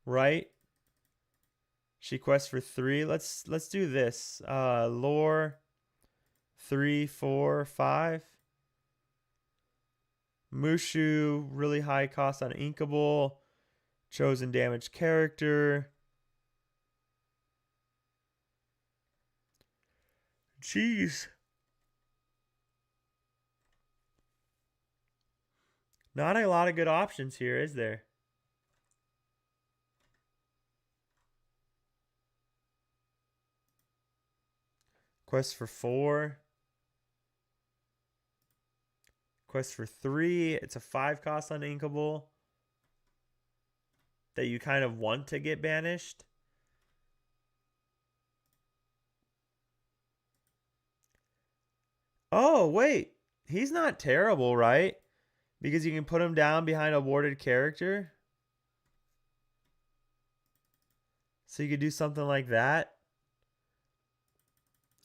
Right? She quests for 3. Let's do this. Lore 3, 4, 5. Mushu, really high cost on Inkable. Chosen damage character. Jeez. Not a lot of good options here, is there? Quest for 4. Quest for 3. It's a 5 cost on Inkable that you kind of want to get banished. Oh, wait. He's not terrible, right? Because you can put him down behind a warded character. So you could do something like that.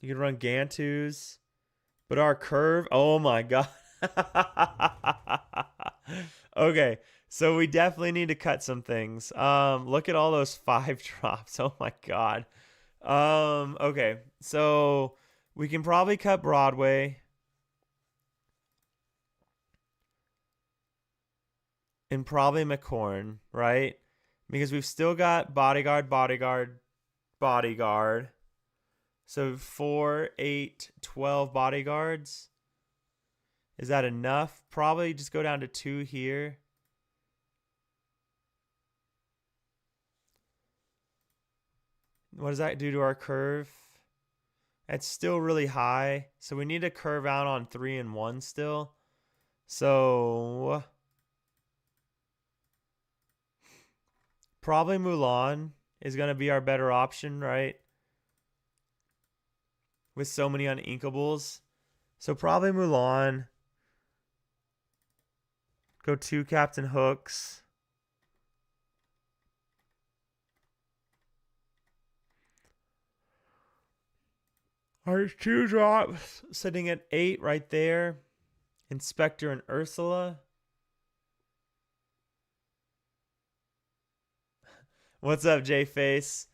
You could run Gantus. But our curve, oh my god. Okay, so we definitely need to cut some things. Look at all those 5-drops. Oh my god. Okay, so we can probably cut Broadway. And probably McCorn, right? Because we've still got bodyguard, bodyguard, bodyguard. So 4, 8, 12 bodyguards. Is that enough? Probably just go down to 2 here. What does that do to our curve? It's still really high. So we need to curve out on 3 and 1 still. So probably Mulan is going to be our better option, right? With so many uninkables. So probably Mulan. Go 2 Captain Hooks. Our 2-drops sitting at 8 right there. Inspector and Ursula. What's up, J-Face?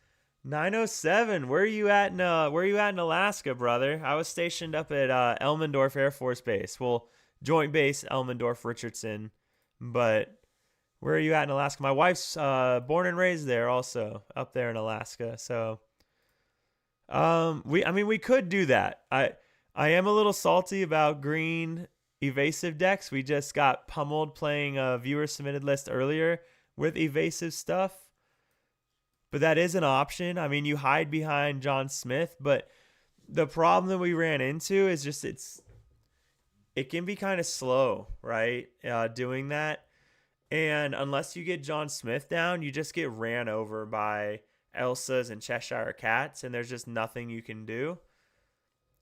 907. Where are you at in Alaska, brother? I was stationed up at Elmendorf Air Force Base. Well, Joint Base Elmendorf Richardson. But where are you at in Alaska? My wife's born and raised there also, up there in Alaska. So we could do that. I am a little salty about green evasive decks. We just got pummeled playing a viewer submitted list earlier with evasive stuff. But that is an option. I mean, you hide behind John Smith, but the problem that we ran into is just it can be kind of slow, right? Doing that. And unless you get John Smith down, you just get ran over by Elsa's and Cheshire Cats, and there's just nothing you can do.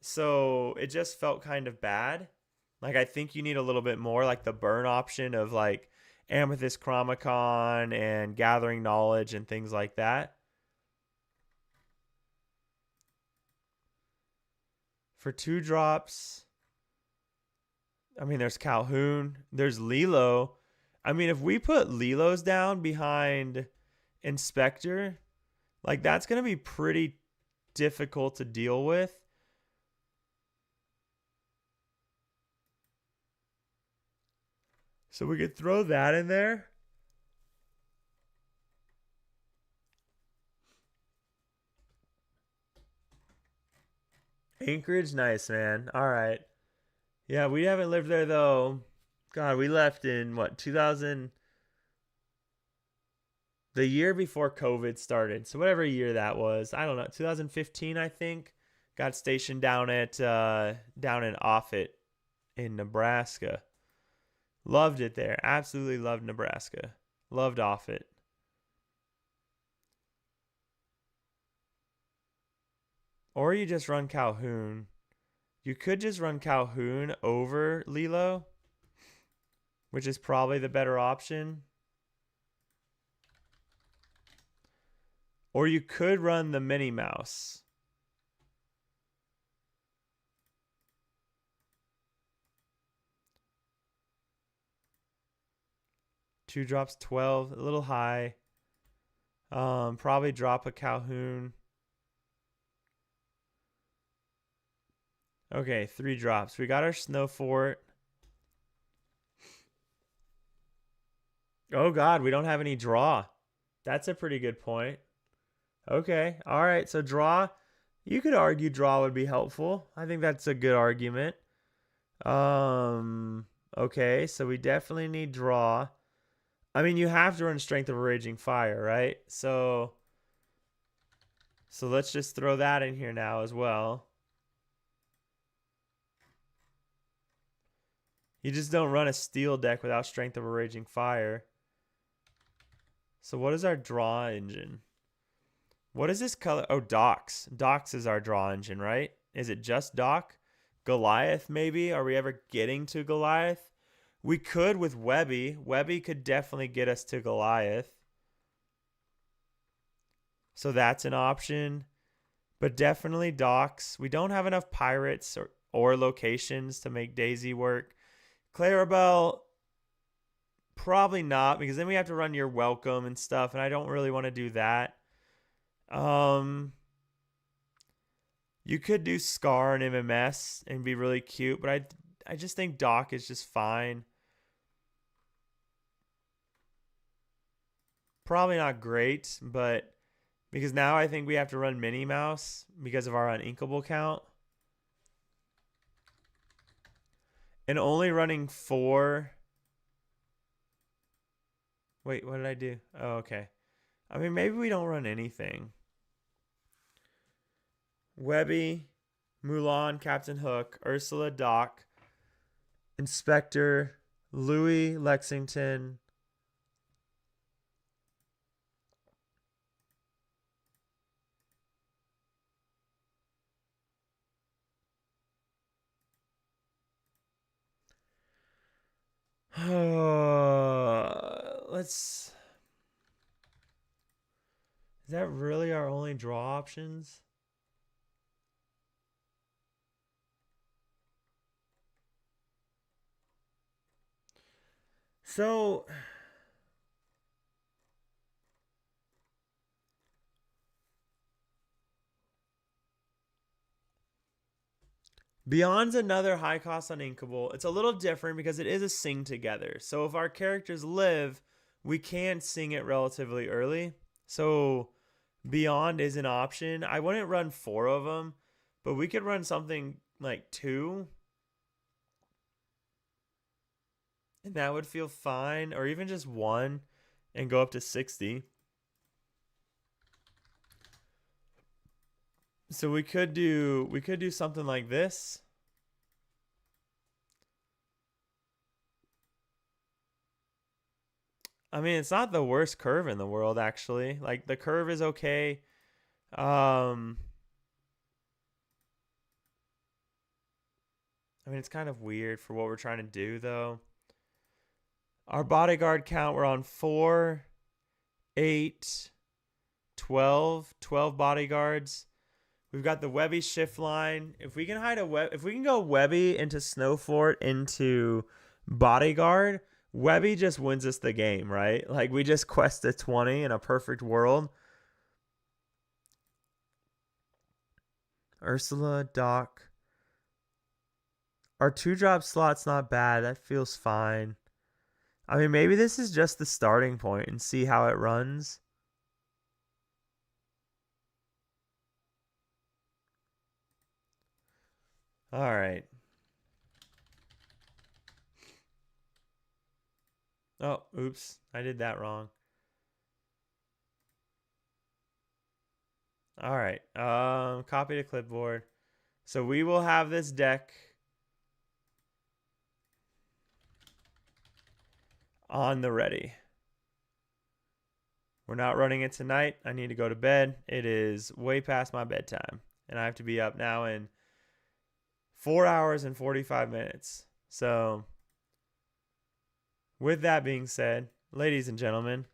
So it just felt kind of bad. Like, I think you need a little bit more, like the burn option of like Amethyst Chromicon and Gathering Knowledge and things like that. For 2 drops, I mean, there's Calhoun. There's Lilo. I mean, if we put Lilos down behind Inspector, like that's going to be pretty difficult to deal with. So we could throw that in there. Anchorage, nice, man. All right. Yeah, we haven't lived there though. God, we left in what, 2000, the year before COVID started. So whatever year that was, I don't know, 2015, I think. Got stationed down in Offutt in Nebraska. Loved it there. Absolutely loved Nebraska. Loved Offutt. Or you just run Calhoun. You could just run Calhoun over Lilo, which is probably the better option. Or you could run the Minnie Mouse. Two drops 12, a little high. Probably drop a Calhoun. Okay, 3 drops. We got our Snow Fort. Oh God, we don't have any draw. That's a pretty good point. Okay, all right. So draw. You could argue draw would be helpful. I think that's a good argument. Okay, so we definitely need draw. I mean, you have to run Strength of a Raging Fire, right? So let's just throw that in here now as well. You just don't run a steel deck without Strength of a Raging Fire. So what is our draw engine? What is this color? Oh, Docks. Docks is our draw engine, right? Is it just Dock? Goliath, maybe? Are we ever getting to Goliath? We could with Webby. Webby could definitely get us to Goliath. So that's an option. But definitely Docks. We don't have enough pirates or locations to make Daisy work. Clarabelle, probably not, because then we have to run your welcome and stuff, and I don't really want to do that. You could do Scar and MMS and be really cute, but I just think Doc is just fine. Probably not great, but because now I think we have to run Minnie Mouse because of our uninkable count. And only running 4. Wait, what did I do? Oh, okay. I mean, maybe we don't run anything. Webby, Mulan, Captain Hook, Ursula, Doc, Inspector, Louis, Lexington. Let's. Is that really our only draw options? So Beyond's another high cost uninkable. It's a little different because it is a sing together. So if our characters live, we can sing it relatively early. So Beyond is an option. I wouldn't run 4 of them, but we could run something like 2. And that would feel fine. Or even just 1 and go up to 60. So we could do something like this. I mean, it's not the worst curve in the world, actually. Like, the curve is okay. I mean, it's kind of weird for what we're trying to do, though. Our bodyguard count, we're on 4, 8, 12. 12 bodyguards. We've got the Webby shift line. If we can hide a if we can go Webby into Snowfort into bodyguard, Webby just wins us the game, right? Like we just quest a 20 in a perfect world. Ursula, Doc. Our 2-drop slot's not bad. That feels fine. I mean, maybe this is just the starting point and see how it runs. All right. Oh, oops. I did that wrong. All right. Copy to clipboard. So we will have this deck on the ready. We're not running it tonight. I need to go to bed. It is way past my bedtime, and I have to be up now in 4 hours and 45 minutes. So with that being said, ladies and gentlemen,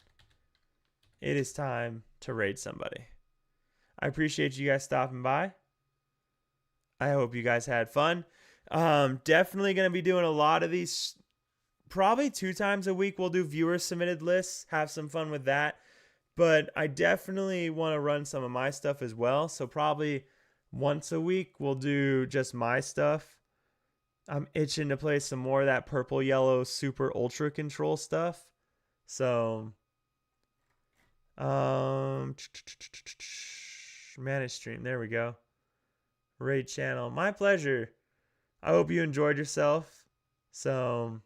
it is time to raid somebody. I appreciate you guys stopping by. I hope you guys had fun. Definitely going to be doing a lot of these. Probably 2 times a week we'll do viewer submitted lists. Have some fun with that. But I definitely want to run some of my stuff as well. So probably once a week we'll do just my stuff. I'm itching to play some more of that purple yellow super ultra control stuff. So manage stream. There we go. Raid channel. My pleasure. I hope you enjoyed yourself. So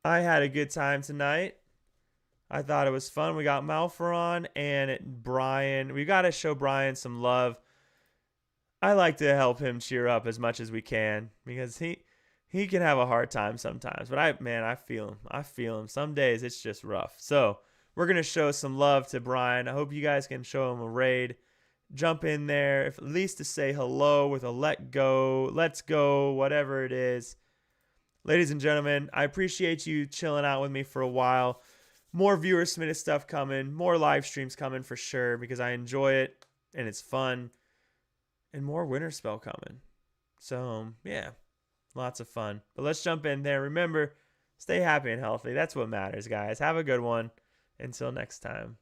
I had a good time tonight. I thought it was fun. We got Malferon and Brian. We got to show Brian some love. I like to help him cheer up as much as we can because he can have a hard time sometimes. But I feel him. I feel him. Some days it's just rough. So we're going to show some love to Brian. I hope you guys can show him a raid. Jump in there, at least to say hello with a let's go, whatever it is. Ladies and gentlemen, I appreciate you chilling out with me for a while. More viewer submitted stuff coming, more live streams coming for sure because I enjoy it and it's fun. And more Winter Spell coming. So, yeah, lots of fun. But let's jump in there. Remember, stay happy and healthy. That's what matters, guys. Have a good one. Until next time.